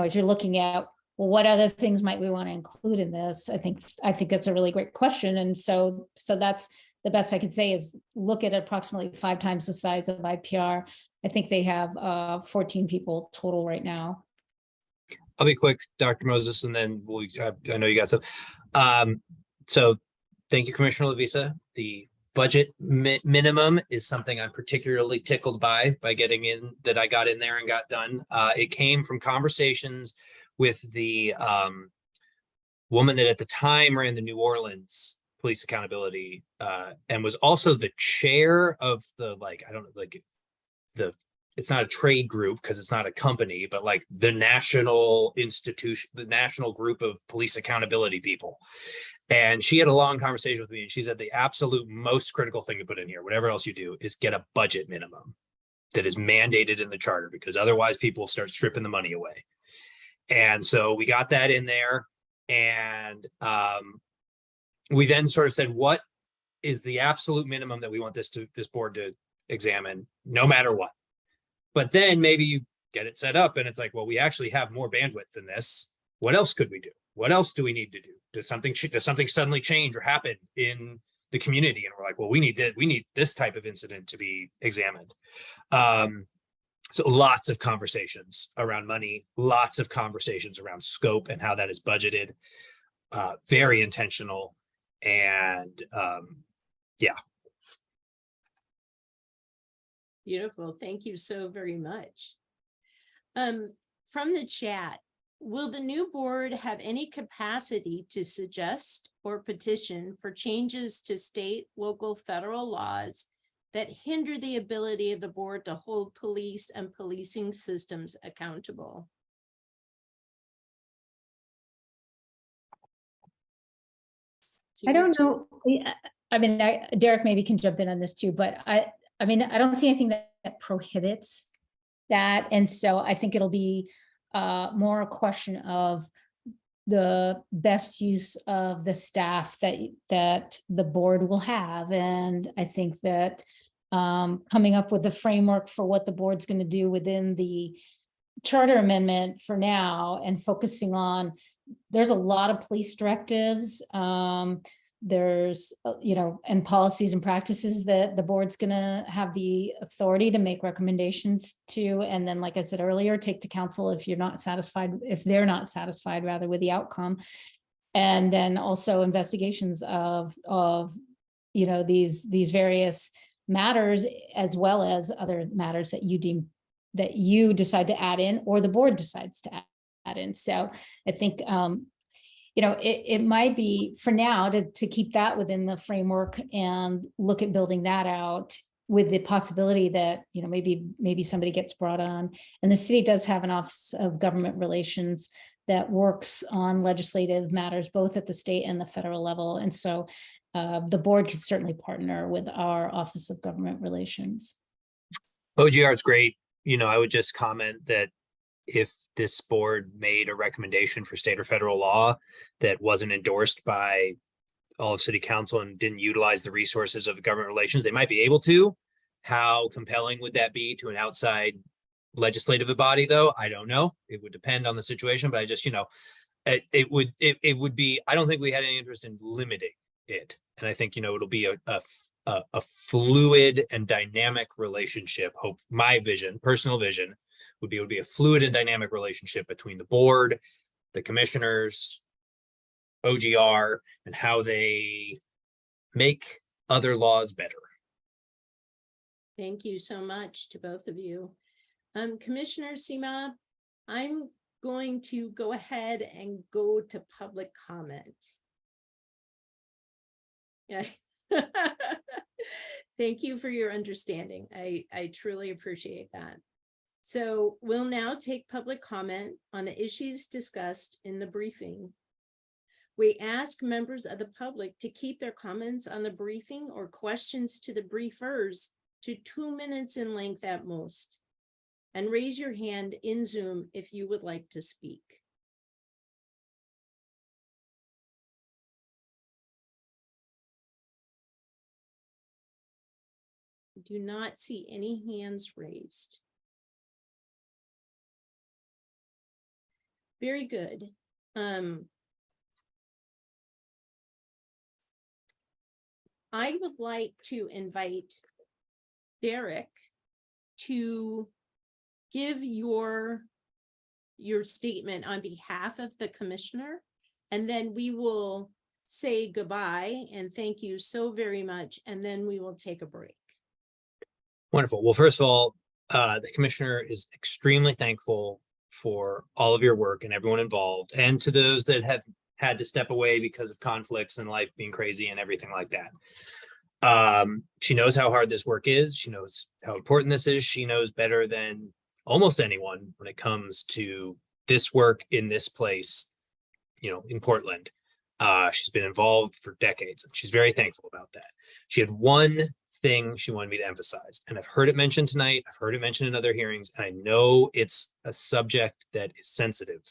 as you're looking at, well, what other things might we want to include in this? I think that's a really great question. And so that's the best I could say is look at approximately 5 times the size of IPR. I think they have 14 people total right now.
I'll be quick, Dr. Moses, and then I know you got some. So thank you, Commissioner Lavisa. The budget minimum is something I'm particularly tickled by getting in, that I got in there and got done. It came from conversations with the woman that at the time ran the New Orleans Police Accountability and was also the chair of the, it's not a trade group because it's not a company, but like the national institution, the national group of police accountability people. And she had a long conversation with me, and she said the absolute most critical thing to put in here, whatever else you do, is get a budget minimum that is mandated in the charter, because otherwise people start stripping the money away. And so we got that in there, and we then sort of said, what is the absolute minimum that we want this board to examine, no matter what? But then maybe you get it set up and it's like, well, we actually have more bandwidth than this. What else could we do? What else do we need to do? Does something suddenly change or happen in the community? And we're like, well, we need this type of incident to be examined. So lots of conversations around money, lots of conversations around scope and how that is budgeted, very intentional. And yeah.
Beautiful. Thank you so very much. From the chat, will the new board have any capacity to suggest or petition for changes to state, local, federal laws that hinder the ability of the board to hold police and policing systems accountable?
I don't know. I mean, Derek maybe can jump in on this too, but I don't see anything that prohibits that. And so I think it'll be more a question of the best use of the staff that the board will have. And I think that coming up with a framework for what the board's going to do within the charter amendment for now, and focusing on, there's a lot of police directives. There's, and policies and practices that the board's going to have the authority to make recommendations to. And then, like I said earlier, take to council if they're not satisfied rather with the outcome. And then also investigations of these various matters, as well as other matters that you decide to add in, or the board decides to add in. So I think, it might be for now to keep that within the framework and look at building that out, with the possibility that, maybe somebody gets brought on. And the city does have an Office of Government Relations that works on legislative matters, both at the state and the federal level. And so the board could certainly partner with our Office of Government Relations.
OGR is great. I would just comment that if this board made a recommendation for state or federal law that wasn't endorsed by all of city council and didn't utilize the resources of government relations, they might be able to. How compelling would that be to an outside legislative body, though? I don't know. It would depend on the situation, but I just, it would be, I don't think we had any interest in limiting it. And I think, it'll be a fluid and dynamic relationship. My vision, personal vision, would be a fluid and dynamic relationship between the board, the commissioners, OGR, and how they make other laws better.
Thank you so much to both of you. Commissioner Sima, I'm going to go ahead and go to public comment. Yeah. Thank you for your understanding. I truly appreciate that. So we'll now take public comment on the issues discussed in the briefing. We ask members of the public to keep their comments on the briefing or questions to the briefers to 2 minutes in length at most. And raise your hand in Zoom if you would like to speak. I do not see any hands raised. Very good. I would like to invite Derek to give your statement on behalf of the commissioner, and then we will say goodbye and thank you so very much, and then we will take a break.
Wonderful. Well, first of all, the commissioner is extremely thankful for all of your work and everyone involved, and to those that have had to step away because of conflicts and life being crazy and everything like that. She knows how hard this work is. She knows how important this is. She knows better than almost anyone when it comes to this work in this place, in Portland. She's been involved for decades, and she's very thankful about that. She had one thing she wanted me to emphasize, and I've heard it mentioned tonight. I've heard it mentioned in other hearings, and I know it's a subject that is sensitive.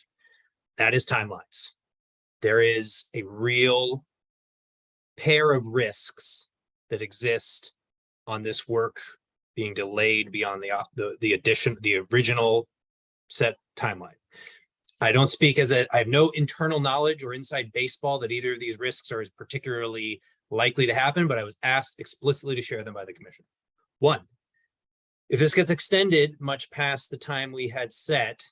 That is timelines. There is a real pair of risks that exist on this work being delayed beyond the original set timeline. I don't speak I have no internal knowledge or inside baseball that either of these risks are particularly likely to happen, but I was asked explicitly to share them by the commission. One, if this gets extended much past the time we had set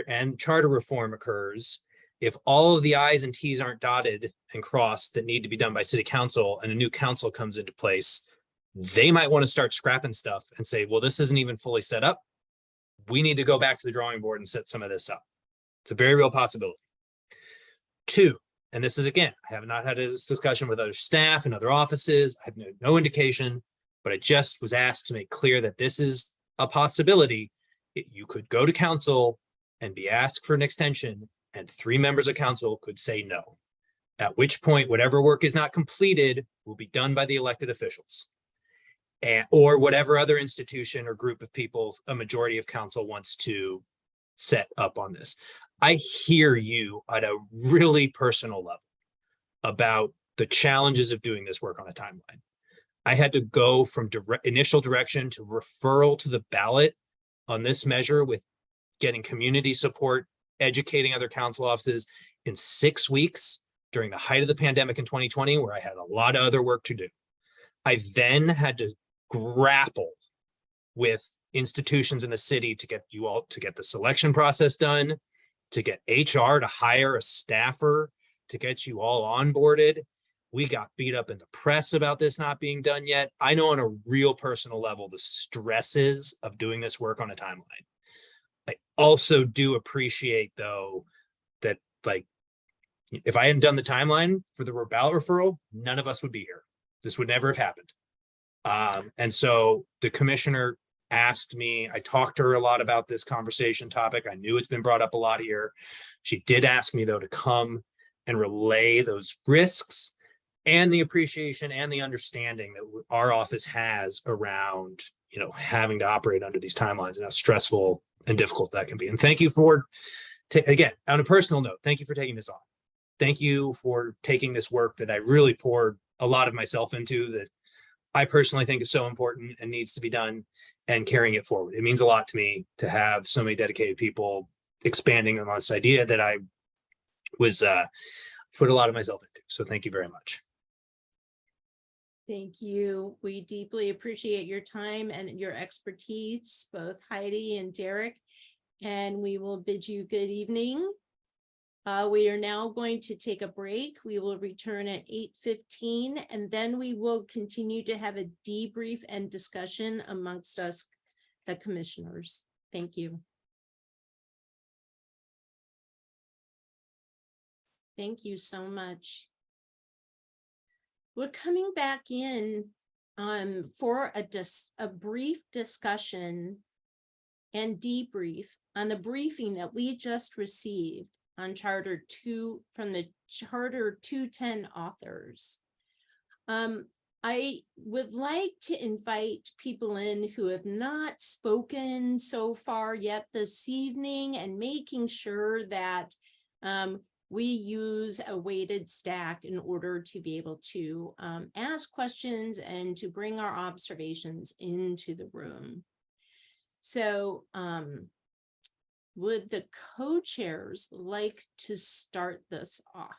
and charter reform occurs, if all of the I's and T's aren't dotted and crossed that need to be done by city council and a new council comes into place, they might want to start scrapping stuff and say, well, this isn't even fully set up. We need to go back to the drawing board and set some of this up. It's a very real possibility. Two, and this is, again, I have not had this discussion with other staff and other offices. I have no indication, but I just was asked to make clear that this is a possibility. You could go to council and be asked for an extension, and 3 members of council could say no, at which point whatever work is not completed will be done by the elected officials, or whatever other institution or group of people a majority of council wants to set up on this. I hear you at a really personal level about the challenges of doing this work on a timeline. I had to go from initial direction to referral to the ballot on this measure with getting community support, educating other council offices in 6 weeks during the height of the pandemic in 2020, where I had a lot of other work to do. I then had to grapple with institutions in the city to get the selection process done, to get HR to hire a staffer, to get you all onboarded. We got beat up in the press about this not being done yet. I know on a real personal level the stresses of doing this work on a timeline. I also do appreciate, though, that if I hadn't done the timeline for the ballot referral, none of us would be here. This would never have happened. And so the commissioner asked me, I talked to her a lot about this conversation topic. I knew it's been brought up a lot here. She did ask me, though, to come and relay those risks and the appreciation and the understanding that our office has around, having to operate under these timelines and how stressful and difficult that can be. And thank you for, again, on a personal note, thank you for taking this on. Thank you for taking this work that I really poured a lot of myself into, that I personally think is so important and needs to be done, and carrying it forward. It means a lot to me to have so many dedicated people expanding on this idea that I was put a lot of myself into. So thank you very much.
Thank you. We deeply appreciate your time and your expertise, both Heidi and Derek, and we will bid you good evening. We are now going to take a break. We will return at 8:15, and then we will continue to have a debrief and discussion amongst us, the commissioners. Thank you. Thank you so much. We're coming back in for a brief discussion and debrief on the briefing that we just received on Charter 2 from the Charter 210 authors. I would like to invite people in who have not spoken so far yet this evening, and making sure that we use a weighted stack in order to be able to ask questions and to bring our observations into the room. So would the co-chairs like to start this off?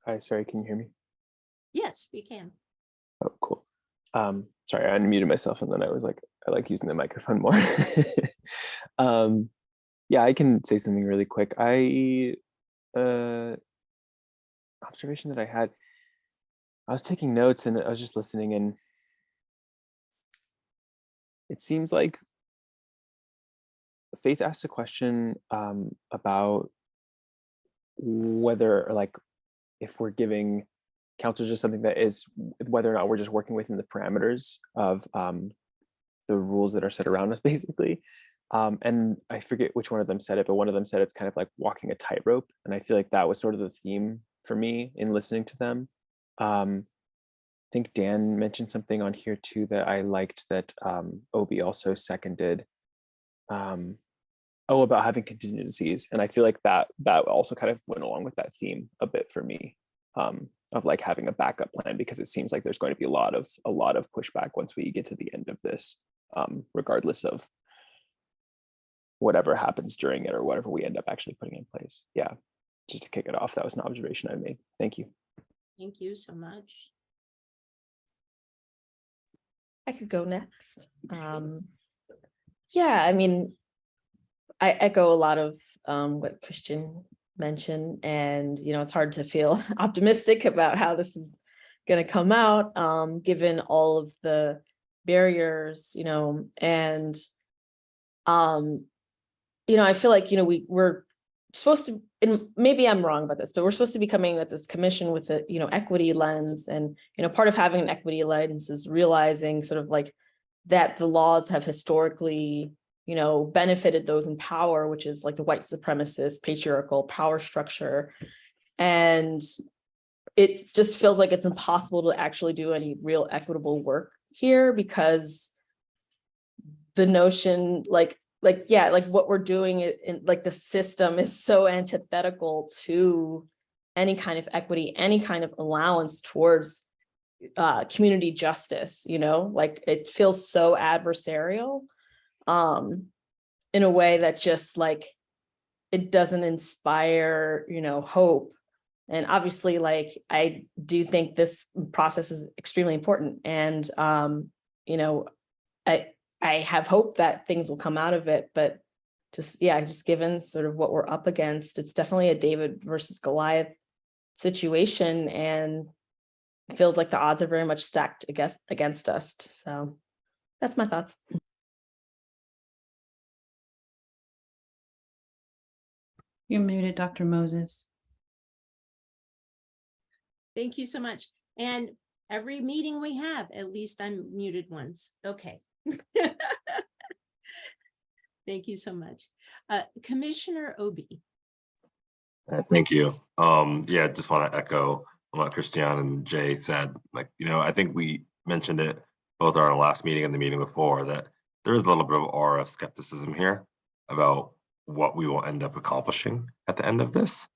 Hi, sorry, can you hear me?
Yes, we can.
Oh, cool. Sorry, I unmuted myself and then I was like, I like using the microphone more. Yeah, I can say something really quick. Observation that I had, I was taking notes and I was just listening, and it seems like Faith asked a question about whether, like, if we're giving councils just something that is, whether or not we're just working within the parameters of the rules that are set around us, basically. And I forget which one of them said it, but one of them said it's kind of like walking a tightrope. And I feel like that was sort of the theme for me in listening to them. I think Dan mentioned something on here too that I liked, that Obi also seconded. About having contingencies. And I feel like that also kind of went along with that theme a bit for me, of like having a backup plan, because it seems like there's going to be a lot of pushback once we get to the end of this, regardless of whatever happens during it or whatever we end up actually putting in place. Yeah, just to kick it off, that was an observation I made. Thank you.
Thank you so much.
I could go next. Yeah, I mean, I echo a lot of what Christian mentioned, and it's hard to feel optimistic about how this is going to come out, given all of the barriers, and I feel like we're supposed to, and maybe I'm wrong about this, but we're supposed to be coming at this commission with a equity lens, and part of having an equity lens is realizing sort of like that the laws have historically benefited those in power, which is like the white supremacist patriarchal power structure. And it just feels like it's impossible to actually do any real equitable work here, because the notion like what we're doing in like the system is so antithetical to any kind of equity, any kind of allowance towards community justice, like it feels so adversarial. In a way that just like it doesn't inspire hope. And obviously, like, I do think this process is extremely important, and I have hope that things will come out of it, but just given sort of what we're up against, it's definitely a David versus Goliath situation, and it feels like the odds are very much stacked against us. So that's my thoughts.
You're muted, Dr. Moses.
Thank you so much. And every meeting we have, at least I'm muted once. Okay. Thank you so much. Commissioner Obi.
Thank you. Yeah, just want to echo what Christian and Jay said. Like, I think we mentioned it both at our last meeting and the meeting before, that there is a little bit of aura of skepticism here about what we will end up accomplishing at the end of this.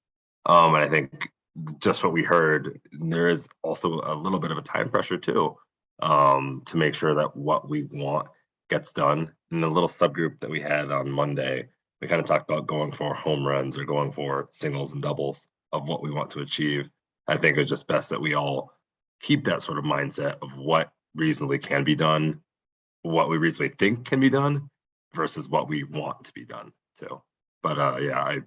And I think just what we heard, there is also a little bit of a time pressure too, to make sure that what we want gets done. In the little subgroup that we had on Monday, we kind of talked about going for home runs or going for singles and doubles of what we want to achieve. I think it's just best that we all keep that sort of mindset of what reasonably can be done, what we reasonably think can be done versus what we want to be done. So, but yeah, it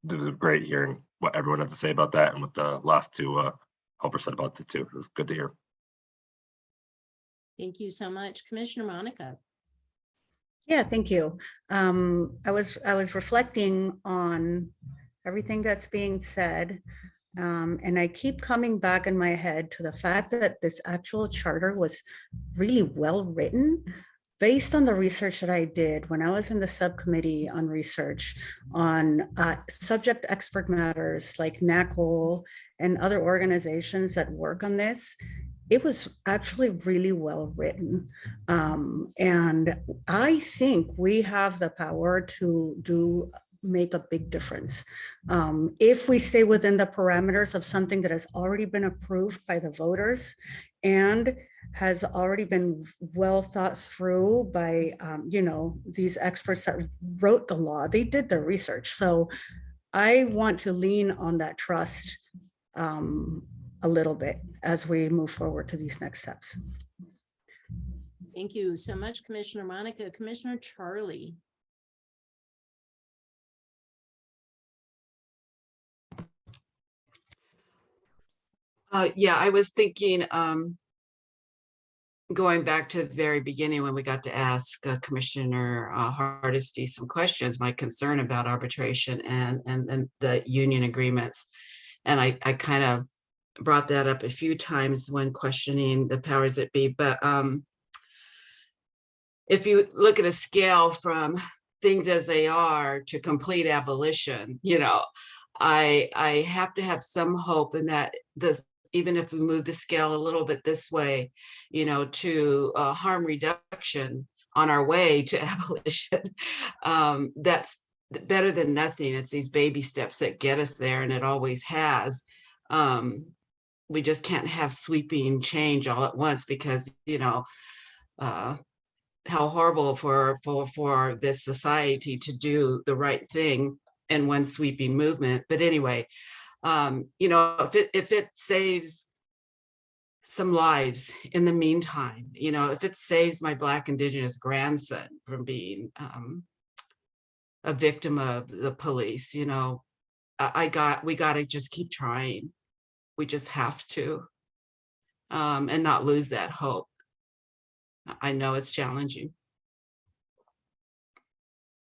was great hearing what everyone had to say about that and what the last two helpers said about it too. It was good to hear.
Thank you so much. Commissioner Monica.
Yeah, thank you. I was reflecting on everything that's being said. And I keep coming back in my head to the fact that this actual charter was really well written based on the research that I did when I was in the subcommittee on research on subject expert matters like NACL and other organizations that work on this. It was actually really well written. And I think we have the power to make a big difference. If we stay within the parameters of something that has already been approved by the voters and has already been well thought through by, these experts that wrote the law, they did their research. So I want to lean on that trust a little bit as we move forward to these next steps.
Thank you so much, Commissioner Monica. Commissioner Charlie.
Yeah, I was thinking, going back to the very beginning when we got to ask Commissioner Hardesty some questions, my concern about arbitration and the union agreements. And I kind of brought that up a few times when questioning the powers that be. But if you look at a scale from things as they are to complete abolition, I have to have some hope in that even if we move the scale a little bit this way, to harm reduction on our way to abolition, that's better than nothing. It's these baby steps that get us there, and it always has. We just can't have sweeping change all at once because, how horrible for this society to do the right thing in one sweeping movement. But anyway, if it saves some lives in the meantime, if it saves my Black Indigenous grandson from being a victim of the police, we got to just keep trying. We just have to, and not lose that hope. I know it's challenging.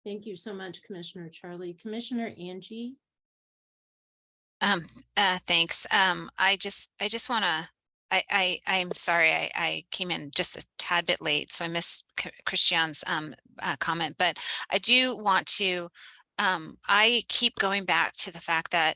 Thank you so much, Commissioner Charlie. Commissioner Angie.
Thanks. I just want to, I'm sorry, I came in just a tad bit late, so I missed Christian's comment, but I do want to, I keep going back to the fact that,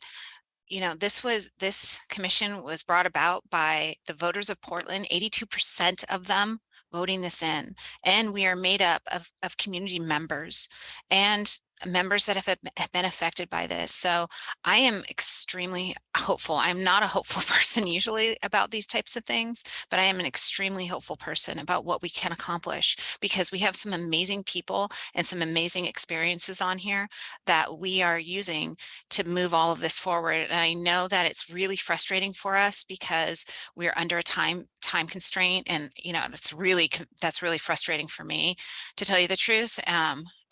this commission was brought about by the voters of Portland, 82% of them voting this in, and we are made up of community members and members that have been affected by this. So I am extremely hopeful. I'm not a hopeful person usually about these types of things, but I am an extremely hopeful person about what we can accomplish because we have some amazing people and some amazing experiences on here that we are using to move all of this forward. And I know that it's really frustrating for us because we're under a time constraint, and that's really frustrating for me, to tell you the truth.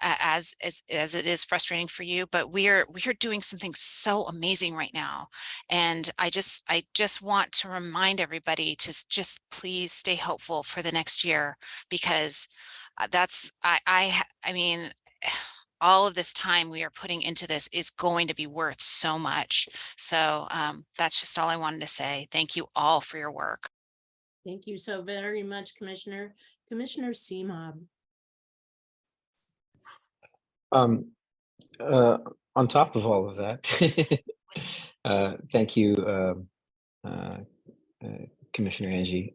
As it is frustrating for you, but we are doing something so amazing right now, and I just want to remind everybody to just please stay hopeful for the next year, because I mean, all of this time we are putting into this is going to be worth so much. So that's just all I wanted to say. Thank you all for your work.
Thank you so very much, Commissioner. Commissioner Seamob.
On top of all of that, thank you, Commissioner Angie.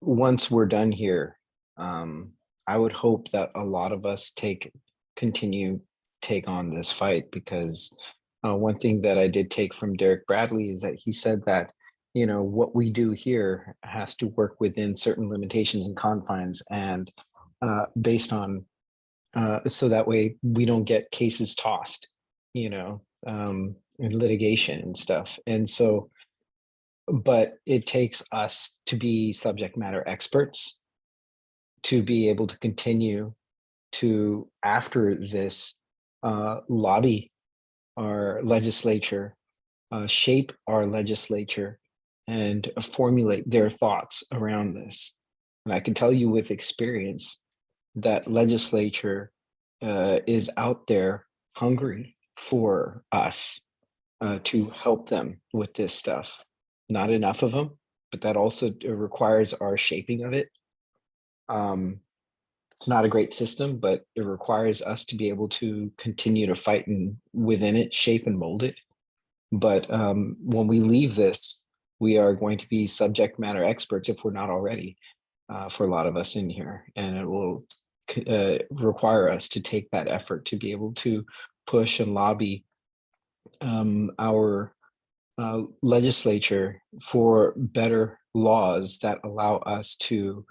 Once we're done here, I would hope that a lot of us take on this fight, because one thing that I did take from Derek Bradley is that he said that, what we do here has to work within certain limitations and confines, and based on so that way we don't get cases tossed, in litigation and stuff. And so, but it takes us to be subject matter experts to be able to continue to, after this, lobby our legislature, shape our legislature, and formulate their thoughts around this. And I can tell you with experience that legislature is out there hungry for us to help them with this stuff. Not enough of them, but that also requires our shaping of it. It's not a great system, but it requires us to be able to continue to fight and within it, shape and mold it. But when we leave this, we are going to be subject matter experts, if we're not already, for a lot of us in here. And it will require us to take that effort to be able to push and lobby our legislature for better laws that allow us to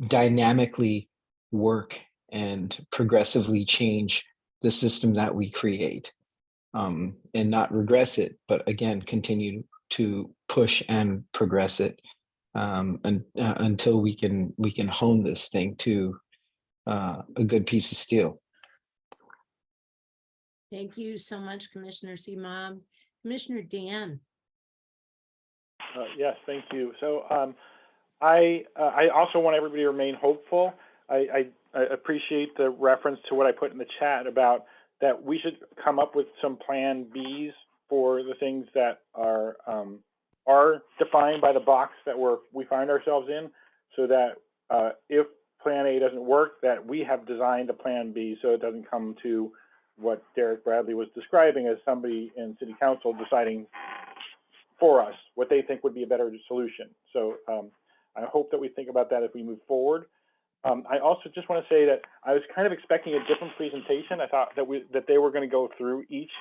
dynamically work and progressively change the system that we create, and not regress it, but again, continue to push and progress it until we can hone this thing to a good piece of steel.
Thank you so much, Commissioner Simab. Commissioner Dan.
Yes, thank you. So I also want everybody to remain hopeful. I appreciate the reference to what I put in the chat about that we should come up with some plan Bs for the things that are defined by the box that we find ourselves in, so that if plan A doesn't work, that we have designed a plan B so it doesn't come to what Derek Bradley was describing as somebody in City Council deciding for us what they think would be a better solution. So I hope that we think about that as we move forward. I also just want to say that I was kind of expecting a different presentation. I thought that they were going to go through each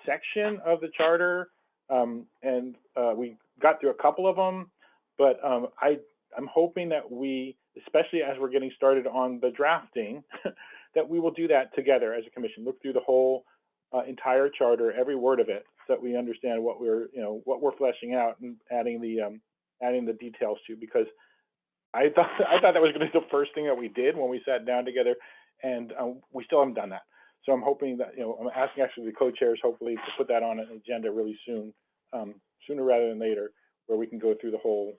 section of the charter, and we got through a couple of them, but I'm hoping that we, especially as we're getting started on the drafting, that we will do that together as a commission, look through the whole entire charter, every word of it, so that we understand what we're fleshing out and adding the details to, because I thought that was going to be the first thing that we did when we sat down together, and we still haven't done that. So I'm hoping that, I'm asking actually the co-chairs hopefully to put that on an agenda really soon, sooner rather than later, where we can go through the whole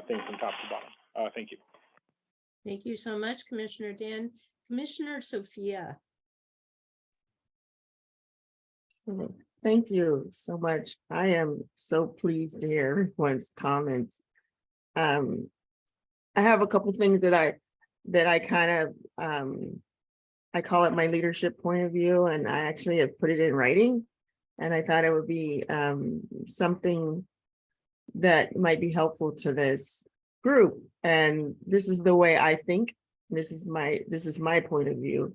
thing from top to bottom. Thank you.
Thank you so much, Commissioner Dan. Commissioner Sophia.
Thank you so much. I am so pleased to hear everyone's comments. I have a couple things that I kind of I call it my leadership point of view, and I actually have put it in writing, and I thought it would be something that might be helpful to this group. And this is the way I think. This is my point of view.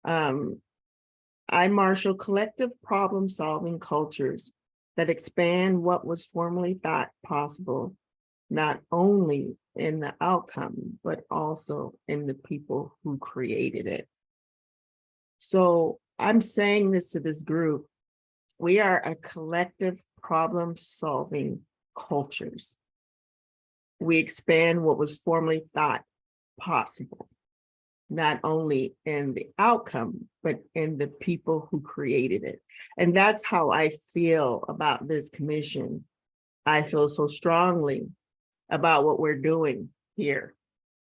I marshal collective problem-solving cultures that expand what was formerly thought possible, not only in the outcome, but also in the people who created it. So I'm saying this to this group. We are a collective problem-solving cultures. We expand what was formerly thought possible, not only in the outcome, but in the people who created it. And that's how I feel about this commission. I feel so strongly about what we're doing here.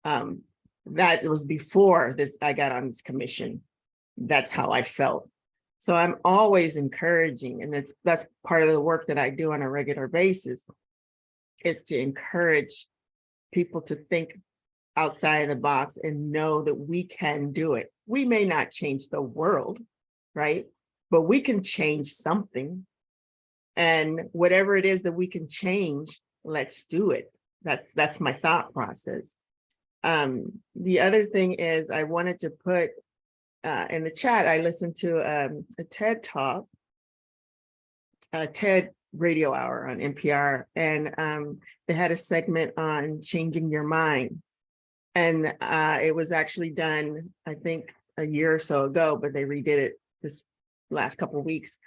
That was before I got on this commission. That's how I felt. So I'm always encouraging, and that's part of the work that I do on a regular basis, is to encourage people to think outside of the box and know that we can do it. We may not change the world, right? But we can change something. And whatever it is that we can change, let's do it. That's my thought process. The other thing is I wanted to put in the chat, I listened to a TED Talk, a TED Radio Hour on NPR, and they had a segment on changing your mind. And it was actually done, I think, a year or so ago, but they redid it this last couple of weeks.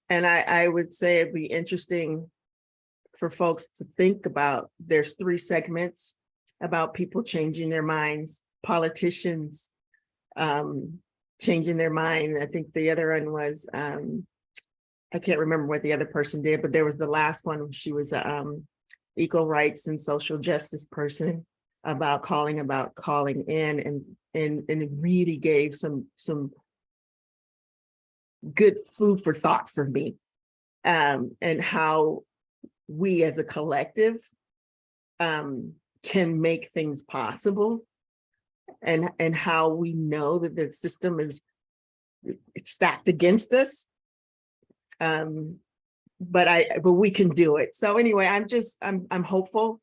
And I would say it'd be interesting for folks to think about. There's 3 segments about people changing their minds, politicians changing their mind. I think the other one was, I can't remember what the other person did, but there was the last one. She was a equal rights and social justice person about calling in, and it really gave some good food for thought for me, and how we as a collective can make things possible, and how we know that the system is stacked against us, but we can do it. So anyway, I'm hopeful.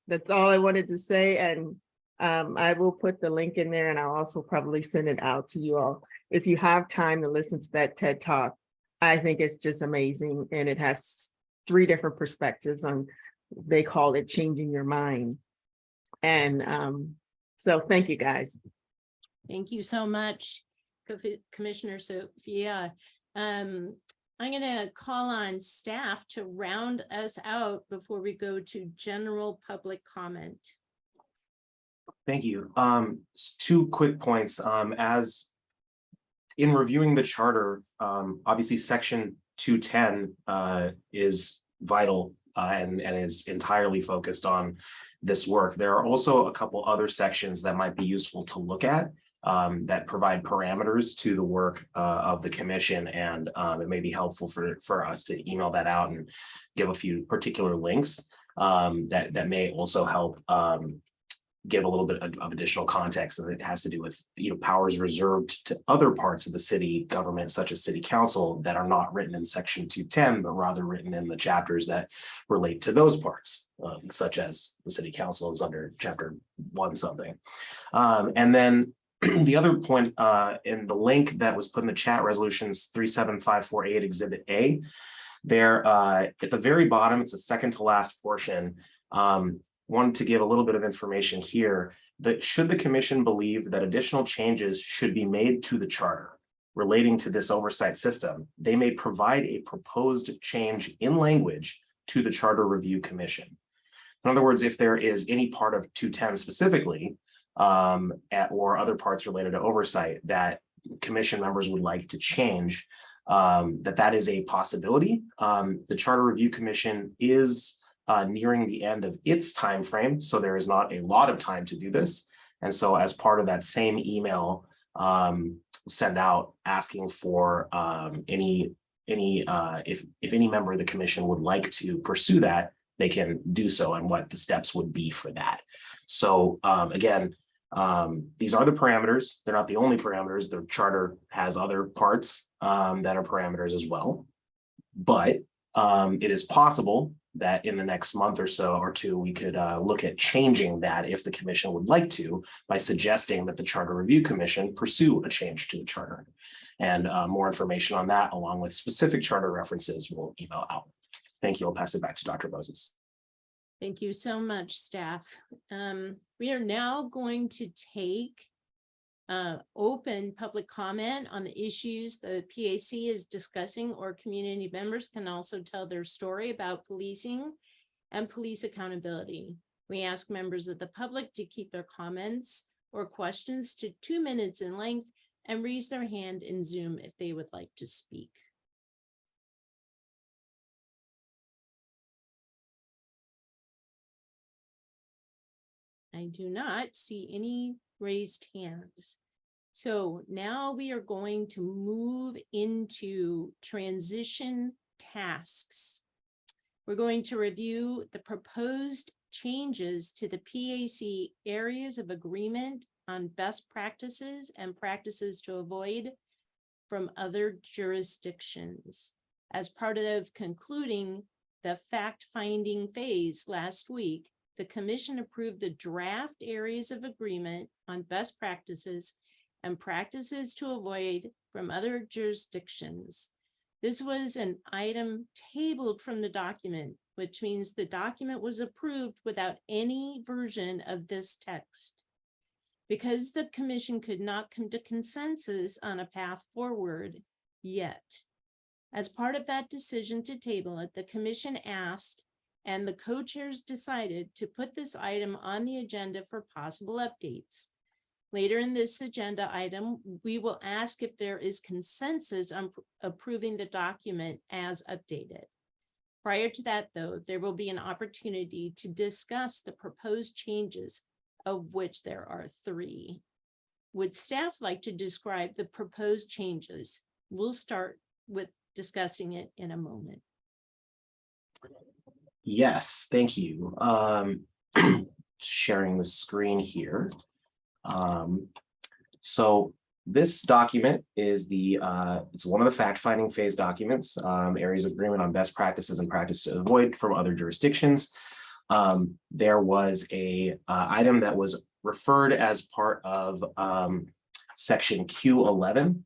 That's all I wanted to say, and I will put the link in there, and I'll also probably send it out to you all if you have time to listen to that TED Talk. I think it's just amazing, and it has 3 different perspectives on, they call it changing your mind. And so thank you, guys.
Thank you so much, Commissioner Sophia. I'm going to call on staff to round us out before we go to general public comment.
Thank you. 2 quick points. As in reviewing the charter, obviously section 210 is vital and is entirely focused on this work. There are also a couple other sections that might be useful to look at that provide parameters to the work of the commission, and it may be helpful for us to email that out and give a few particular links that may also help give a little bit of additional context, and it has to do with powers reserved to other parts of the city government, such as city council, that are not written in section 210, but rather written in the chapters that relate to those parts, such as the city council is under chapter 1 something. And then the other point in the link that was put in the chat, resolutions 37548 exhibit A, there at the very bottom, it's the second to last portion. Wanted to give a little bit of information here that should the commission believe that additional changes should be made to the charter relating to this oversight system, they may provide a proposed change in language to the Charter Review Commission. In other words, if there is any part of 210 specifically, or other parts related to oversight that commission members would like to change, that is a possibility. The Charter Review Commission is nearing the end of its time frame, so there is not a lot of time to do this. And so as part of that same email, send out asking for if any member of the commission would like to pursue that, they can do so, and what the steps would be for that. So again, these are the parameters. They're not the only parameters. The charter has other parts that are parameters as well, but it is possible that in the next month or so or 2, we could look at changing that if the commission would like to, by suggesting that the Charter Review Commission pursue a change to the charter. And more information on that, along with specific charter references, we'll email out. Thank you. I'll pass it back to Dr. Moses.
Thank you so much, staff. We are now going to take open public comment on the issues the PAC is discussing, or community members can also tell their story about policing and police accountability. We ask members of the public to keep their comments or questions to 2 minutes in length and raise their hand in Zoom if they would like to speak. I do not see any raised hands. So now we are going to move into transition tasks. We're going to review the proposed changes to the PAC areas of agreement on best practices and practices to avoid from other jurisdictions. As part of concluding the fact-finding phase last week, the commission approved the draft areas of agreement on best practices and practices to avoid from other jurisdictions. This was an item tabled from the document which means the document was approved without any version of this text. Because the commission could not come to consensus on a path forward yet. As part of that decision to table it, the commission asked and the co-chairs decided to put this item on the agenda for possible updates. Later in this agenda item, we will ask if there is consensus on approving the document as updated. Prior to that, though, there will be an opportunity to discuss the proposed changes, of which there are 3. Would staff like to describe the proposed changes? We'll start with discussing it in a moment.
Yes, thank you. Sharing the screen here. So this document is it's one of the fact-finding phase documents, areas of agreement on best practices and practice to avoid from other jurisdictions. There was a item that was referred as part of section Q11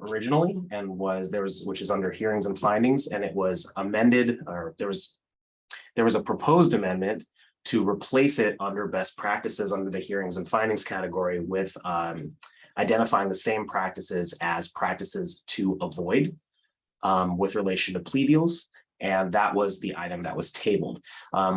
originally, and which is under hearings and findings, and it was amended, or there was a proposed amendment to replace it under best practices under the hearings and findings category with identifying the same practices as practices to avoid with relation to plea deals. And that was the item that was tabled.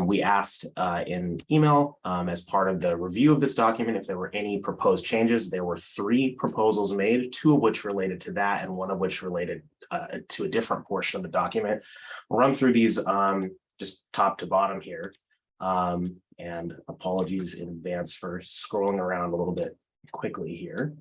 We asked in email as part of the review of this document if there were any proposed changes. There were 3 proposals made, 2 of which related to that and 1 of which related to a different portion of the document. We'll run through these just top to bottom here. And apologies in advance for scrolling around a little bit quickly here.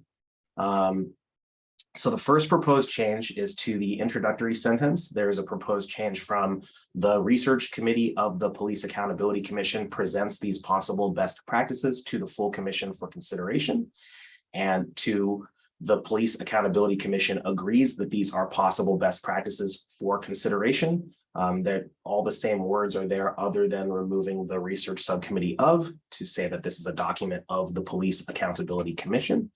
So the first proposed change is to the introductory sentence. There is a proposed change from the research committee of the Police Accountability Commission presents these possible best practices to the full commission for consideration, and to the Police Accountability Commission agrees that these are possible best practices for consideration. That all the same words are there other than removing the research subcommittee of to say that this is a document of the Police Accountability Commission.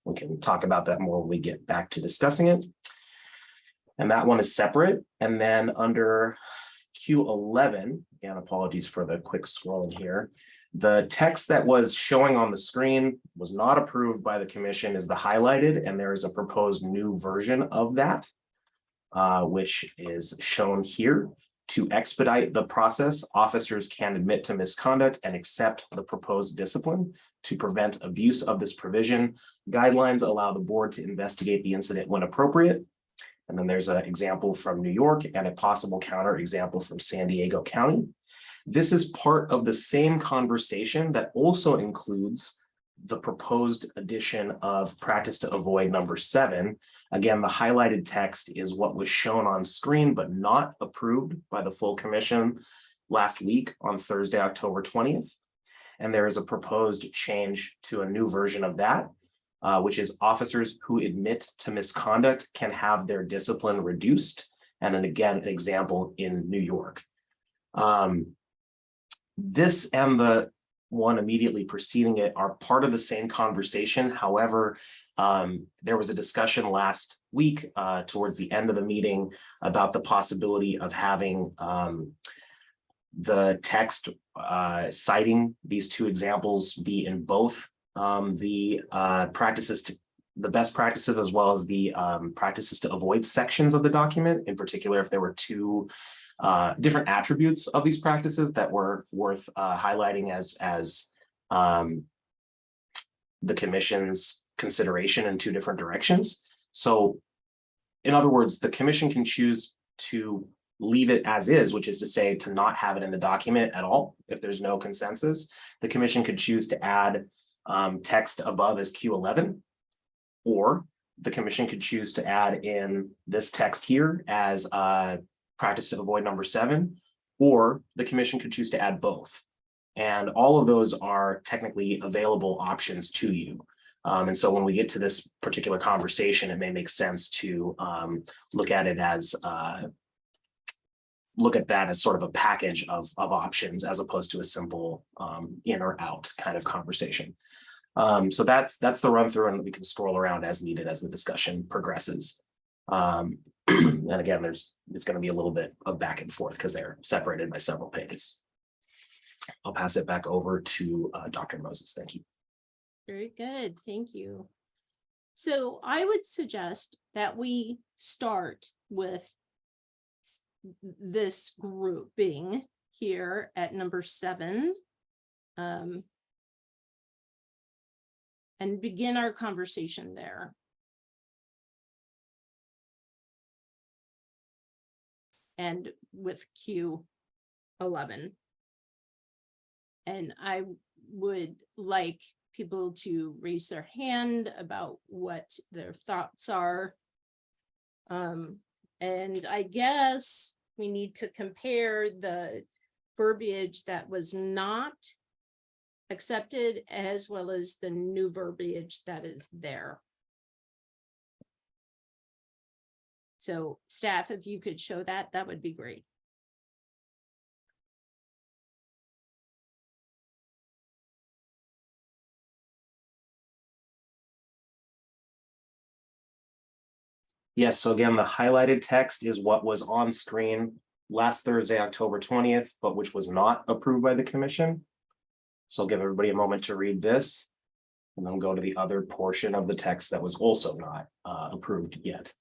We can talk about that more when we get back to discussing it. And that one is separate. And then under Q11, again, apologies for the quick scrolling here. The text that was showing on the screen was not approved by the commission is the highlighted, and there is a proposed new version of that, which is shown here. To expedite the process, officers can admit to misconduct and accept the proposed discipline. To prevent abuse of this provision, guidelines allow the board to investigate the incident when appropriate. And then there's an example from New York and a possible counter example from San Diego County. This is part of the same conversation that also includes the proposed addition of practice to avoid number 7. Again, the highlighted text is what was shown on screen, but not approved by the full commission last week on Thursday, October 20th. And there is a proposed change to a new version of that, which is officers who admit to misconduct can have their discipline reduced. And then again, an example in New York. This and the one immediately preceding it are part of the same conversation. However, there was a discussion last week towards the end of the meeting about the possibility of having the text citing these 2 examples be in both the best practices as well as the practices to avoid sections of the document. In particular, if there were 2 different attributes of these practices that were worth highlighting as the commission's consideration in 2 different directions. So in other words, the commission can choose to leave it as is, which is to say to not have it in the document at all if there's no consensus. The commission could choose to add text above as Q11, or the commission could choose to add in this text here as practice to avoid number 7, or the commission could choose to add both. And all of those are technically available options to you. And so when we get to this particular conversation, it may make sense to look at that as sort of a package of options as opposed to a simple in or out kind of conversation. So that's the run through, and we can scroll around as needed as the discussion progresses. And again, it's going to be a little bit of back and forth because they're separated by several pages. I'll pass it back over to Dr. Moses. Thank you.
Very good. Thank you. So I would suggest that we start with this grouping here at number 7. And begin our conversation there. And with Q11. And I would like people to raise their hand about what their thoughts are. And I guess we need to compare the verbiage that was not accepted as well as the new verbiage that is there. So staff, if you could show that, that would be great.
Yes, so again, the highlighted text is what was on screen last Thursday, October 20th, but which was not approved by the commission. So I'll give everybody a moment to read this and then go to the other portion of the text that was also not approved yet.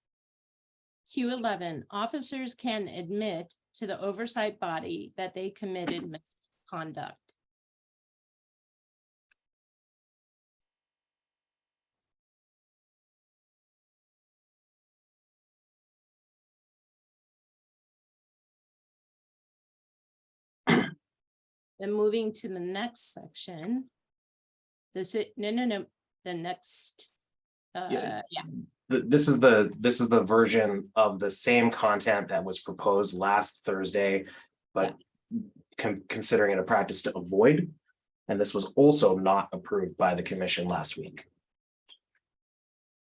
Q11, officers can admit to the oversight body that they committed misconduct. Then moving to the next section. The next. Yeah.
This is the version of the same content that was proposed last Thursday, but considering it a practice to avoid. And this was also not approved by the commission last week.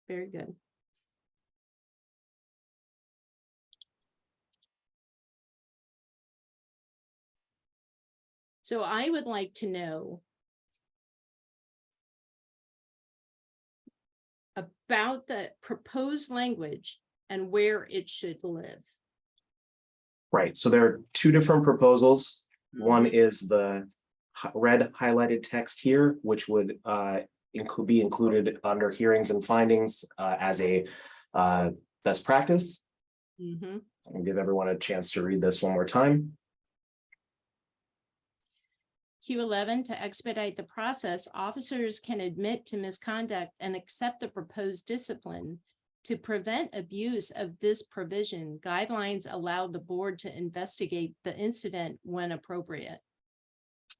Very good. So I would like to know about the proposed language and where it should live.
Right, so there are two different proposals. One is the red highlighted text here, which would be included under hearings and findings as a best practice. I'll give everyone a chance to read this one more time.
Q11, to expedite the process, officers can admit to misconduct and accept the proposed discipline. To prevent abuse of this provision, guidelines allow the board to investigate the incident when appropriate.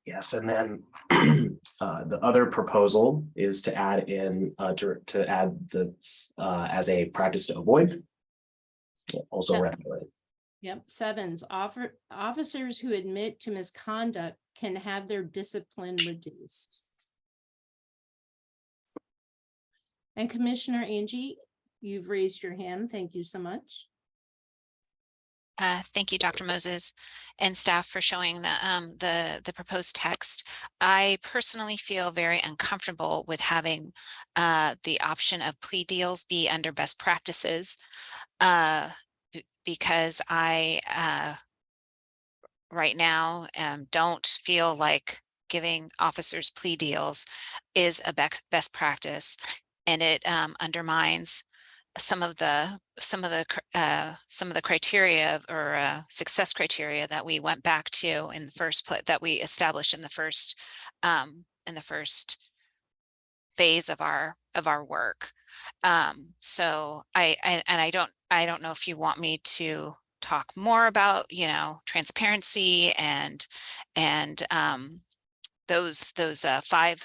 Yes, and then the other proposal is to add in to add this as a practice to avoid. Also regulated.
Yep, 7s, officers who admit to misconduct can have their discipline reduced. And Commissioner Angie, you've raised your hand. Thank you so much.
Thank you, Dr. Moses and staff for showing the proposed text. I personally feel very uncomfortable with having the option of plea deals be under best practices because I right now don't feel like giving officers plea deals is a best practice, and it undermines some of the criteria or success criteria that we went back to in the first place, that we established in the first phase of our work. So I don't know if you want me to talk more about, transparency and those five,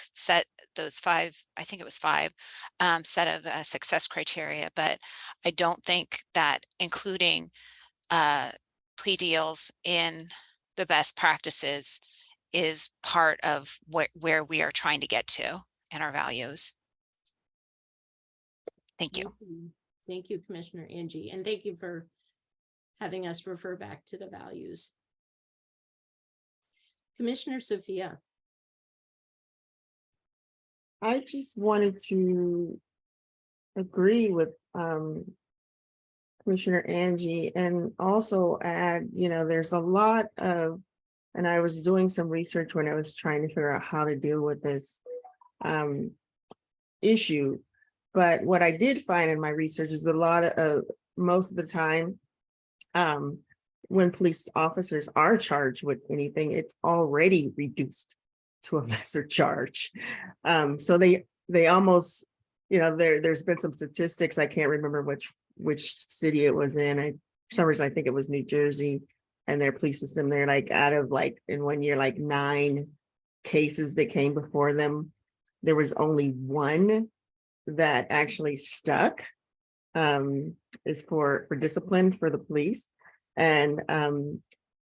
I think it was five set of success criteria, but I don't think that including plea deals in the best practices is part of where we are trying to get to and our values. Thank you.
Thank you, Commissioner Angie, and thank you for having us refer back to the values. Commissioner Sophia.
I just wanted to agree with Commissioner Angie, and also add, there's a lot of, and I was doing some research when I was trying to figure out how to deal with this issue. But what I did find in my research is a lot of, most of the time, when police officers are charged with anything, it's already reduced to a lesser charge. So they almost, there's been some statistics, I can't remember which city it was in. For some reason, I think it was New Jersey, and their police system, they're like out of in 1 year, 9 cases that came before them, there was only one that actually stuck, is for discipline for the police. And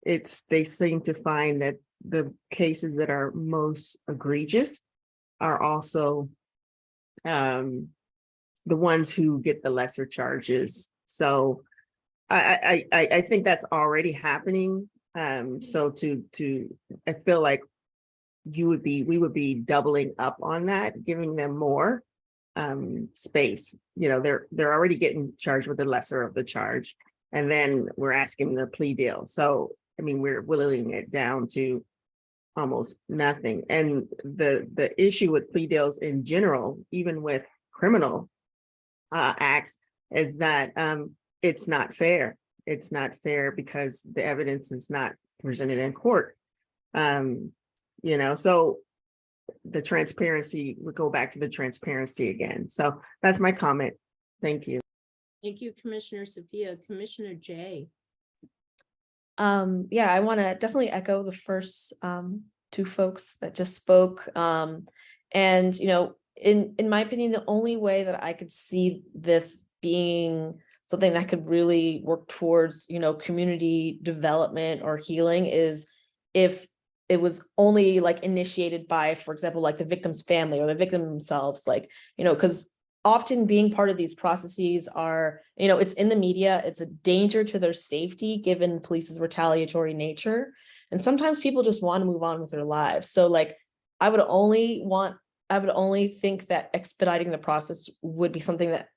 they seem to find that the cases that are most egregious are also the ones who get the lesser charges. So I think that's already happening. So I feel like we would be doubling up on that, giving them more space. They're already getting charged with the lesser of the charge, and then we're asking the plea deal. So I mean, we're whittling it down to almost nothing. And the issue with plea deals in general, even with criminal acts, is that it's not fair. It's not fair because the evidence is not presented in court. So the transparency, we go back to the transparency again. So that's my comment. Thank you.
Thank you, Commissioner Sophia. Commissioner Jay.
Yeah, I want to definitely echo the first two folks that just spoke. And in my opinion, the only way that I could see this being something that could really work towards, community development or healing is if it was only initiated by, for example, the victim's family or the victim themselves, because often being part of these processes are, it's in the media, it's a danger to their safety given police's retaliatory nature. And sometimes people just want to move on with their lives. So I would only think that expediting the process would be something that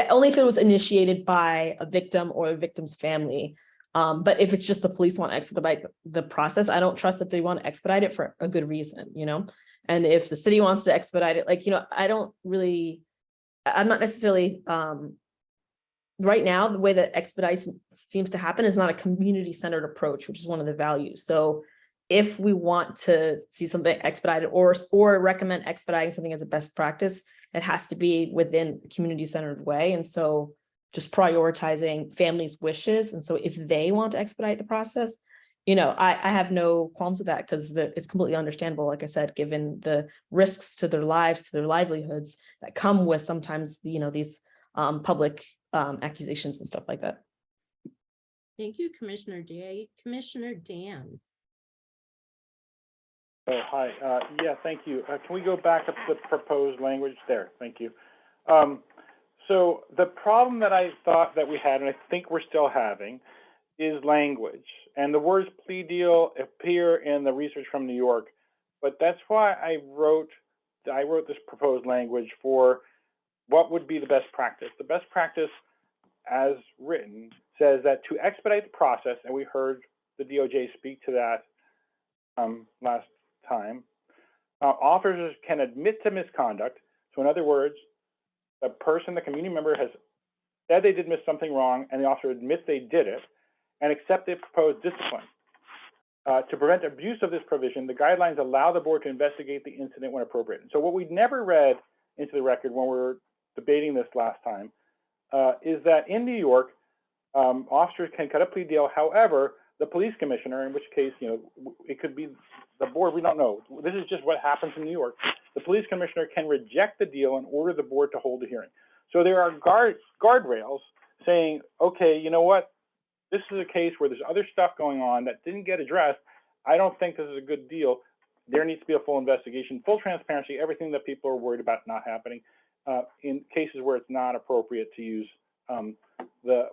only if it was initiated by a victim or a victim's family. But if it's just the police want to expedite the process, I don't trust that they want to expedite it for a good reason, And if the city wants to expedite it, I'm not necessarily, right now, the way that expedition seems to happen is not a community-centered approach, which is one of the values. So if we want to see something expedited or recommend expediting something as a best practice, it has to be within a community-centered way. And so just prioritizing families' wishes. And so if they want to expedite the process, I have no qualms with that because it's completely understandable, like I said, given the risks to their lives, to their livelihoods that come with sometimes, these public accusations and stuff like that.
Thank you, Commissioner Jay. Commissioner Dan.
Oh, hi. Yeah, thank you. Can we go back up to the proposed language there? Thank you. So the problem that I thought that we had, and I think we're still having, is language. And the words plea deal appear in the research from New York, but that's why I wrote this proposed language for what would be the best practice. The best practice, as written, says that to expedite the process, and we heard the DOJ speak to that last time, officers can admit to misconduct. So in other words, the community member has said they did something wrong, and the officer admits they did it, and accept the proposed discipline. To prevent abuse of this provision, the guidelines allow the board to investigate the incident when appropriate. And so what we never read into the record when we were debating this last time is that in New York, officers can cut a plea deal. However, the police commissioner, in which case, it could be the board, we don't know. This is just what happens in New York. The police commissioner can reject the deal and order the board to hold a hearing. So there are guardrails saying, okay, you know what? This is a case where there's other stuff going on that didn't get addressed. I don't think this is a good deal. There needs to be a full investigation, full transparency, everything that people are worried about not happening in cases where it's not appropriate to use the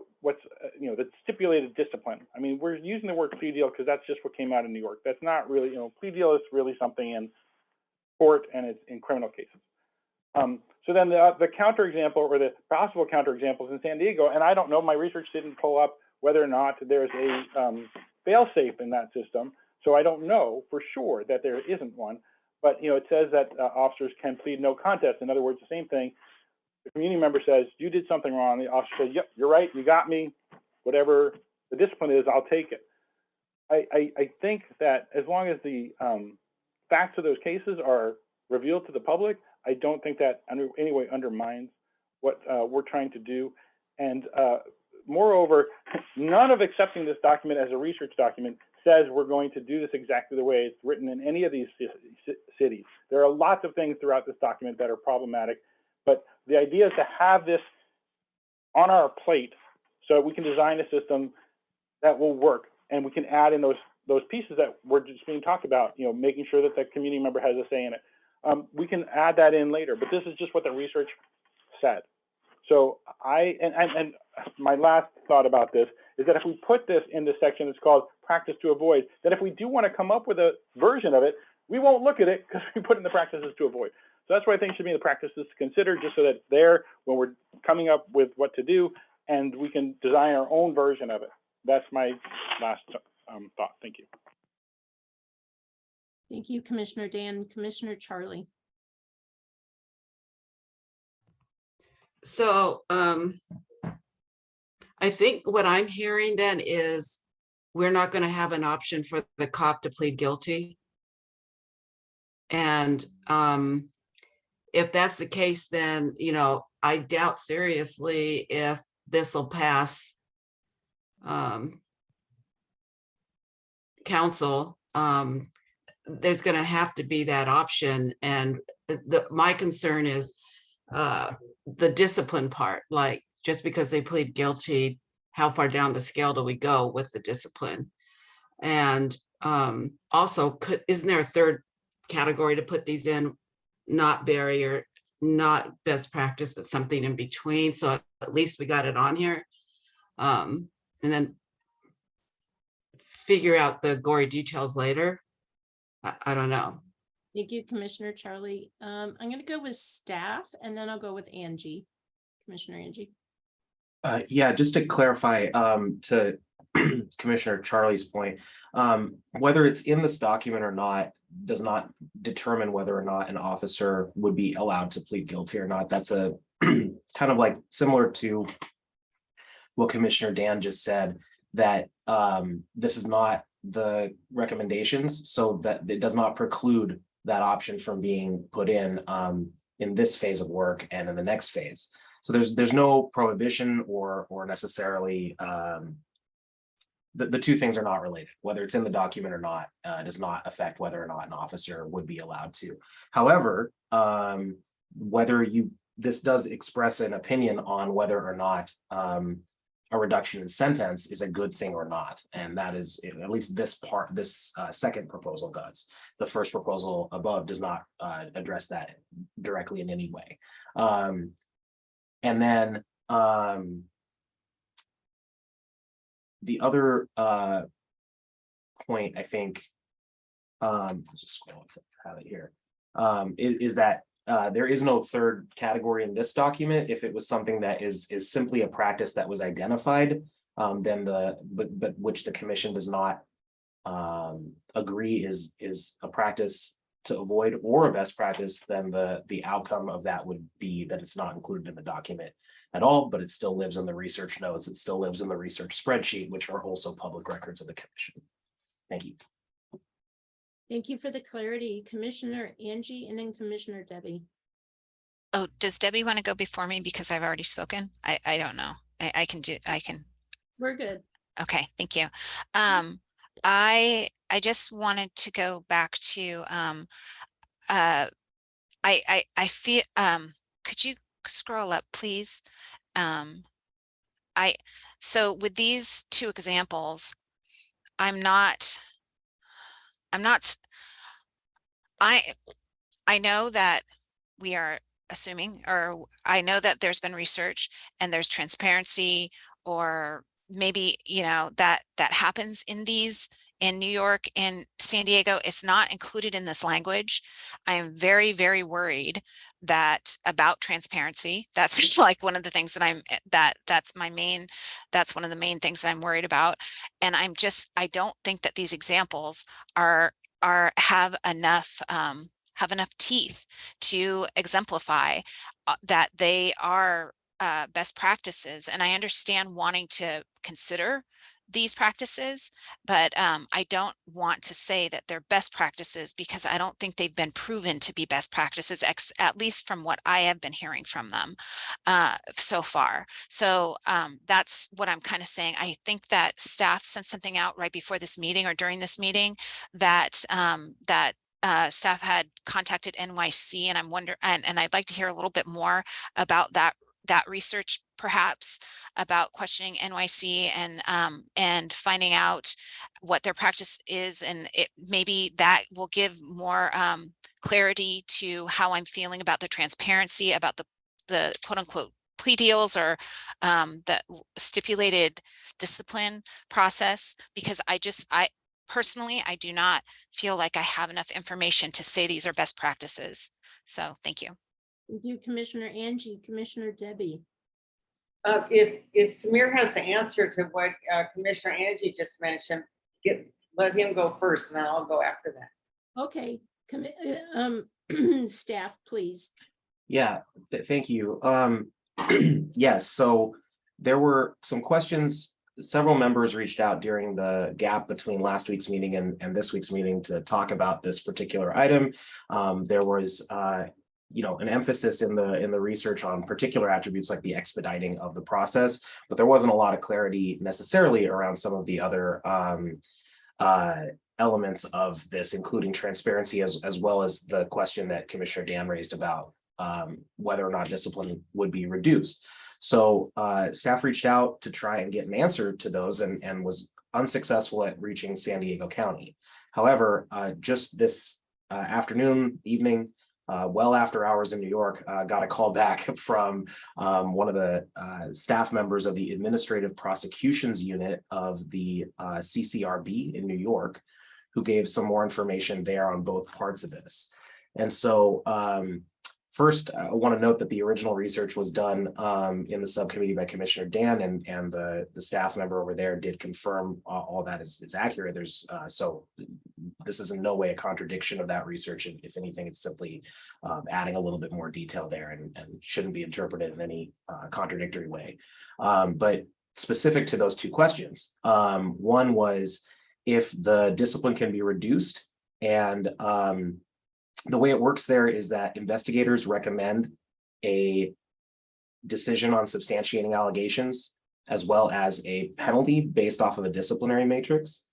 stipulated discipline. I mean, we're using the word plea deal because that's just what came out in New York. That's not really, plea deal is really something in court and it's in criminal cases. So then the counterexample or the possible counterexamples in San Diego, and I don't know, my research didn't pull up whether or not there's a fail-safe in that system. So I don't know for sure that there isn't one, but it says that officers can plead no contest. In other words, the same thing. The community member says, you did something wrong. The officer says, yep, you're right. You got me. Whatever the discipline is, I'll take it. I think that as long as the facts of those cases are revealed to the public, I don't think that in any way undermines what we're trying to do. And moreover, none of accepting this document as a research document says we're going to do this exactly the way it's written in any of these cities. There are lots of things throughout this document that are problematic, but the idea is to have this on our plate so we can design a system that will work, and we can add in those pieces that were just being talked about, making sure that the community member has a say in it. We can add that in later, but this is just what the research said. So and my last thought about this is that if we put this in the section that's called practice to avoid, then if we do want to come up with a version of it, we won't look at it because we put in the practices to avoid. So that's what I think should be the practices to consider, just so that it's there when we're coming up with what to do, and we can design our own version of it. That's my last thought. Thank you.
Thank you, Commissioner Dan. Commissioner Charlie.
So I think what I'm hearing then is we're not going to have an option for the cop to plead guilty. And if that's the case, then, I doubt seriously if this will pass council. There's going to have to be that option. And my concern is the discipline part, like just because they plead guilty, how far down the scale do we go with the discipline? And also, isn't there a third category to put these in? Not barrier, not best practice, but something in between. So at least we got it on here. And then figure out the gory details later. I don't know.
Thank you, Commissioner Charlie. I'm going to go with staff, and then I'll go with Angie. Commissioner Angie.
Yeah, just to clarify, to Commissioner Charlie's point, whether it's in this document or not does not determine whether or not an officer would be allowed to plead guilty or not. That's a kind of like similar to what Commissioner Dan just said, that this is not the recommendations, so that it does not preclude that option from being put in this phase of work and in the next phase. So there's no prohibition or necessarily the two things are not related. Whether it's in the document or not does not affect whether or not an officer would be allowed to. However, this does express an opinion on whether or not a reduction in sentence is a good thing or not, and that is at least this second proposal does. The first proposal above does not address that directly in any way. And then the other point, I think, let's just scroll up to have it here, is that there is no third category in this document. If it was something that is simply a practice that was identified, then but which the commission does not agree is a practice to avoid or a best practice, then the outcome of that would be that it's not included in the document at all, but it still lives in the research notes. It still lives in the research spreadsheet, which are also public records of the commission. Thank you.
Thank you for the clarity, Commissioner Angie, and then Commissioner Debbie.
Oh, does Debbie want to go before me because I've already spoken? I don't know. I can.
We're good.
Okay, thank you. I just wanted to go back to I feel could you scroll up, please? So with these two examples, I know that we are assuming, or I know that there's been research and there's transparency, or maybe, that happens in these in New York and San Diego. It's not included in this language. I am very, very worried that about transparency. That's like one of the things that that's one of the main things that I'm worried about. And I don't think that these examples have enough teeth to exemplify that they are best practices. And I understand wanting to consider these practices, but I don't want to say that they're best practices because I don't think they've been proven to be best practices, at least from what I have been hearing from them so far. So that's what I'm kind of saying. I think that staff sent something out right before this meeting or during this meeting that staff had contacted NYC, and and I'd like to hear a little bit more about that research, perhaps about questioning NYC and finding out what their practice is, and maybe that will give more clarity to how I'm feeling about the transparency, about the quote unquote plea deals or the stipulated discipline process, because I personally, I do not feel like I have enough information to say these are best practices. So thank you.
Thank you, Commissioner Angie. Commissioner Debbie.
If Samir has the answer to what Commissioner Angie just mentioned, let him go first, and then I'll go after that.
Okay, staff, please.
Yeah, thank you. Yes, so there were some questions. Several members reached out during the gap between last week's meeting and this week's meeting to talk about this particular item. There was an emphasis in the research on particular attributes like the expediting of the process, but there wasn't a lot of clarity necessarily around some of the other elements of this, including transparency, as well as the question that Commissioner Dan raised about whether or not discipline would be reduced. So staff reached out to try and get an answer to those and was unsuccessful at reaching San Diego County. However, just this evening, well after hours in New York, got a call back from one of the staff members of the Administrative Prosecutions Unit of the CCRB in New York, who gave some more information there on both parts of this. And so first, I want to note that the original research was done in the subcommittee by Commissioner Dan, and the staff member over there did confirm all that is accurate. So this is in no way a contradiction of that research. And if anything, it's simply adding a little bit more detail there and shouldn't be interpreted in any contradictory way. But specific to those two questions, one was if the discipline can be reduced, and the way it works there is that investigators recommend a decision on substantiating allegations as well as a penalty based off of a disciplinary matrix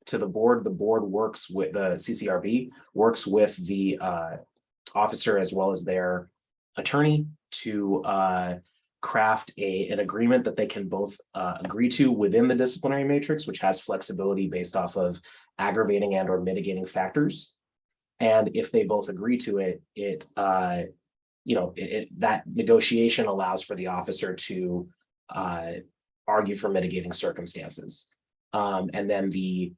to the board. The board works with the CCRB, works with the officer as well as their attorney to craft an agreement that they can both agree to within the disciplinary matrix, which has flexibility based off of aggravating and or mitigating factors. And if they both agree to it, that negotiation allows for the officer to argue for mitigating circumstances. And then the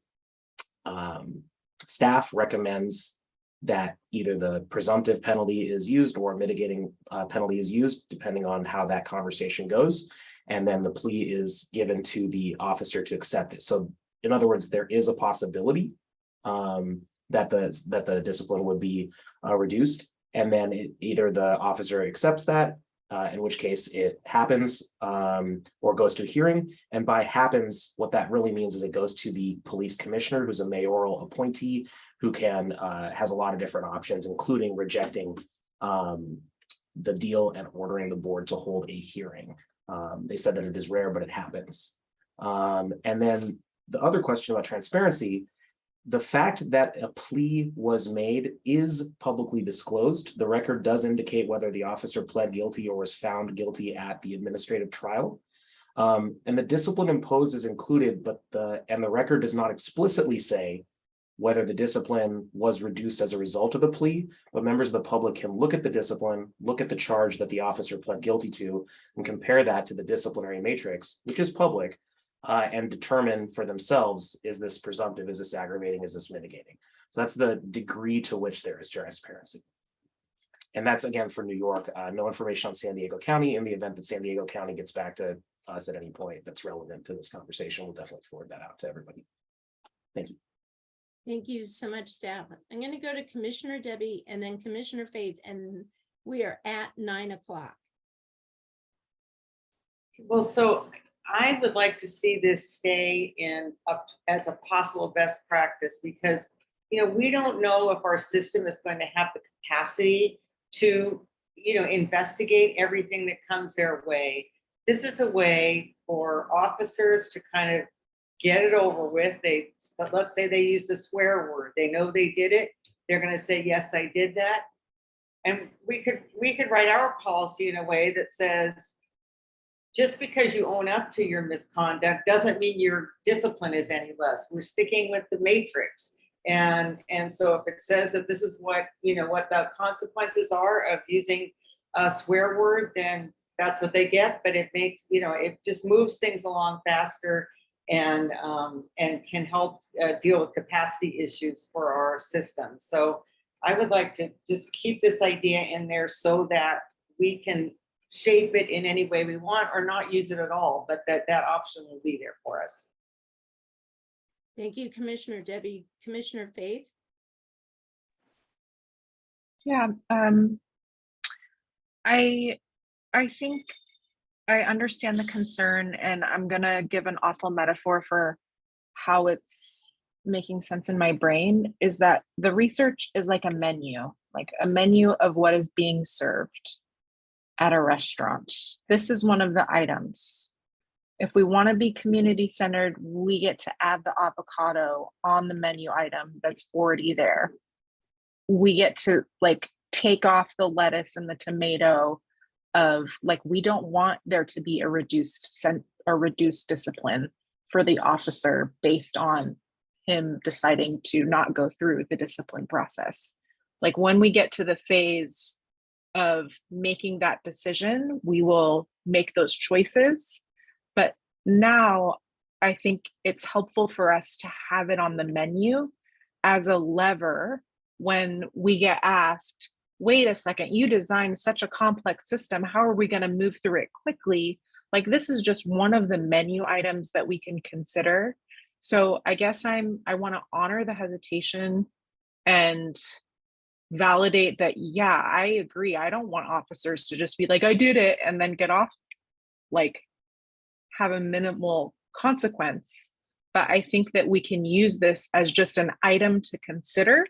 staff recommends that either the presumptive penalty is used or mitigating penalty is used, depending on how that conversation goes. And then the plea is given to the officer to accept it. So in other words, there is a possibility that the discipline would be reduced, and then either the officer accepts that, in which case it happens, or goes to a hearing. And by happens, what that really means is it goes to the police commissioner, who's a mayoral appointee, who has a lot of different options, including rejecting the deal and ordering the board to hold a hearing. They said that it is rare, but it happens. And then the other question about transparency, the fact that a plea was made is publicly disclosed. The record does indicate whether the officer pled guilty or was found guilty at the administrative trial. And the discipline imposed is included, but the record does not explicitly say whether the discipline was reduced as a result of the plea, but members of the public can look at the discipline, look at the charge that the officer pled guilty to, and compare that to the disciplinary matrix, which is public, and determine for themselves, is this presumptive, is this aggravating, is this mitigating? So that's the degree to which there is transparency. And that's again for New York. No information on San Diego County. In the event that San Diego County gets back to us at any point that's relevant to this conversation, we'll definitely forward that out to everybody. Thank you.
Thank you so much, staff. I'm going to go to Commissioner Debbie and then Commissioner Faith, and we are at 9 o'clock.
Well, so I would like to see this stay in as a possible best practice because, you know, we don't know if our system is going to have the capacity to, you know, investigate everything that comes their way. This is a way for officers to kind of get it over with. Let's say they used a swear word. They know they did it. They're going to say, yes, I did that. And we could write our policy in a way that says, just because you own up to your misconduct doesn't mean your discipline is any less. We're sticking with the matrix. And so if it says that this is what, you know, what the consequences are of using a swear word, then that's what they get. But it makes, you know, it just moves things along faster and can help deal with capacity issues for our system. So I would like to just keep this idea in there so that we can shape it in any way we want or not use it at all, but that option will be there for us.
Thank you, Commissioner Debbie. Commissioner Faith?
Yeah, I think I understand the concern, and I'm gonna give an awful metaphor for how it's making sense in my brain, is that the research is like a menu of what is being served at a restaurant. This is one of the items. If we want to be community centered, we get to add the avocado on the menu item that's already there. We get to like take off the lettuce and the tomato of like, we don't want there to be a reduced discipline for the officer based on him deciding to not go through the discipline process. Like when we get to the phase of making that decision, we will make those choices. But now I think it's helpful for us to have it on the menu as a lever when we get asked, wait a second, you designed such a complex system. How are we going to move through it quickly? Like this is just one of the menu items that we can consider. So I guess I want to honor the hesitation and validate that, yeah, I agree. I don't want officers to just be like, I did it, and then get off, like have a minimal consequence. But I think that we can use this as just an item to consider.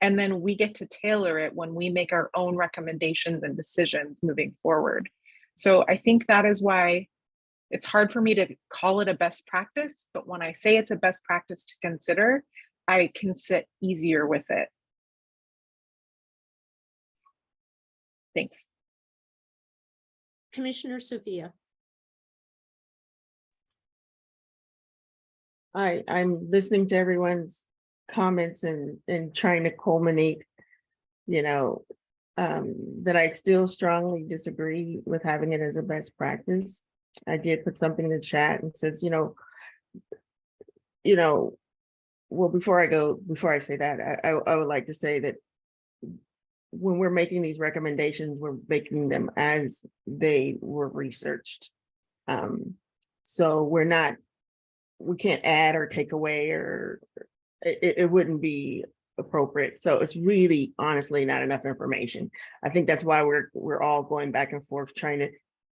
And then we get to tailor it when we make our own recommendations and decisions moving forward. So I think that is why it's hard for me to call it a best practice, but when I say it's a best practice to consider, I can sit easier with it. Thanks.
Commissioner Sophia.
I'm listening to everyone's comments and trying to culminate, you know, that I still strongly disagree with having it as a best practice. I did put something in the chat and says, you know, well, before I say that, I would like to say that when we're making these recommendations, we're making them as they were researched. So we can't add or take away, or it wouldn't be appropriate. So it's really honestly not enough information. I think that's why we're all going back and forth trying to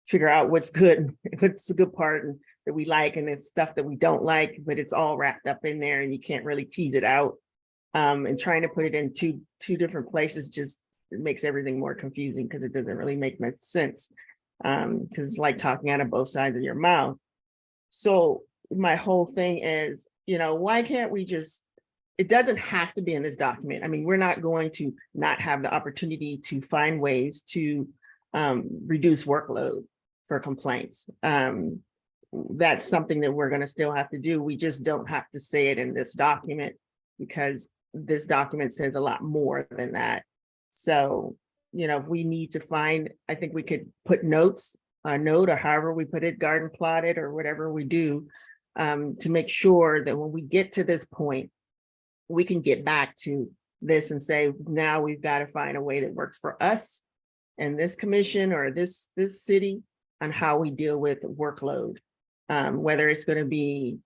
figure out what's good, what's the good part and that we like, and it's stuff that we don't like, but it's all wrapped up in there and you can't really tease it out. And trying to put it in two different places just makes everything more confusing because it doesn't really make much sense. Because it's like talking out of both sides of your mouth. So my whole thing is, why can't we just, it doesn't have to be in this document. I mean, we're not going to not have the opportunity to find ways to reduce workload for complaints. That's something that we're going to still have to do. We just don't have to say it in this document because this document says a lot more than that. So, if we need to find, I think we could put notes, a note, or however we put it, garden plotted or whatever we do, to make sure that when we get to this point, we can get back to this and say, now we've got to find a way that works for us and this commission or this city on how we deal with workload. Whether it's going to be,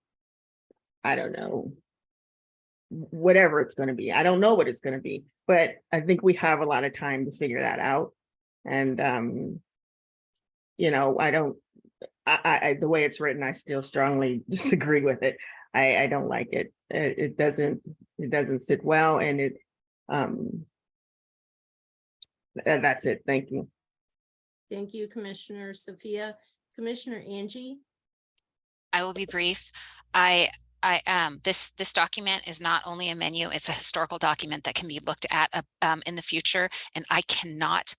I don't know, whatever it's going to be. I don't know what it's going to be, but I think we have a lot of time to figure that out. And, you know, the way it's written, I still strongly disagree with it. I don't like it. It doesn't sit well, and that's it. Thank you.
Thank you, Commissioner Sophia. Commissioner Angie?
I will be brief. This document is not only a menu, it's a historical document that can be looked at in the future. And I cannot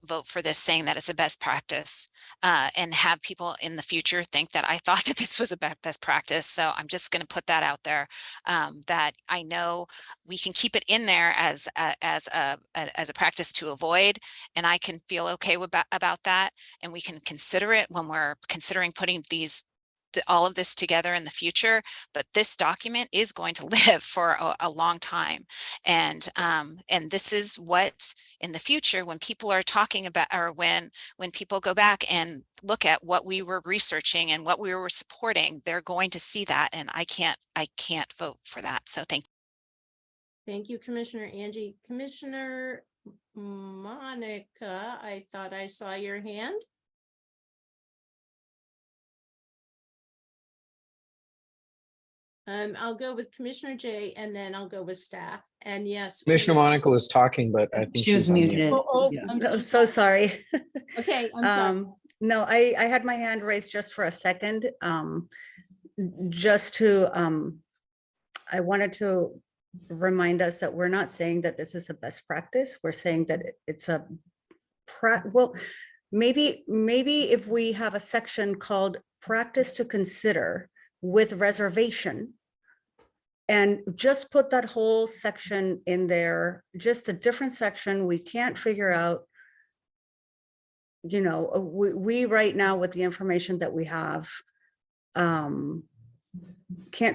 vote for this saying that it's a best practice and have people in the future think that I thought that this was a best practice. So I'm just going to put that out there, that I know we can keep it in there as a practice to avoid, and I can feel okay about that, and we can consider it when we're considering putting all of this together in the future. But this document is going to live for a long time, and this is what in the future, when people are talking about, or when people go back and look at what we were researching and what we were supporting, they're going to see that, and I can't vote for that. So thank you.
Thank you, Commissioner Angie. Commissioner Monica, I thought I saw your hand. I'll go with Commissioner Jay, and then I'll go with staff. And yes,
Commissioner Monica was talking, but I think
She was
she's on mute.
muted.
Yeah.
I'm so sorry.
Okay, I'm sorry.
No, I had my hand raised just for a second. Just to, I wanted to remind us that we're not saying that this is a best practice. We're saying that it's a well, maybe if we have a section called practice to consider with reservation, and just put that whole section in there, just a different section. We can't figure out, you know, we right now with the information that we have, can't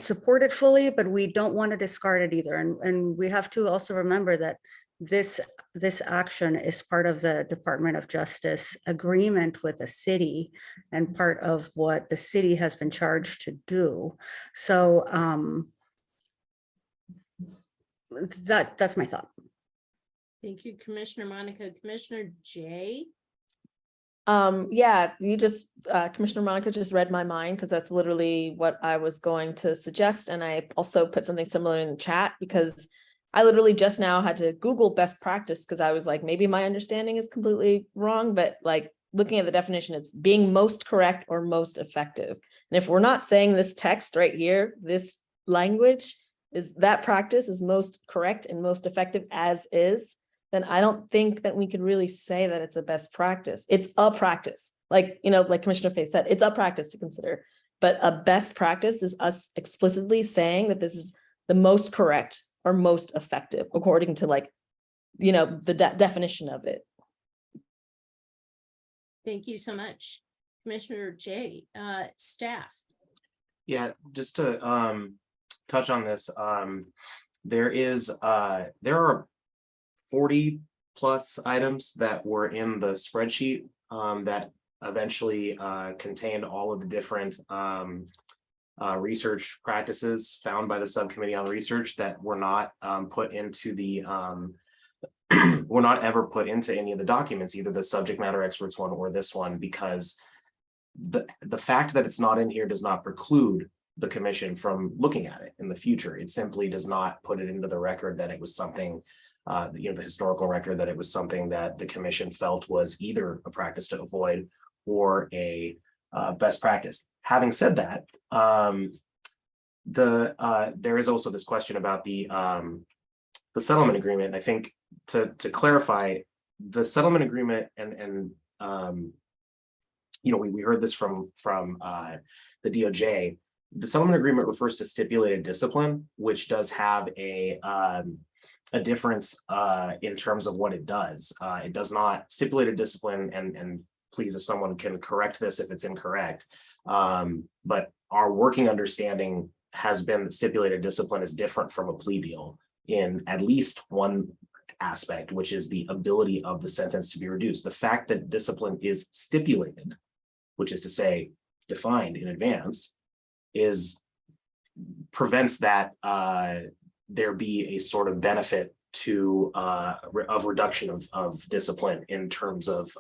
support it fully, but we don't want to discard it either. And we have to also remember that this action is part of the Department of Justice agreement with the city and part of what the city has been charged to do. So that's my thought.
Thank you, Commissioner Monica. Commissioner Jay?
Yeah, Commissioner Monica just read my mind, because that's literally what I was going to suggest. And I also put something similar in the chat, because I literally just now had to Google best practice, because I was like, maybe my understanding is completely wrong, but like looking at the definition, it's being most correct or most effective. And if we're not saying this text right here, this language is that practice is most correct and most effective as is, then I don't think that we could really say that it's a best practice. It's a practice. Like, you know, like Commissioner Faye said, it's a practice to consider, but a best practice is us explicitly saying that this is the most correct or most effective according to, like, you know, the definition of it.
Thank you so much. Commissioner Jay, staff.
Yeah, just to touch on this, there are 40 plus items that were in the spreadsheet that eventually contained all of the different research practices found by the subcommittee on research that were not put into the were not ever put into any of the documents, either the subject matter experts one or this one, because the fact that it's not in here does not preclude the commission from looking at it in the future. It simply does not put it into the record that it was something, you know, the historical record, that it was something that the commission felt was either a practice to avoid or a best practice. Having said that, there is also this question about the settlement agreement. I think to clarify, the settlement agreement and you know, we heard this from the DOJ. The settlement agreement refers to stipulated discipline, which does have a difference in terms of what it does. It does not stipulated discipline, and please, if someone can correct this if it's incorrect, but our working understanding has been stipulated discipline is different from a plea deal in at least one aspect, which is the ability of the sentence to be reduced. The fact that discipline is stipulated, which is to say defined in advance, prevents that there be a sort of benefit to of reduction of discipline in terms of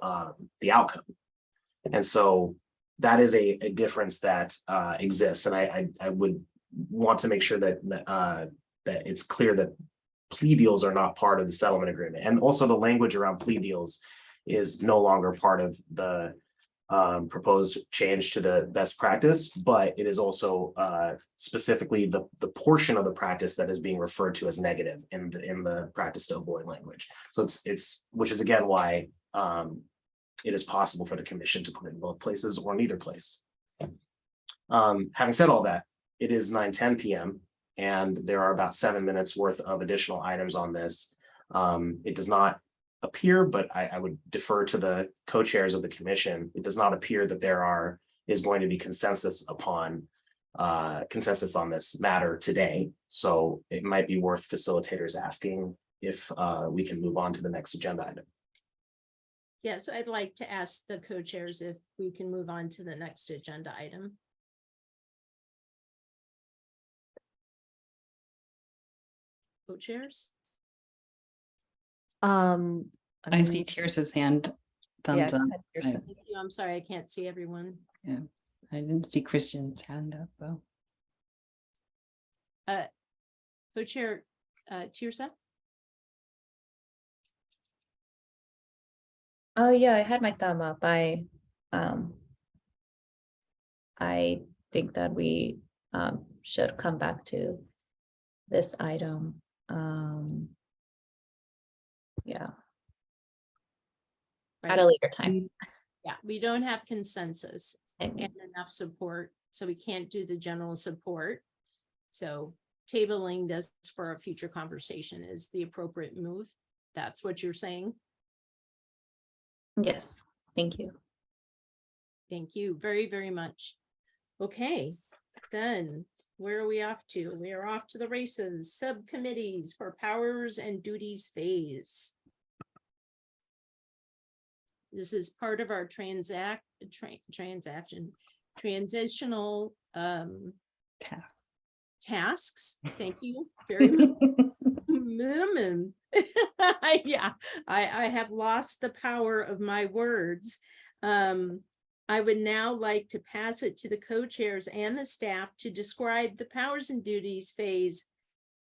the outcome. And so that is a difference that exists. And I would want to make sure that that it's clear that plea deals are not part of the settlement agreement. And also the language around plea deals is no longer part of the proposed change to the best practice, but it is also specifically the portion of the practice that is being referred to as negative in the practice to avoid language. So it's which is again why it is possible for the commission to put it in both places or neither place. Having said all that, it is 9:10 p.m. and there are about 7 minutes worth of additional items on this. It does not appear, but I would defer to the co-chairs of the commission. It does not appear that is going to be consensus on this matter today. So it might be worth facilitators asking if we can move on to the next agenda item.
Yes, I'd like to ask the co-chairs if we can move on to the next agenda item. Co-chairs?
I see Tierce's hand, thumbs
go
up.
ahead, Tierce.
Thank you. I'm sorry, I can't see everyone.
Yeah, I didn't see Christian's hand up though.
Co-chair Tierce?
Oh yeah, I had my thumb up. I think that we should come back to this item. Yeah. At a later time.
Yeah, we don't have consensus and enough support, so we can't do the general support. So tabling this for a future conversation is the appropriate move. That's what you're saying?
Yes, thank you.
Thank you very, very much. Okay, then where are we off to? We are off to the races, subcommittees for powers and duties phase. This is part of our transitional tasks. Thank you very much. Minimum. Yeah, I have lost the power of my words. I would now like to pass it to the co-chairs and the staff to describe the powers and duties phase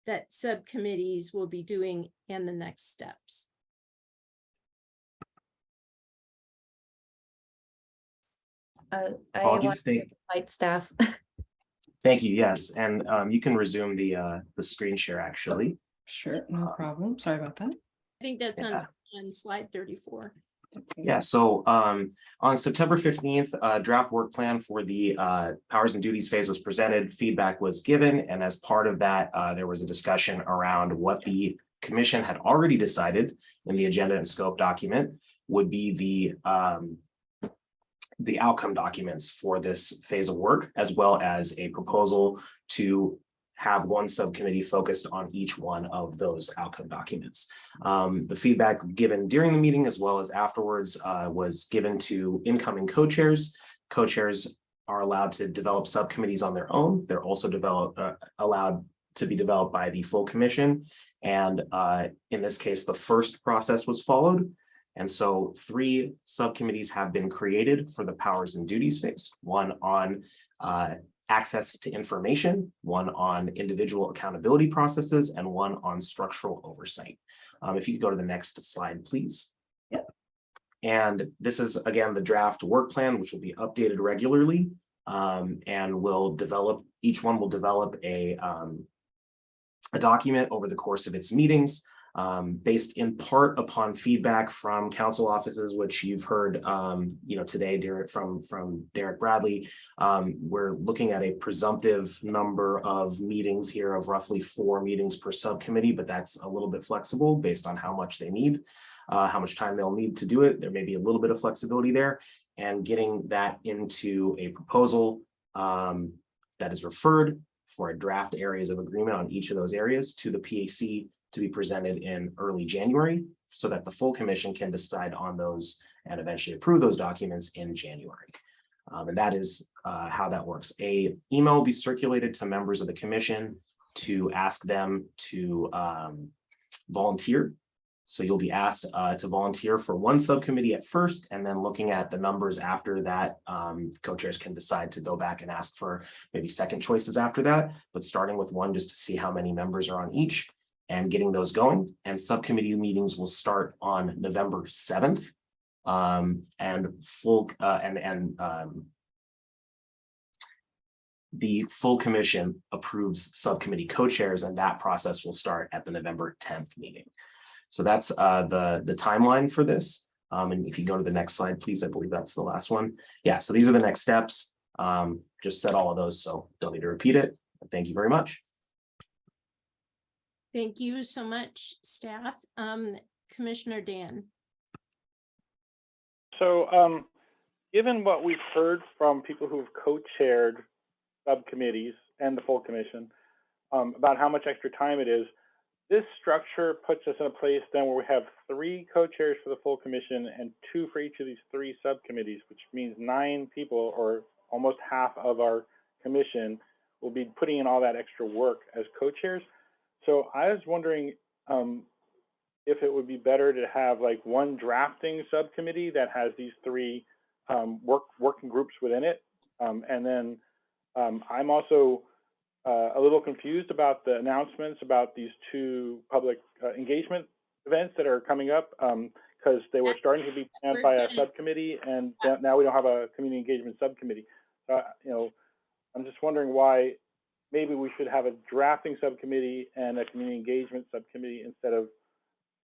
that subcommittees will be doing and the next steps.
I
Apologies,
want to invite staff.
Thank you. Yes, and you can resume the screen share actually.
Sure, no problem. Sorry about that.
I think that's on slide 34.
Yeah, so on September 15th, draft work plan for the powers and duties phase was presented, feedback was given, and as part of that, there was a discussion around what the commission had already decided in the agenda and scope document would be the outcome documents for this phase of work, as well as a proposal to have one subcommittee focused on each one of those outcome documents. The feedback given during the meeting as well as afterwards was given to incoming co-chairs. Co-chairs are allowed to develop subcommittees on their own. They're also allowed to be developed by the full commission. And in this case, the first process was followed. And so 3 subcommittees have been created for the powers and duties phase, one on access to information, one on individual accountability processes, and one on structural oversight. If you could go to the next slide, please.
Yep.
And this is, again, the draft work plan, which will be updated regularly and will develop, each one will develop a document over the course of its meetings. Based in part upon feedback from council offices, which you've heard, today, Derek, from Derek Bradley. We're looking at a presumptive number of meetings here of roughly 4 meetings per subcommittee, but that's a little bit flexible based on how much they need, how much time they'll need to do it. There may be a little bit of flexibility there, and getting that into a proposal that is referred for a draft areas of agreement on each of those areas to the PAC to be presented in early January so that the full commission can decide on those and eventually approve those documents in January. And that is how that works. An email will be circulated to members of the commission to ask them to volunteer. So you'll be asked to volunteer for one subcommittee at first, and then looking at the numbers after that, co-chairs can decide to go back and ask for maybe second choices after that, but starting with one just to see how many members are on each and getting those going. And subcommittee meetings will start on November 7th. The full commission approves subcommittee co-chairs, and that process will start at the November 10th meeting. So that's the timeline for this. And if you go to the next slide, please, I believe that's the last one. Yeah, so these are the next steps. Just said all of those, so don't need to repeat it. Thank you very much.
Thank you so much, staff. Commissioner Dan.
So given what we've heard from people who've co-chaired subcommittees and the full commission about how much extra time it is, this structure puts us in a place then where we have 3 co-chairs for the full commission and 2 for each of these 3 subcommittees, which means 9 people, or almost half of our commission, will be putting in all that extra work as co-chairs. So I was wondering if it would be better to have like one drafting subcommittee that has these 3 working groups within it. And then I'm also a little confused about the announcements about these 2 public engagement events that are coming up because they were starting to be planned by a subcommittee, and now we don't have a community engagement subcommittee. You know, I'm just wondering why maybe we should have a drafting subcommittee and a community engagement subcommittee instead of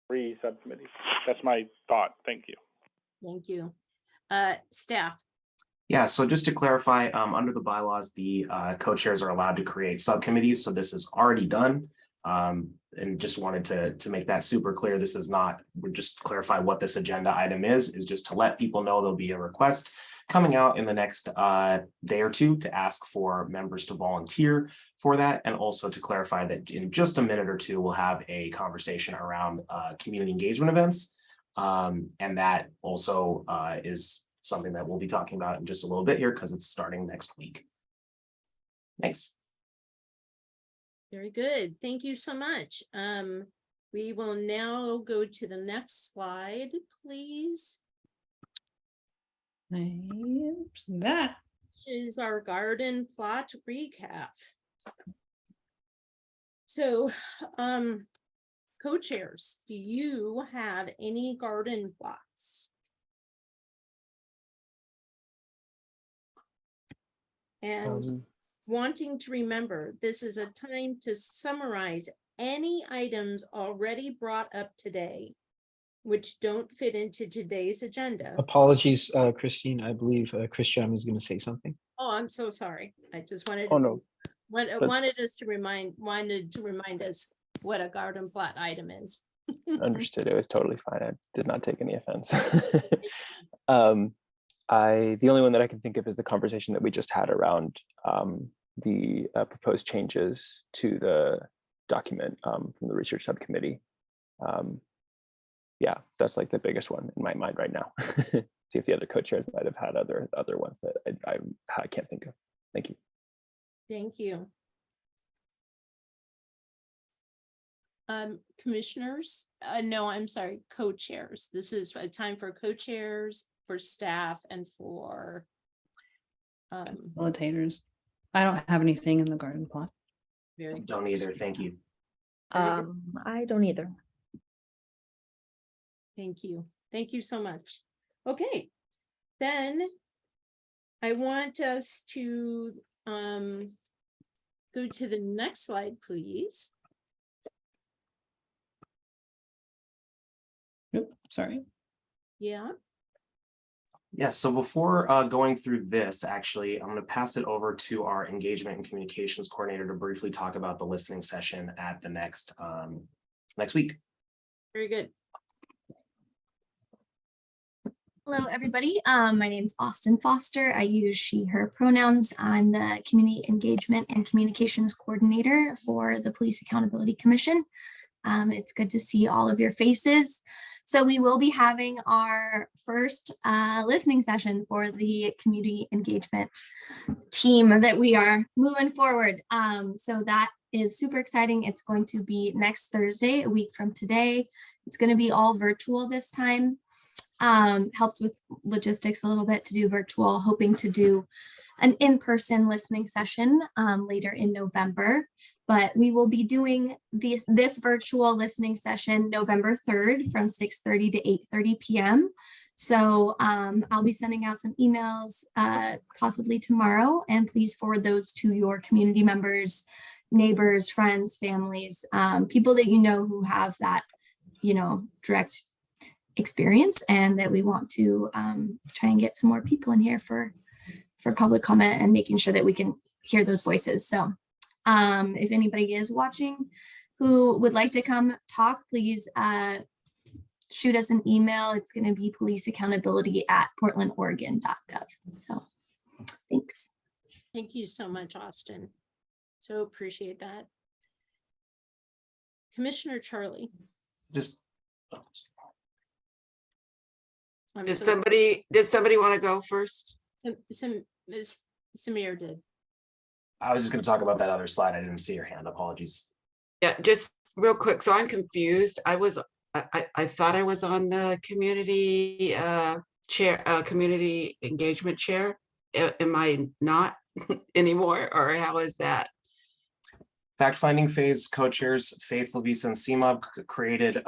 3 subcommittees. That's my thought. Thank you.
Thank you. Staff.
Yeah, so just to clarify, under the bylaws, the co-chairs are allowed to create subcommittees. So this is already done. And just wanted to make that super clear. This is not, we'll just clarify what this agenda item is just to let people know there'll be a request coming out in the next day or 2 to ask for members to volunteer for that. And also to clarify that in just a minute or 2, we'll have a conversation around community engagement events. And that also is something that we'll be talking about in just a little bit here because it's starting next week. Thanks.
Very good. Thank you so much. We will now go to the next slide, please.
That
is our garden plot recap. So, co-chairs, do you have any garden plots? And wanting to remember, this is a time to summarize any items already brought up today, which don't fit into today's agenda.
Apologies, Christine. I believe Christian was going to say something.
Oh, I'm so sorry. I just wanted
Oh, no.
wanted to remind us what a garden plot item is.
Understood. It was totally fine. I did not take any offense. The only one that I can think of is the conversation that we just had around the proposed changes to the document from the research subcommittee. Yeah, that's like the biggest one in my mind right now. See if the other co-chairs might have had other ones that I can't think of. Thank you.
Thank you. Commissioners, no, I'm sorry, co-chairs. This is a time for co-chairs, for staff, and for
facilitators. I don't have anything in the garden plot.
Don't either. Thank you.
I don't either.
Thank you. Thank you so much. Okay, then I want us to go to the next slide, please.
Nope, sorry.
Yeah.
Yes, so before going through this, actually, I'm going to pass it over to our engagement and communications coordinator to briefly talk about the listening session at the next week.
Very good.
Hello, everybody. My name is Austin Foster. I use she, her pronouns. I'm the Community Engagement and Communications Coordinator for the Police Accountability Commission. It's good to see all of your faces. So we will be having our first listening session for the community engagement team that we are moving forward. So that is super exciting. It's going to be next Thursday, a week from today. It's going to be all virtual this time. Helps with logistics a little bit to do virtual, hoping to do an in-person listening session later in November. But we will be doing this virtual listening session November 3rd from 6:30 to 8:30 p.m. So I'll be sending out some emails possibly tomorrow, and please forward those to your community members, neighbors, friends, families, people that you know who have that, direct experience, and that we want to try and get some more people in here for public comment and making sure that we can hear those voices. So if anybody is watching who would like to come talk, please shoot us an email. It's going to be policeaccountability@portlandoregon.gov. So thanks.
Thank you so much, Austin. So appreciate that. Commissioner Charlie.
Did somebody want to go first?
Ms. Samir did.
I was just going to talk about that other slide. I didn't see your hand. Apologies.
Yeah, just real quick. So I'm confused. I thought I was on the community chair, community engagement chair. Am I not anymore, or how is that?
Fact-finding phase co-chairs Faith, Lavisa, and CMOB created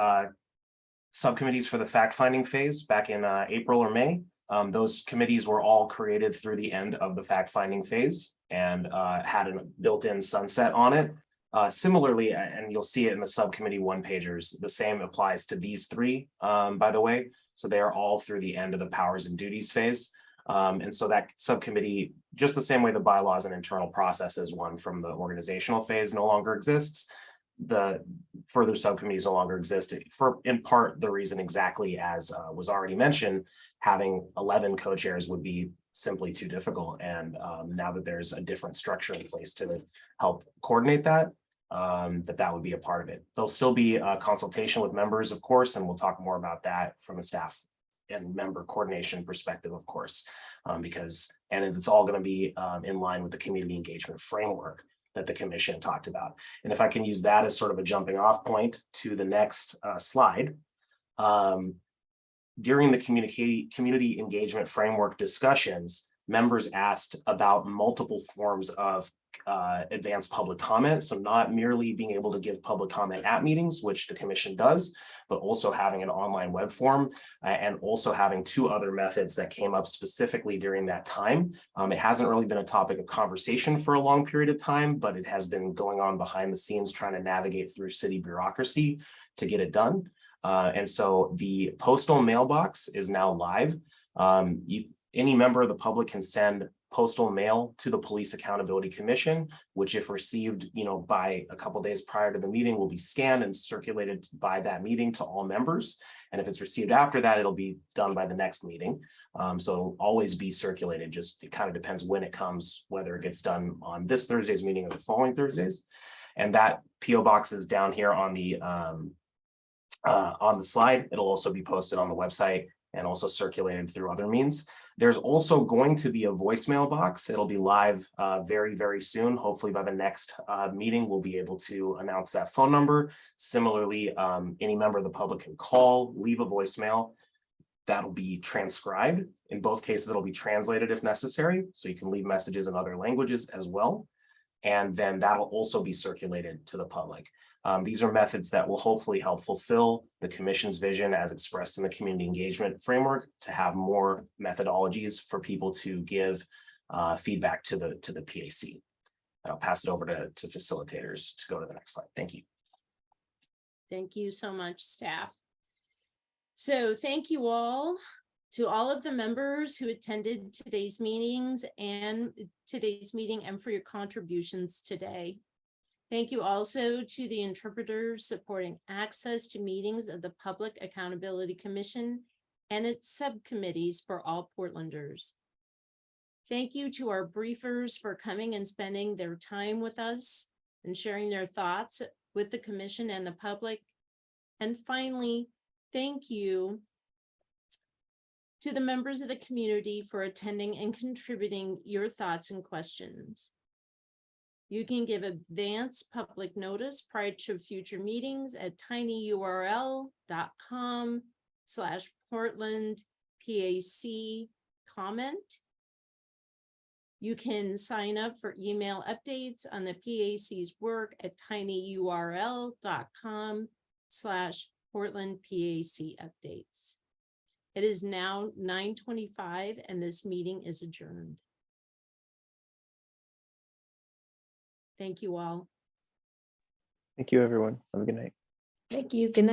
subcommittees for the fact-finding phase back in April or May. Those committees were all created through the end of the fact-finding phase and had a built-in sunset on it. Similarly, and you'll see it in the subcommittee one-pagers, the same applies to these three, by the way. So they are all through the end of the powers and duties phase. And so that subcommittee, just the same way the bylaws and internal processes one from the organizational phase no longer exists, the further subcommittees no longer exist for, in part, the reason exactly as was already mentioned, having 11 co-chairs would be simply too difficult. And now that there's a different structure in place to help coordinate that, that would be a part of it. There'll still be a consultation with members, of course, and we'll talk more about that from a staff and member coordination perspective, of course, because it's all going to be in line with the community engagement framework that the commission talked about. And if I can use that as sort of a jumping off point to the next slide, during the community engagement framework discussions, members asked about multiple forms of advanced public comment. So not merely being able to give public comment at meetings, which the commission does, but also having an online web form and also having two other methods that came up specifically during that time. It hasn't really been a topic of conversation for a long period of time, but it has been going on behind the scenes trying to navigate through city bureaucracy to get it done. And so the postal mailbox is now live. Any member of the public can send postal mail to the Police Accountability Commission, which if received, by a couple of days prior to the meeting will be scanned and circulated by that meeting to all members. And if it's received after that, it'll be done by the next meeting. So it'll always be circulated. Just it kind of depends when it comes, whether it gets done on this Thursday's meeting or the following Thursdays. And that PO box is down here on the slide. It'll also be posted on the website and also circulated through other means. There's also going to be a voicemail box. It'll be live very, very soon. Hopefully by the next meeting, we'll be able to announce that phone number. Similarly, any member of the public can call, leave a voicemail. That'll be transcribed. In both cases, it'll be translated if necessary. So you can leave messages in other languages as well. And then that'll also be circulated to the public. These are methods that will hopefully help fulfill the commission's vision as expressed in the community engagement framework to have more methodologies for people to give feedback to the PAC. I'll pass it over to facilitators to go to the next slide. Thank you.
Thank you so much, staff. So thank you all to all of the members who attended today's meeting and for your contributions today. Thank you also to the interpreters supporting access to meetings of the Public Accountability Commission and its subcommittees for all Portlanders. Thank you to our briefers for coming and spending their time with us and sharing their thoughts with the commission and the public. And finally, thank you to the members of the community for attending and contributing your thoughts and questions. You can give advance public notice prior to future meetings at tinyurl.com/PortlandPAC comment. You can sign up for email updates on the PAC's work at tinyurl.com/PortlandPAC updates. It is now 9:25 and this meeting is adjourned. Thank you all.
Thank you, everyone. Have a good night.
Thank you. Good night.